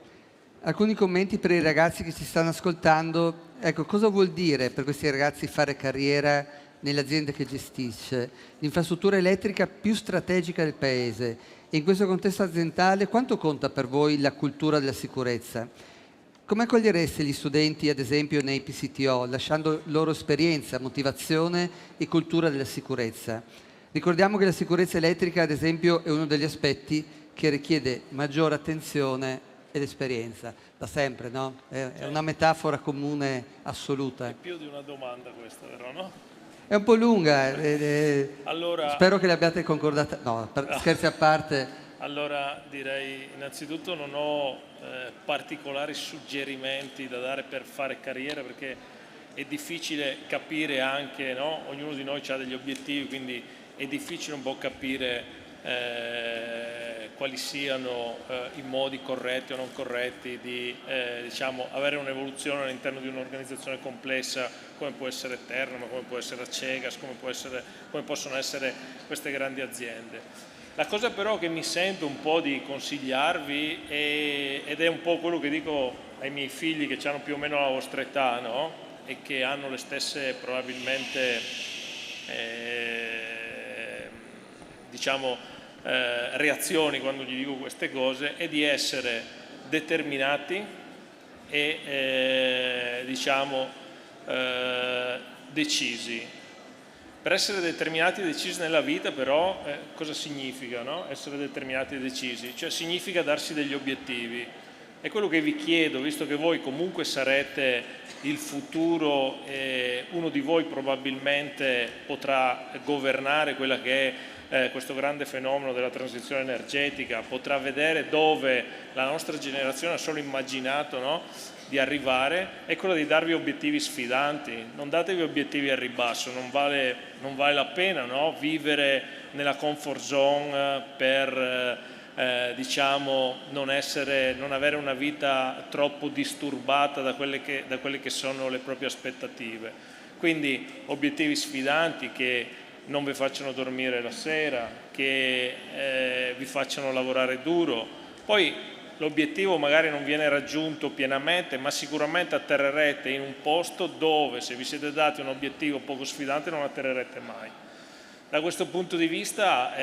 alcuni commenti per i ragazzi che ci stanno ascoltando. Ecco, cosa vuol dire per questi ragazzi fare carriera nell'azienda che gestisce l'infrastruttura elettrica più strategica del paese? E in questo contesto aziendale quanto conta per voi la cultura della sicurezza? Come accogliereste gli studenti, ad esempio, nei PCTO, lasciando loro esperienza, motivazione e cultura della sicurezza? Ricordiamo che la sicurezza elettrica, ad esempio, è uno degli aspetti che richiede maggiore attenzione ed esperienza. Da sempre, no? È una metafora comune assoluta. È più di una domanda questa, vero, no? È un po' lunga. Allora, spero che l'abbiate concordata. No, scherzi a parte. Allora direi innanzitutto non ho particolari suggerimenti da dare per fare carriera, perché è difficile capire anche, no? Ognuno di noi ha degli obiettivi, quindi è difficile un po' capire quali siano i modi corretti o non corretti di diciamo, avere un'evoluzione all'interno di un'organizzazione complessa come può essere Terna, come può essere Acegas, come possono essere queste grandi aziende. La cosa però che mi sento un po' di consigliarvi ed è un po' quello che dico ai miei figli che hanno più o meno la vostra età, no? E che hanno le stesse probabilmente diciamo reazioni quando gli dico queste cose, è di essere determinati e diciamo decisi. Per essere determinati e decisi nella vita però cosa significa, no? Essere determinati e decisi? Cioè significa darsi degli obiettivi. È quello che vi chiedo, visto che voi comunque sarete il futuro e uno di voi probabilmente potrà governare quella che è questo grande fenomeno della transizione energetica, potrà vedere dove la nostra generazione ha solo immaginato, no, di arrivare, è quello di darvi obiettivi sfidanti. Non datevi obiettivi a ribasso, non vale la pena, no, vivere nella comfort zone per diciamo non avere una vita troppo disturbata da quelle che sono le proprie aspettative. Quindi obiettivi sfidanti che non vi facciano dormire la sera, che vi facciano lavorare duro. Poi l'obiettivo magari non viene raggiunto pienamente, ma sicuramente atterrerete in un posto dove, se vi siete dati un obiettivo poco sfidante, non atterrerete mai. Da questo punto di vista,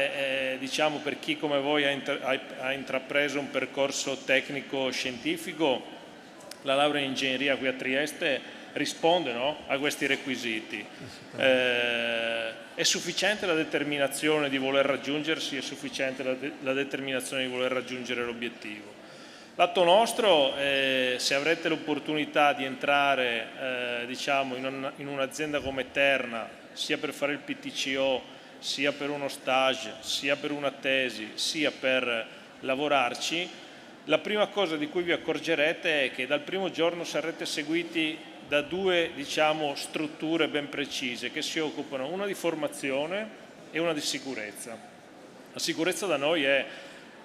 diciamo, per chi come voi ha intrapreso un percorso tecnico-scientifico, la laurea in ingegneria qui a Trieste risponde, no, a questi requisiti. È sufficiente la determinazione di voler raggiungersi, è sufficiente la determinazione di voler raggiungere l'obiettivo. Lato nostro, se avrete l'opportunità di entrare diciamo, in un'azienda come Terna, sia per fare il PTCO, sia per uno stage, sia per una tesi, sia per lavorarci, la prima cosa di cui vi accorgerete è che dal primo giorno sarete seguiti da due, diciamo, strutture ben precise che si occupano, una di formazione e una di sicurezza. La sicurezza da noi è,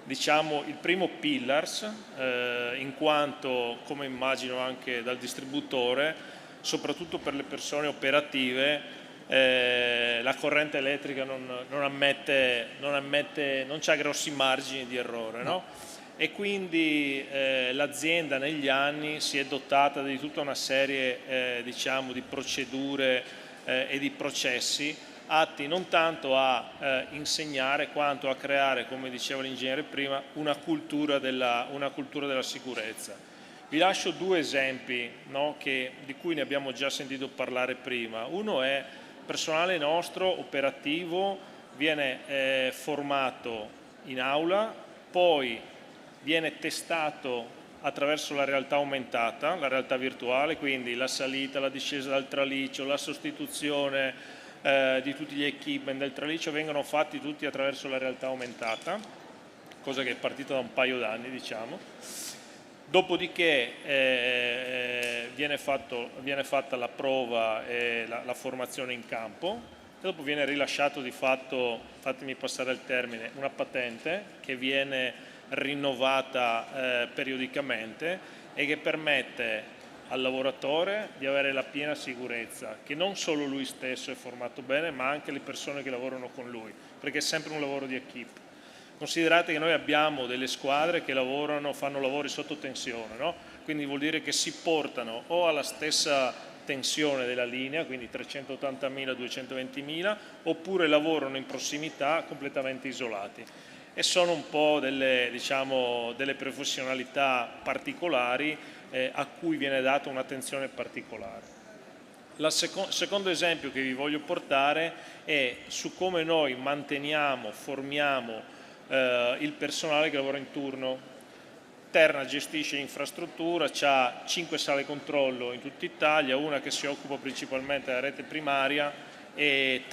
diciamo, il primo pillars, in quanto, come immagino anche dal distributore, soprattutto per le persone operative, la corrente elettrica non c'ha grossi margini di errore, no? E quindi l'azienda negli anni si è dotata di tutta una serie diciamo, di procedure e di processi atti non tanto a insegnare quanto a creare, come diceva l'ingegnere prima, una cultura della sicurezza. Vi lascio due esempi, no, di cui ne abbiamo già sentito parlare prima. Uno è personale nostro operativo, viene formato in aula, poi viene testato attraverso la realtà aumentata, la realtà virtuale, quindi la salita, la discesa dal traliccio, la sostituzione di tutti gli equipment del traliccio vengono fatti tutti attraverso la realtà aumentata, cosa che è partita da un paio d'anni, diciamo. Dopodiché viene fatta la prova e la formazione in campo, e dopo viene rilasciato di fatto, fatemi passare il termine, una patente che viene rinnovata periodicamente e che permette al lavoratore di avere la piena sicurezza che non solo lui stesso è formato bene, ma anche le persone che lavorano con lui, perché è sempre un lavoro di equipe. Considerate che noi abbiamo delle squadre che fanno lavori sotto tensione, no? Quindi vuol dire che si portano o alla stessa tensione della linea, quindi 380.000, 220.000, oppure lavorano in prossimità completamente isolati. E sono un po' delle professionalità particolari a cui viene data un'attenzione particolare. Il secondo esempio che vi voglio portare è su come noi manteniamo, formiamo il personale che lavora in turno. Terna gestisce infrastruttura, ha 5 sale controllo in tutta Italia, una che si occupa principalmente della rete primaria e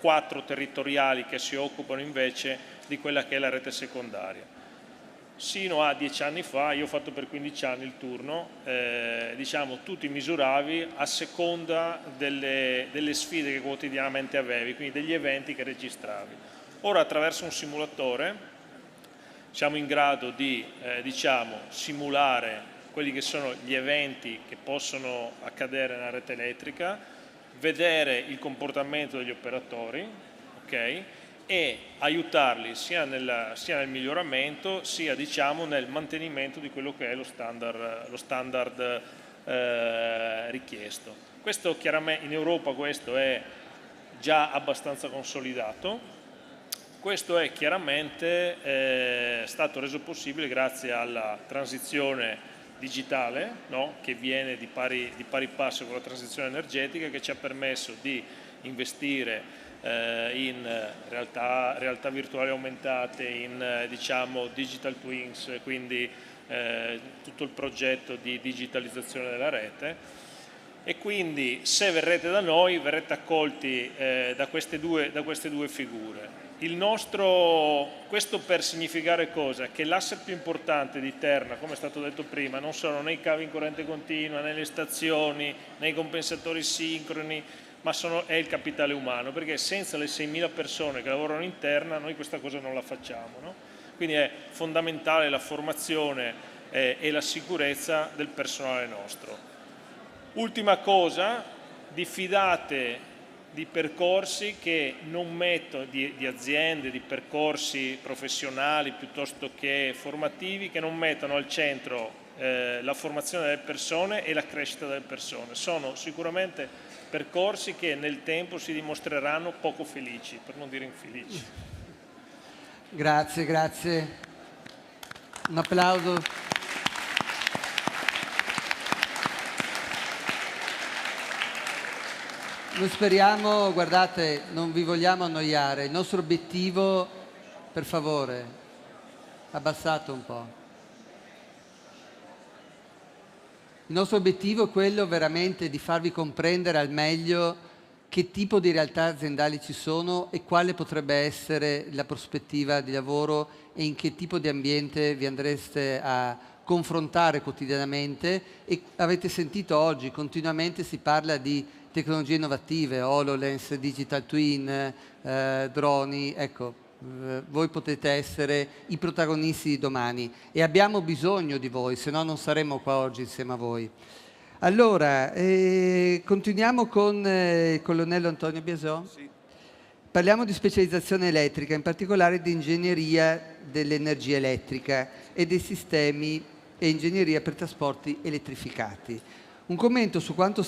4 territoriali che si occupano invece di quella che è la rete secondaria. Sino a 10 anni fa, io ho fatto per 15 anni il turno, diciamo, tu ti misuravi a seconda delle sfide che quotidianamente avevi, quindi degli eventi che registravi. Ora attraverso un simulatore siamo in grado di diciamo, simulare quelli che sono gli eventi che possono accadere nella rete elettrica, vedere il comportamento degli operatori, ok? E aiutarli sia nel miglioramento sia diciamo, nel mantenimento di quello che è lo standard richiesto. Questo chiaramente in Europa questo è già abbastanza consolidato, questo è chiaramente stato reso possibile grazie alla transizione digitale, no? Che viene di pari passo con la transizione energetica, che ci ha permesso di investire in realtà virtuali aumentate, in diciamo digital twins, quindi tutto il progetto di digitalizzazione della rete, e quindi se verrete da noi verrete accolti da queste due figure. Questo per significare cosa? Che l'asset più importante di Terna, come è stato detto prima, non sono né i cavi in corrente continua, né le stazioni, né i compensatori sincroni, ma è il capitale umano, perché senza le 6.000 persone che lavorano in Terna noi questa cosa non la facciamo, no? Quindi è fondamentale la formazione e la sicurezza del personale nostro. Ultima cosa, diffidate di percorsi che non mettono, di aziende, di percorsi professionali piuttosto che formativi, che non mettono al centro la formazione delle persone e la crescita delle persone. Sono sicuramente percorsi che nel tempo si dimostreranno poco felici, per non dire infelici. Grazie, grazie. Un applauso. Noi speriamo, guardate, non vi vogliamo annoiare, il nostro obiettivo, per favore, abbassate un po'. Il nostro obiettivo è quello veramente di farvi comprendere al meglio che tipo di realtà aziendali ci sono e quale potrebbe essere la prospettiva di lavoro e in che tipo di ambiente vi andreste a confrontare quotidianamente. E avete sentito oggi, continuamente si parla di tecnologie innovative, HoloLens, Digital Twin, droni, ecco. Voi potete essere i protagonisti di domani e abbiamo bisogno di voi, se no non saremmo qua oggi insieme a voi. Allora, continuiamo con il colonnello Antonio Biasò. Sì. Parliamo di specializzazione elettrica, in particolare di ingegneria dell'energia elettrica e dei sistemi e ingegneria per trasporti elettrificati. Un commento su quanto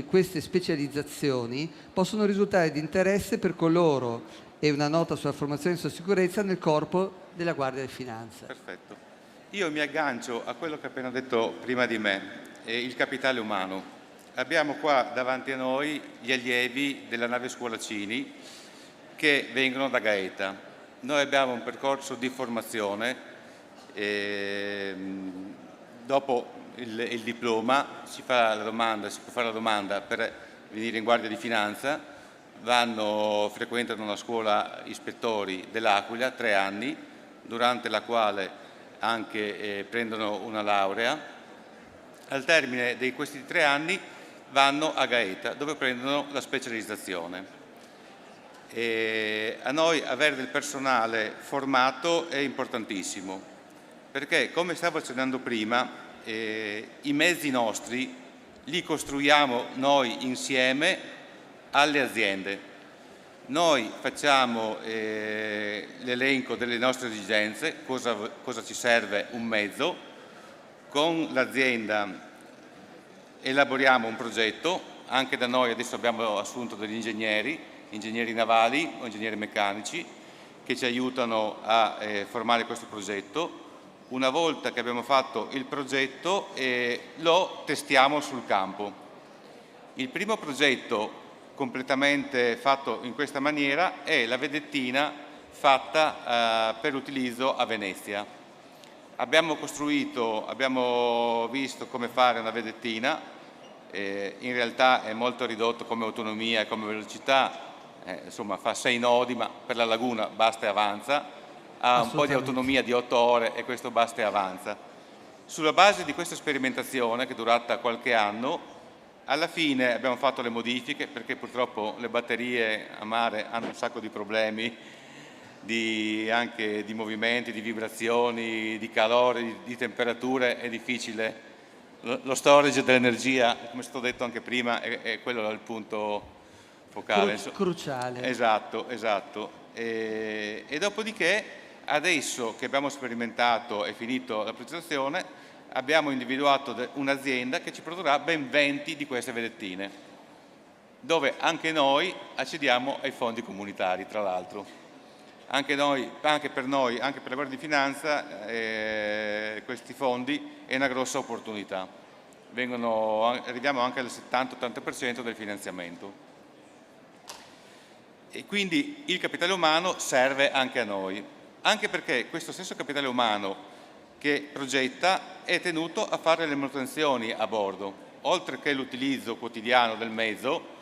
queste specializzazioni possono risultare di interesse per coloro e una nota sulla formazione e sulla sicurezza nel corpo della Guardia di Finanza. Perfetto. Io mi aggancio a quello che ha appena detto prima di me, il capitale umano. Abbiamo qua davanti a noi gli allievi della nave scuola Cini che vengono da Gaeta. Noi abbiamo un percorso di formazione, dopo il diploma si può fare la domanda per venire in Guardia di Finanza. Frequentano la scuola ispettori dell'Aquila 3 anni, durante la quale anche prendono una laurea. Al termine di questi 3 anni vanno a Gaeta, dove prendono la specializzazione. A noi avere del personale formato è importantissimo, perché come stavo accennando prima, i mezzi nostri li costruiamo noi insieme alle aziende. Noi facciamo l'elenco delle nostre esigenze, cosa ci serve un mezzo, con l'azienda elaboriamo un progetto, anche da noi adesso abbiamo assunto degli ingegneri navali o ingegneri meccanici che ci aiutano a formare questo progetto. Una volta che abbiamo fatto il progetto lo testiamo sul campo. Il primo progetto completamente fatto in questa maniera è la vedettina fatta per utilizzo a Venezia. Abbiamo visto come fare una vedettina, in realtà è molto ridotto come autonomia e come velocità, insomma fa 6 nodi, ma per la laguna basta e avanza. ha un po' di autonomia di 8 ore e questo basta e avanza. Sulla base di questa sperimentazione, che è durata qualche anno, alla fine abbiamo fatto le modifiche, perché purtroppo le batterie a mare hanno un sacco di problemi, anche di movimenti, di vibrazioni, di calore, di temperature, è difficile. Lo storage dell'energia, come è stato detto anche prima, è quello il punto focale. Cruciale. Esatto. E dopodiché, adesso che abbiamo sperimentato e finito la progettazione, abbiamo individuato un'azienda che ci produrrà ben 20 di queste vedettine, dove anche noi accediamo ai fondi comunitari, tra l'altro. Anche per noi, anche per la Guardia di Finanza, questi fondi è una grossa opportunità. Arriviamo anche al 70-80% del finanziamento. E quindi il capitale umano serve anche a noi, anche perché questo stesso capitale umano che progetta è tenuto a fare le manutenzioni a bordo, oltre che l'utilizzo quotidiano del mezzo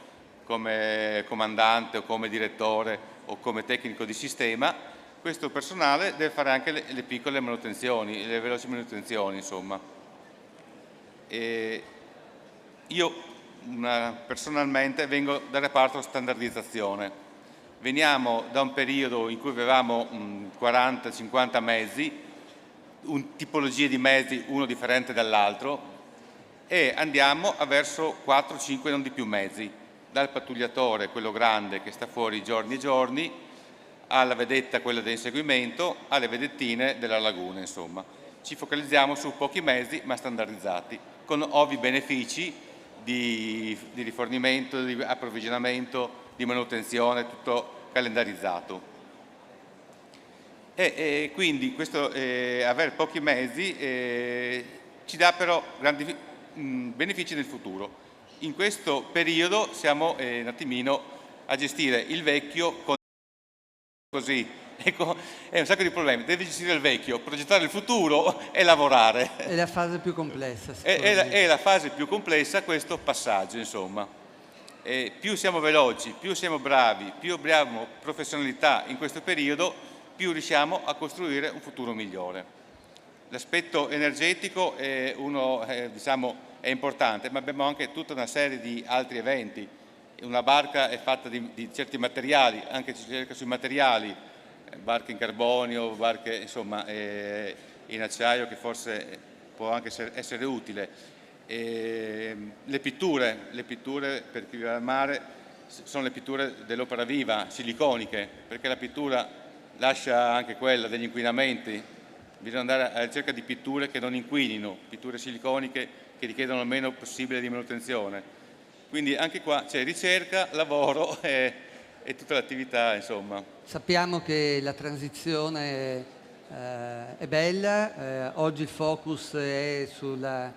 come comandante o come direttore o come tecnico di sistema. Questo personale deve fare anche le piccole manutenzioni, le veloci manutenzioni, insomma. E io personalmente vengo dal reparto standardizzazione. Veniamo da un periodo in cui avevamo 40-50 mezzi, tipologie di mezzi, uno differente dall'altro, e andiamo verso 4-5 non di più mezzi, dal pattugliatore, quello grande che sta fuori giorni e giorni, alla vedetta, quella da inseguimento, alle vedettine della laguna, insomma. Ci focalizziamo su pochi mezzi ma standardizzati, con ovvi benefici di rifornimento, di approvvigionamento, di manutenzione, tutto calendarizzato. E quindi questo avere pochi mezzi ci dà però grandi benefici nel futuro. In questo periodo siamo un attimino a gestire il vecchio con così, ecco, è un sacco di problemi. Devi gestire il vecchio, progettare il futuro e lavorare. È la fase più complessa. È la fase più complessa questo passaggio, insomma. E più siamo veloci, più siamo bravi, più abbiamo professionalità in questo periodo, più riusciamo a costruire un futuro migliore. L'aspetto energetico è importante, ma abbiamo anche tutta una serie di altri eventi. Una barca è fatta di certi materiali, anche si cerca sui materiali, barche in carbonio, barche insomma, in acciaio, che forse può anche essere utile. Le pitture per chi vive al mare sono le pitture dell'opera viva, siliconiche, perché la pittura lascia anche quella degli inquinamenti. Bisogna andare alla ricerca di pitture che non inquinino, pitture siliconiche che richiedono il meno possibile di manutenzione. Quindi anche qua c'è ricerca, lavoro e tutta l'attività, insomma. Sappiamo che la transizione è bella, oggi il focus è sulla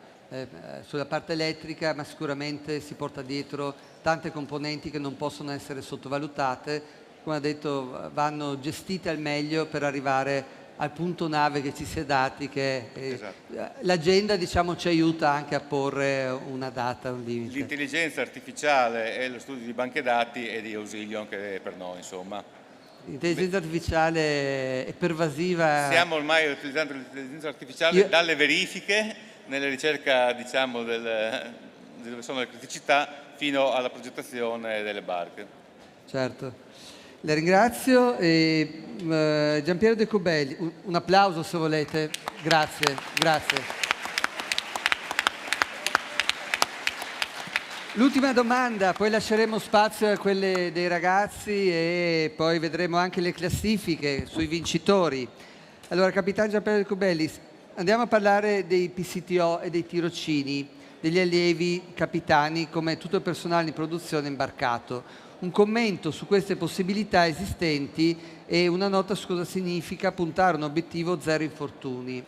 parte elettrica, ma sicuramente si porta dietro tante componenti che non possono essere sottovalutate. Come ha detto, vanno gestite al meglio per arrivare al punto nave che ci si è dati, che esatto. L'agenda, diciamo, ci aiuta anche a porre una data, un limite. L'intelligenza artificiale e lo studio di banche dati è di ausilio anche per noi, insomma. L'intelligenza artificiale è pervasiva. Stiamo ormai utilizzando l'intelligenza artificiale dalle verifiche, nella ricerca, diciamo, dove sono le criticità, fino alla progettazione delle barche. Certo. Le ringrazio. Giampiero De Cubelli, un applauso se volete. Grazie, grazie. L'ultima domanda, poi lasceremo spazio a quelle dei ragazzi e poi vedremo anche le classifiche sui vincitori. Allora, capitano Giampiero De Cubelli, andiamo a parlare dei PCTO e dei tirocini, degli allievi capitani, come tutto il personale di produzione imbarcato. Un commento su queste possibilità esistenti e una nota su cosa significa puntare un obiettivo zero infortuni.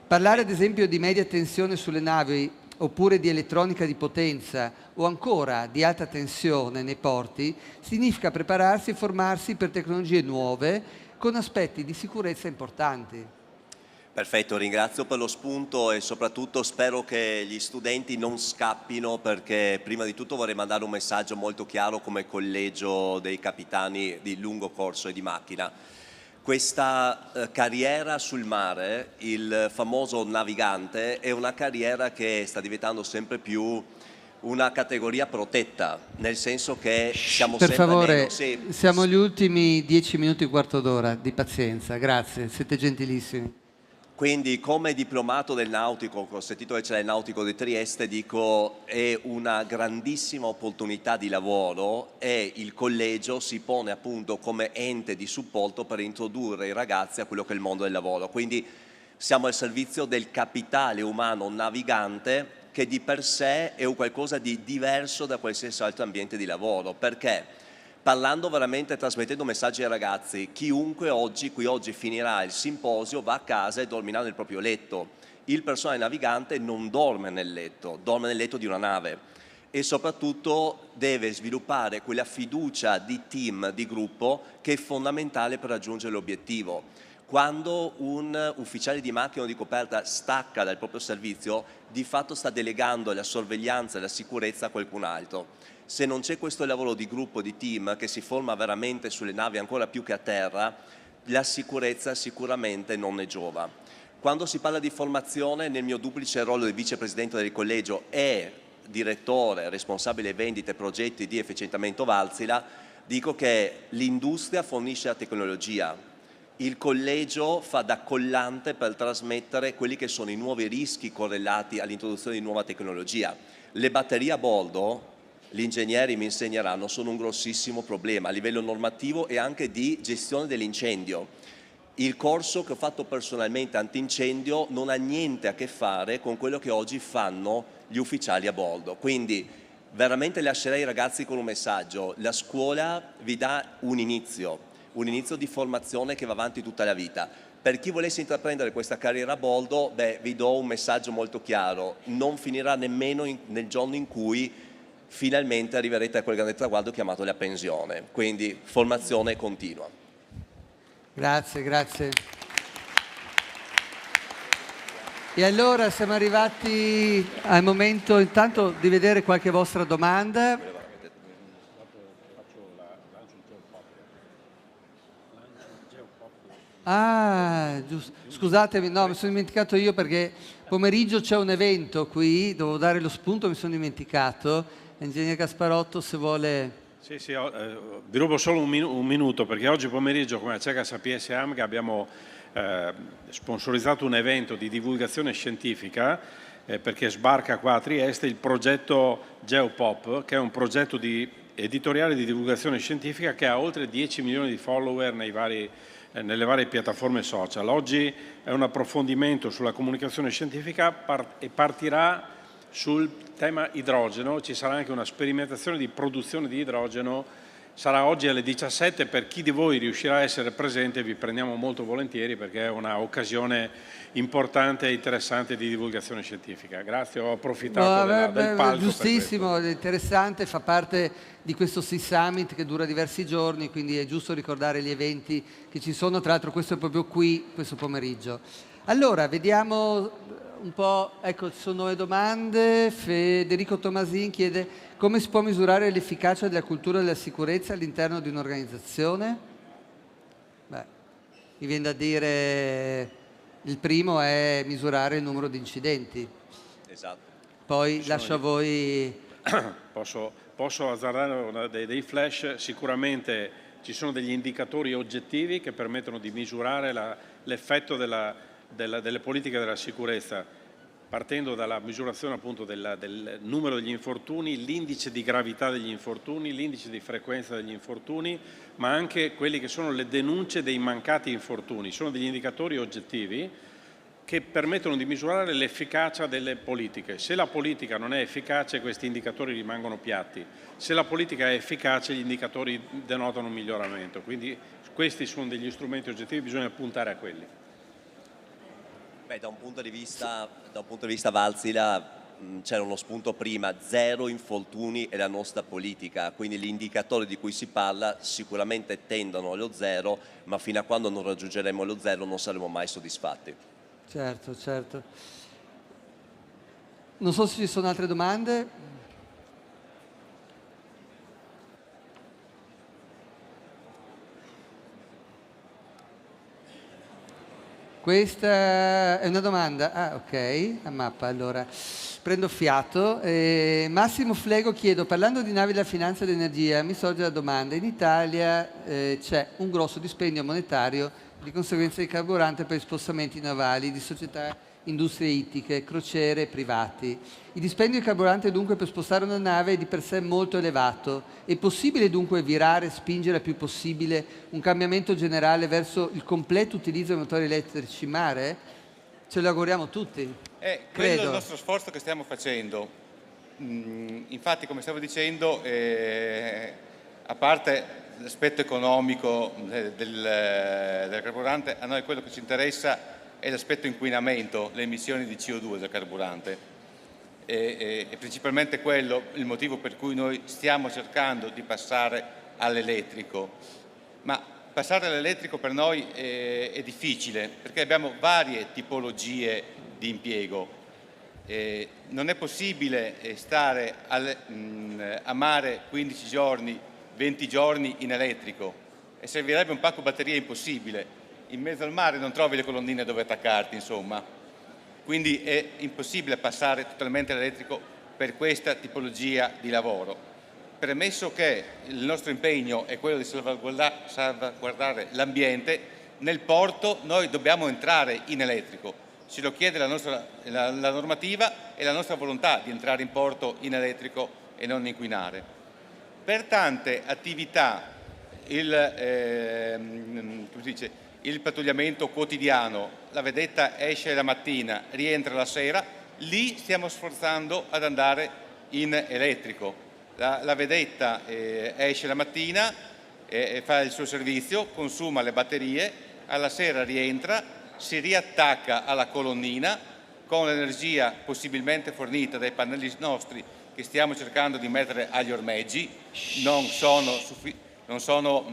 Parlare ad esempio di media tensione sulle navi oppure di elettronica di potenza o ancora di alta tensione nei porti significa prepararsi e formarsi per tecnologie nuove con aspetti di sicurezza importanti. Perfetto, ringrazio per lo spunto e soprattutto spero che gli studenti non scappino, perché prima di tutto vorrei mandare un messaggio molto chiaro come collegio dei capitani di lungo corso e di macchina. Questa carriera sul mare, il famoso navigante, è una carriera che sta diventando sempre più una categoria protetta, nel senso che siamo Per sempre favore, meno... Sì. siamo agli ultimi 10 minuti, quarto d'ora di pazienza, grazie, siete gentilissimi. Quindi come diplomato del nautico, con il titolo del Nautico di Trieste, dico è una grandissima opportunità di lavoro e il collegio si pone appunto come ente di supporto per introdurre i ragazzi a quello che è il mondo del lavoro. Quindi siamo al servizio del capitale umano navigante, che di per sé è un qualcosa di diverso da qualsiasi altro ambiente di lavoro. Perché? Parlando veramente, trasmettendo messaggi ai ragazzi, chiunque qui oggi finirà il simposio, va a casa e dormirà nel proprio letto. Il personale navigante non dorme nel letto, dorme nel letto di una nave e soprattutto deve sviluppare quella fiducia di team, di gruppo, che è fondamentale per raggiungere l'obiettivo. Quando un ufficiale di macchina o di coperta stacca dal proprio servizio, di fatto sta delegando la sorveglianza e la sicurezza a qualcun altro. Se non c'è questo lavoro di gruppo, di team, che si forma veramente sulle navi ancora più che a terra, la sicurezza sicuramente non ne giova. Quando si parla di formazione, nel mio duplice ruolo di vicepresidente del collegio e direttore responsabile vendite e progetti di efficientamento Wärtsilä, dico che l'industria fornisce la tecnologia, il collegio fa da collante per trasmettere quelli che sono i nuovi rischi correlati all'introduzione di nuova tecnologia. Le batterie a bordo, gli ingegneri mi insegneranno, sono un grossissimo problema a livello normativo e anche di gestione dell'incendio. Il corso che ho fatto personalmente antincendio non ha niente a che fare con quello che oggi fanno gli ufficiali a bordo. Quindi veramente lascerei i ragazzi con un messaggio: la scuola vi dà un inizio di formazione che va avanti tutta la vita. Per chi volesse intraprendere questa carriera a bordo, vi do un messaggio molto chiaro: non finirà nemmeno nel giorno in cui finalmente arriverete a quel grande traguardo chiamato la pensione. Quindi formazione continua. Grazie, grazie. E allora siamo arrivati al momento intanto di vedere qualche vostra domanda. Ah, giusto. Scusatemi, no, mi sono dimenticato io perché pomeriggio c'è un evento qui, dovevo dare lo spunto, mi sono dimenticato. Ingegnere Gasparotto, se vuole... Sì, vi rubo solo un minuto, perché oggi pomeriggio come CECA Sapienza e AMGA abbiamo sponsorizzato un evento di divulgazione scientifica perché sbarca qua a Trieste il progetto Geopop, che è un progetto editoriale di divulgazione scientifica che ha oltre 10 milioni di follower nelle varie piattaforme social. Oggi è un approfondimento sulla comunicazione scientifica e partirà sul tema idrogeno. Ci sarà anche una sperimentazione di produzione di idrogeno, sarà oggi alle 17. Per chi di voi riuscirà a essere presente vi prendiamo molto volentieri, perché è un'occasione importante e interessante di divulgazione scientifica. Grazie, ho approfittato del palco. Giustissimo, è interessante, fa parte di questo Sea Summit che dura diversi giorni, quindi è giusto ricordare gli eventi che ci sono. Tra l'altro questo è proprio qui, questo pomeriggio. Allora, vediamo un po', ecco, ci sono le domande. Federico Tomasin chiede: come si può misurare l'efficacia della cultura della sicurezza all'interno di un'organizzazione? Mi viene da dire, il primo è misurare il numero di incidenti. Esatto. Poi lascio a voi... Posso azzardare dei flash. Sicuramente ci sono degli indicatori oggettivi che permettono di misurare l'effetto delle politiche della sicurezza, partendo dalla misurazione appunto del numero degli infortuni, l'indice di gravità degli infortuni, l'indice di frequenza degli infortuni, ma anche quelli che sono le denunce dei mancati infortuni. Sono degli indicatori oggettivi che permettono di misurare l'efficacia delle politiche. Se la politica non è efficace, questi indicatori rimangono piatti. Se la politica è efficace, gli indicatori denotano un miglioramento. Quindi questi sono degli strumenti oggettivi, bisogna puntare a quelli. Da un punto di vista Wärtsilä c'era uno spunto prima: 0 infortuni è la nostra politica, quindi gli indicatori di cui si parla sicuramente tendono allo 0, ma fino a quando non raggiungeremo lo 0 non saremo mai soddisfatti. Certo, certo. Non so se ci sono altre domande. Questa è una domanda. Ah, ok, a mappa allora. Prendo fiato. Massimo Flego chiedo, parlando di navi della finanza e dell'energia, mi sorge la domanda, in Italia c'è un grosso dispendio monetario di conseguenza di carburante per gli spostamenti navali di società, industrie ittiche, crociere e privati. Il dispendio di carburante dunque per spostare una nave è di per sé molto elevato. È possibile dunque virare, spingere il più possibile un cambiamento generale verso il completo utilizzo dei motori elettrici in mare? Ce lo auguriamo tutti. Quello è il nostro sforzo che stiamo facendo. Infatti, come stavo dicendo, a parte l'aspetto economico del carburante, a noi quello che ci interessa è l'aspetto inquinamento, le emissioni di CO2 del carburante. E principalmente quello il motivo per cui noi stiamo cercando di passare all'elettrico. Ma passare all'elettrico per noi è difficile perché abbiamo varie tipologie di impiego. Non è possibile stare a mare 15 giorni, 20 giorni in elettrico e servirebbe un pacco batteria impossibile. In mezzo al mare non trovi le colonnine dove attaccarti, insomma. Quindi è impossibile passare totalmente all'elettrico per questa tipologia di lavoro. Premesso che il nostro impegno è quello di salvaguardare l'ambiente, nel porto noi dobbiamo entrare in elettrico. Ce lo chiede la normativa e la nostra volontà di entrare in porto in elettrico e non inquinare. Per tante attività il pattugliamento quotidiano, la vedetta esce la mattina, rientra la sera, lì stiamo sforzando ad andare in elettrico. La vedetta esce la mattina, fa il suo servizio, consuma le batterie, alla sera rientra, si riattacca alla colonnina con l'energia possibilmente fornita dai pannelli nostri che stiamo cercando di mettere agli ormeggi. Non sono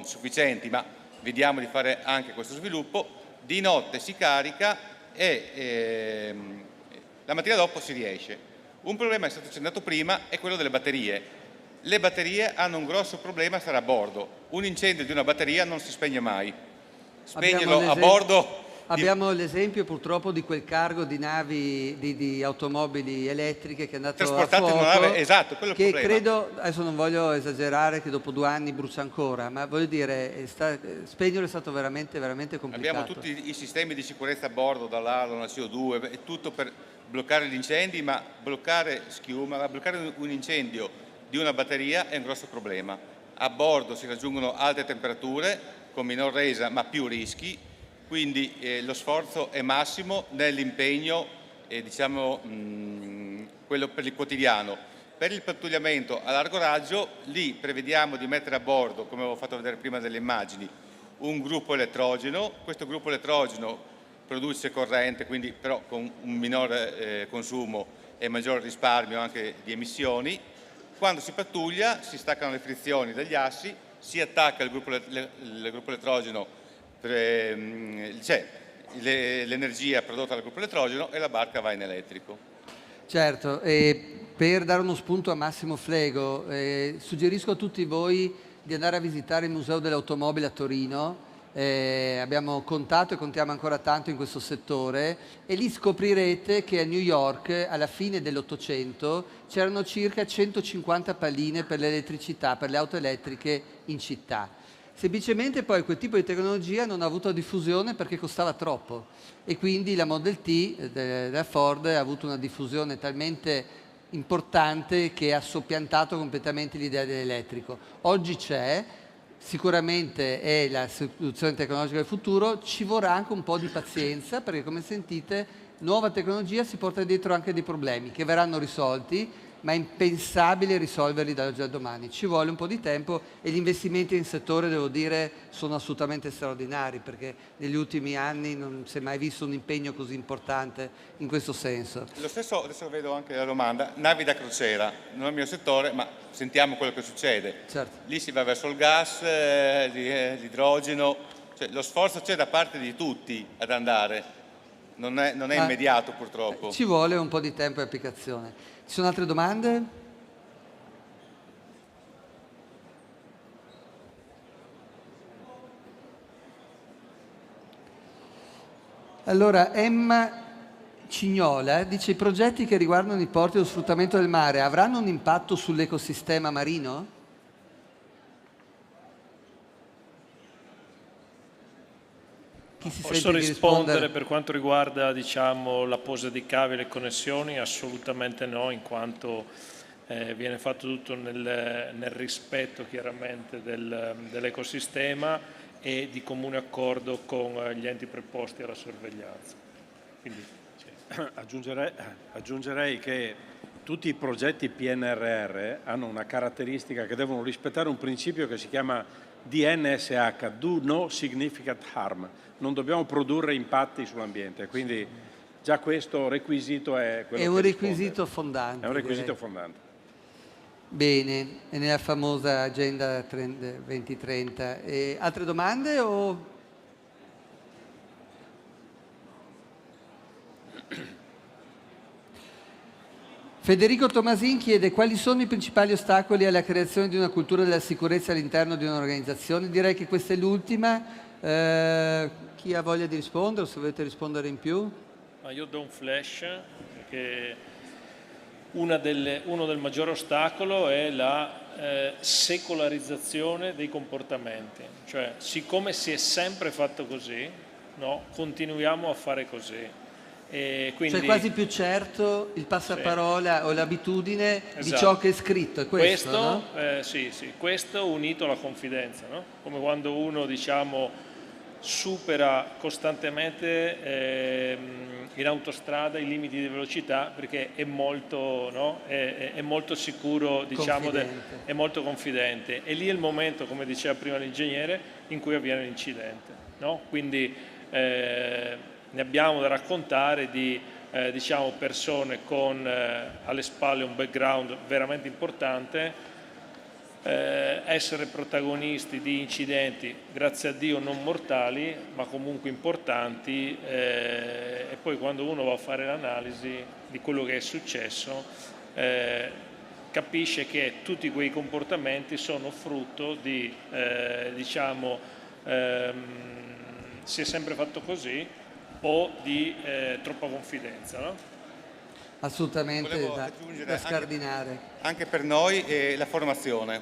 sufficienti, ma vediamo di fare anche questo sviluppo. Di notte si carica e la mattina dopo si riesce. Un problema, è stato accennato prima, è quello delle batterie. Le batterie hanno un grosso problema a stare a bordo. Un incendio di una batteria non si spegne mai. Spegnerlo a bordo... Abbiamo l'esempio purtroppo di quel cargo di navi, di automobili elettriche che è andato trasportate a fuoco, in una nave, esatto, quello è il che problema. credo, adesso non voglio esagerare che dopo 2 anni brucia ancora, ma voglio dire, spegnerlo è stato veramente, veramente complicato. Abbiamo tutti i sistemi di sicurezza a bordo, dall'alo, la CO2, è tutto per bloccare gli incendi, ma bloccare schiuma, bloccare un incendio di una batteria è un grosso problema. A bordo si raggiungono alte temperature con minor resa ma più rischi, quindi lo sforzo è massimo nell'impegno, quello per il quotidiano. Per il pattugliamento a largo raggio, lì prevediamo di mettere a bordo, come avevo fatto vedere prima delle immagini, un gruppo elettrogeno. Questo gruppo elettrogeno produce corrente, quindi però con un minore consumo e maggior risparmio anche di emissioni. Quando si pattuglia si staccano le frizioni dagli assi, si attacca il gruppo elettrogeno, c'è l'energia prodotta dal gruppo elettrogeno e la barca va in elettrico. Certo, e per dare uno spunto a Massimo Flego, suggerisco a tutti voi di andare a visitare il Museo dell'Automobile a Torino. Abbiamo contato e contiamo ancora tanto in questo settore e lì scoprirete che a New York alla fine dell'Ottocento c'erano circa 150 palline per l'elettricità, per le auto elettriche in città. Semplicemente poi quel tipo di tecnologia non ha avuto diffusione perché costava troppo e quindi la Model T della Ford ha avuto una diffusione talmente importante che ha soppiantato completamente l'idea dell'elettrico. Oggi c'è, sicuramente è la soluzione tecnologica del futuro, ci vorrà anche un po' di pazienza perché come sentite nuova tecnologia si porta dietro anche dei problemi che verranno risolti, ma è impensabile risolverli dall'oggi al domani. Ci vuole un po' di tempo e gli investimenti in settore, devo dire, sono assolutamente straordinari perché negli ultimi anni non si è mai visto un impegno così importante in questo senso. Lo stesso, adesso vedo anche la domanda, navi da crociera, non è il mio settore, ma sentiamo quello che succede. Certo. Lì si va verso il gas, l'idrogeno, cioè, lo sforzo c'è da parte di tutti ad andare, non è immediato purtroppo. Ci vuole un po' di tempo e applicazione. Ci sono altre domande? Allora, Emma Cignola dice: i progetti che riguardano i porti e lo sfruttamento del mare avranno un impatto sull'ecosistema marino? Chi si Posso sente di rispondere rispondere? per quanto riguarda, diciamo, la posa di cavi e le connessioni? Assolutamente no, in quanto viene fatto tutto nel rispetto chiaramente dell'ecosistema e di comune accordo con gli enti preposti alla sorveglianza. Quindi, aggiungerei che tutti i progetti PNRR hanno una caratteristica che devono rispettare un principio che si chiama DNSH, Do No Significant Harm. Non dobbiamo produrre impatti sull'ambiente, quindi già questo requisito è quello È che un risponde. requisito fondante. È un requisito direi. fondante. Bene, è nella famosa Agenda 2030. Altre domande o... Federico Tomasin chiede quali sono i principali ostacoli alla creazione di una cultura della sicurezza all'interno di un'organizzazione. Direi che questa è l'ultima. Chi ha voglia di rispondere o se volete rispondere in più? Ma io do un flash, perché uno del maggiori ostacolo è la secolarizzazione dei comportamenti. Cioè, siccome si è sempre fatto così, no, continuiamo a fare così. E quindi, cioè quasi più certo il passaparola o l'abitudine di esatto. ciò che è scritto, è questo, no? Sì, questo unito alla confidenza, no? Come quando uno, diciamo, supera costantemente in autostrada i limiti di velocità perché è molto, no? È molto sicuro, diciamo, è molto confidente. E lì è il momento, come diceva prima l'ingegnere, in cui avviene l'incidente, no? Quindi ne abbiamo da raccontare di diciamo, persone con alle spalle un background veramente importante, essere protagonisti di incidenti, grazie a Dio non mortali, ma comunque importanti, e poi quando uno va a fare l'analisi di quello che è successo, capisce che tutti quei comportamenti sono frutto di, diciamo, si è sempre fatto così, o di troppa confidenza, no? Assolutamente da scardinare. Anche per noi è la formazione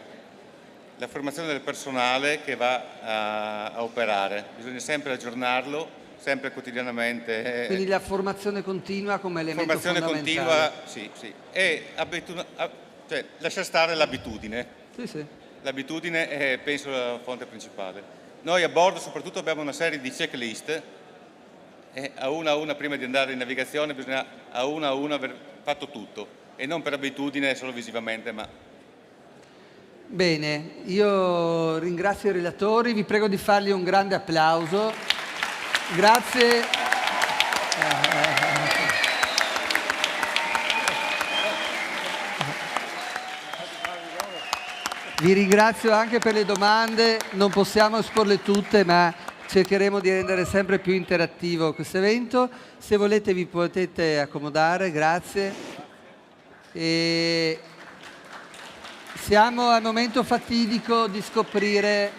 del personale che va a operare, bisogna sempre aggiornarlo, sempre quotidianamente. Quindi la formazione continua come elemento fondamentale. Formazione continua, sì. E cioè, lasciare stare l'abitudine. Sì. L'abitudine è, penso, la fonte principale. Noi a bordo soprattutto abbiamo una serie di checklist e a una prima di andare in navigazione bisogna a una aver fatto tutto e non per abitudine solo visivamente, ma... Bene, io ringrazio i relatori, vi prego di fargli un grande applauso. Grazie. Vi ringrazio anche per le domande, non possiamo esporle tutte, ma cercheremo di rendere sempre più interattivo questo evento. Se volete vi potete accomodare, grazie. E siamo al momento fatidico di scoprire,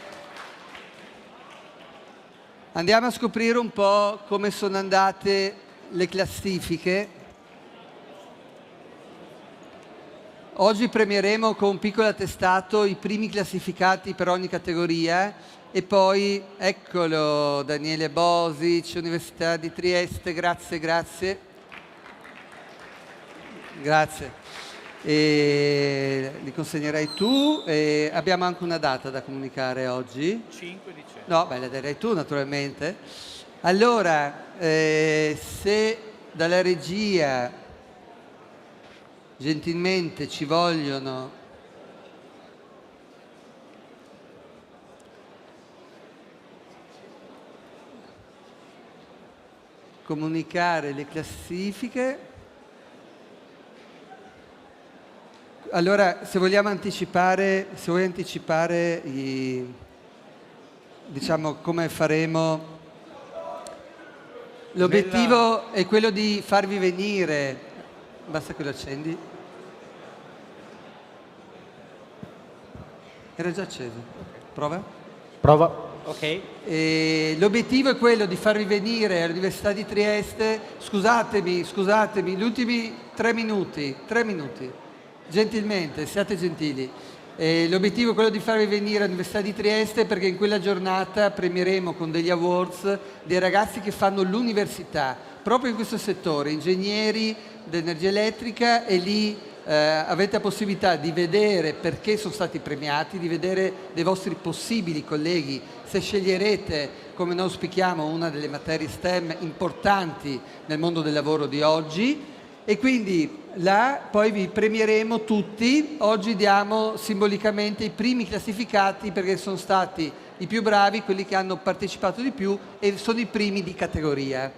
andiamo a scoprire un po' come sono andate le classifiche. Oggi premieremo con un piccolo attestato i primi classificati per ogni categoria. E poi, eccolo, Daniele Bosic, Università di Trieste, grazie. E li consegnerai tu. E abbiamo anche una data da comunicare oggi. 5 dicembre. No, la darai tu naturalmente. Allora, se dalla regia gentilmente ci vogliono comunicare le classifiche. Allora, se vogliamo anticipare, diciamo come faremo. L'obiettivo è quello di farvi venire. Basta che lo accendi. Era già acceso. Prova? Prova. Ok. L'obiettivo è quello di farvi venire all'Università di Trieste, scusatemi, gli ultimi 3 minuti, gentilmente, siate gentili. L'obiettivo è quello di farvi venire all'Università di Trieste perché in quella giornata premieremo con degli awards dei ragazzi che fanno l'università, proprio in questo settore, ingegneri dell'energia elettrica, e lì avete la possibilità di vedere perché sono stati premiati, di vedere dei vostri possibili colleghi, se sceglierete, come noi auspichiamo, una delle materie STEM importanti nel mondo del lavoro di oggi, e quindi là poi vi premieremo tutti. Oggi diamo simbolicamente i primi classificati perché sono stati i più bravi, quelli che hanno partecipato di più e sono i primi di categoria.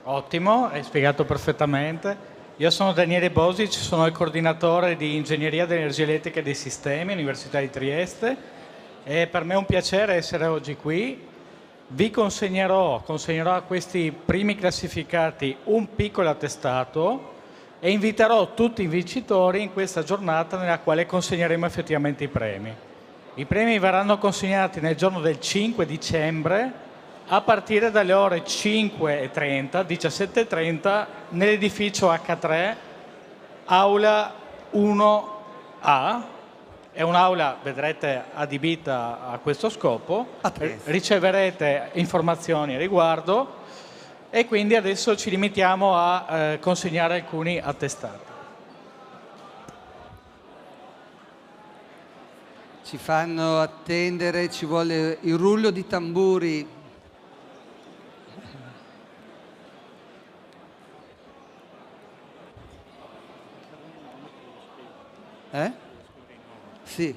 Ottimo, hai spiegato perfettamente. Io sono Daniele Bosic, sono il coordinatore di Ingegneria dell'Energia Elettrica e dei Sistemi all'Università di Trieste e per me è un piacere essere oggi qui. Vi consegnerò a questi primi classificati un piccolo attestato e inviterò tutti i vincitori in questa giornata nella quale consegneremo effettivamente i premi. I premi verranno consegnati nel giorno del 5 dicembre a partire dalle ore 5:30, 17:30, nell'edificio H3, aula 1A. È un'aula, vedrete, adibita a questo scopo. Riceverete informazioni a riguardo e quindi adesso ci limitiamo a consegnare alcuni attestati. Ci fanno attendere, ci vuole il rullo di tamburi. Sì.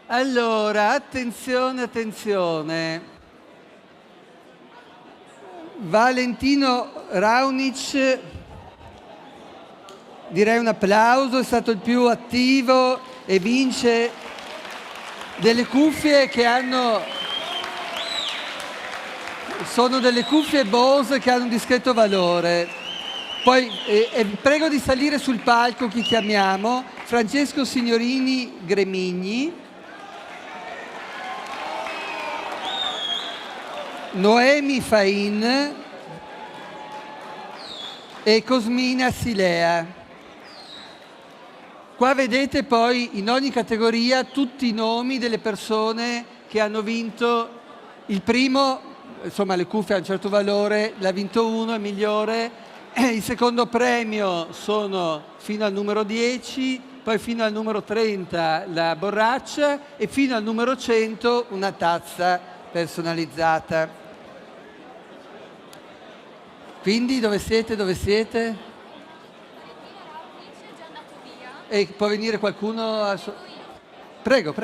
Allora, attenzione. Valentino Raunic, direi un applauso, è stato il più attivo e vince delle cuffie che sono delle cuffie Bose che hanno un discreto valore. Poi prego di salire sul palco chi chiamiamo: Francesco Signorini Gremigni, Noemi Fain e Cosmina Silea. Qua vedete poi in ogni categoria tutti i nomi delle persone che hanno vinto. Il primo, insomma, le cuffie hanno un certo valore, l'ha vinto uno, è migliore. Il secondo premio sono fino al numero 10, poi fino al numero 30 la borraccia e fino al numero 100 una tazza personalizzata. Quindi dove siete? E può venire qualcuno? Prego.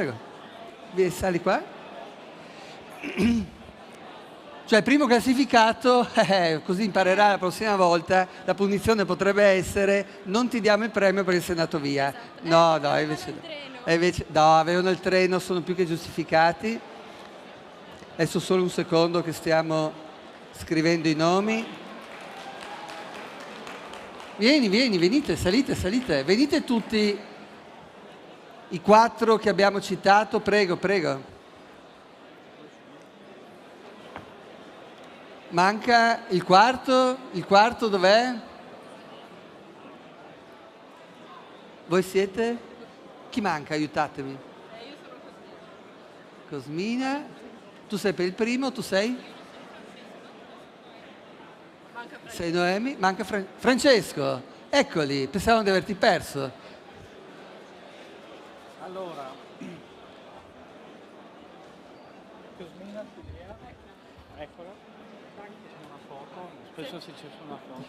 Sali qua. Cioè il primo classificato, così imparerà la prossima volta, la punizione potrebbe essere: non ti diamo il premio perché sei andato via. No, invece no, avevano il treno, sono più che giustificati. Adesso solo un secondo che stiamo scrivendo i nomi. Venite, salite. Venite tutti i 4 che abbiamo citato, prego. Manca il quarto dov'è? Voi siete? Chi manca? Aiutatemi. Io sono Cosmina. Tu sei per il primo, tu sei? Sei Noemi? Manca Francesco. Eccoli, pensavamo di averti perso. Allora, Cosmina Silea, eccola. Una foto, spesso si c'è una foto.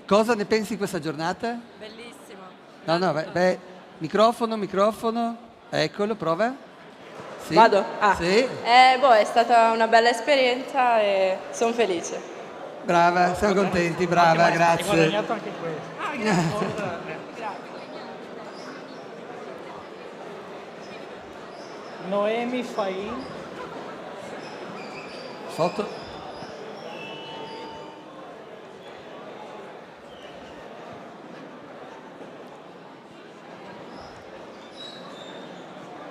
Cosa ne pensi di questa giornata? Bellissimo. No, microfono. Eccolo, prova. Sì. Vado? Sì. È stata una bella esperienza e sono felice. Brava, siamo contenti, brava, grazie. Hai guadagnato anche questo. Grazie. Noemi Fain. Foto.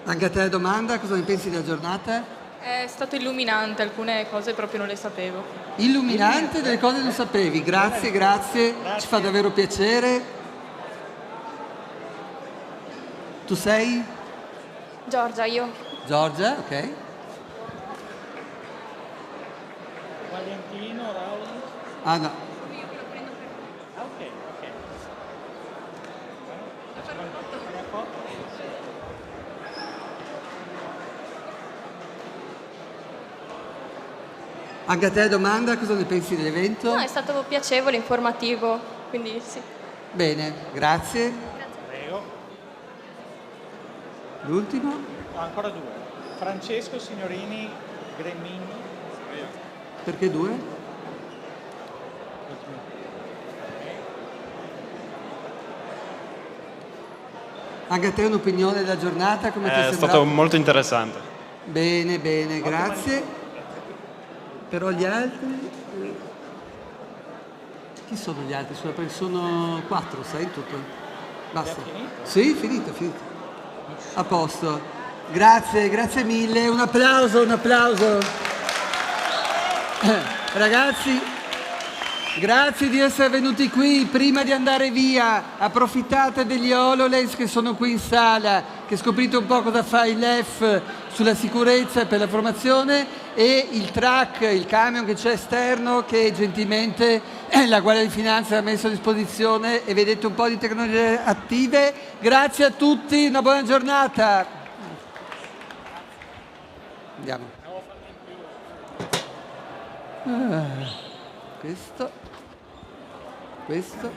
Anche a te la domanda, cosa ne pensi della giornata? È stato illuminante, alcune cose proprio non le sapevo. Illuminante, delle cose non sapevi. Grazie, grazie, ci fa davvero piacere. Tu sei? Giorgia, io. Giorgia, ok. Valentino, Raul. Ah no. Ok. Anche a te la domanda, cosa ne pensi dell'evento? No, è stato piacevole, informativo, quindi sì. Bene, grazie. Prego. L'ultimo? Ancora due. Francesco Signorini Gremini. Perché due? Anche a te un'opinione della giornata? Come ti è È sembrato? stato molto interessante. Bene, bene, grazie. Però gli altri? Chi sono gli altri? Sono 4, sai, in tutto? Basta. Sì, finito. A posto. Grazie, grazie mille. Un applauso. Ragazzi, grazie di essere venuti qui. Prima di andare via, approfittate degli HoloLens che sono qui in sala, che scoprite un po' cosa fa il LEF sulla sicurezza e per la formazione, e il truck, il camion che c'è esterno, che gentilmente la Guardia di Finanza ha messo a disposizione, e vedete un po' di tecnologie attive. Grazie a tutti, una buona giornata. Andiamo. Questo.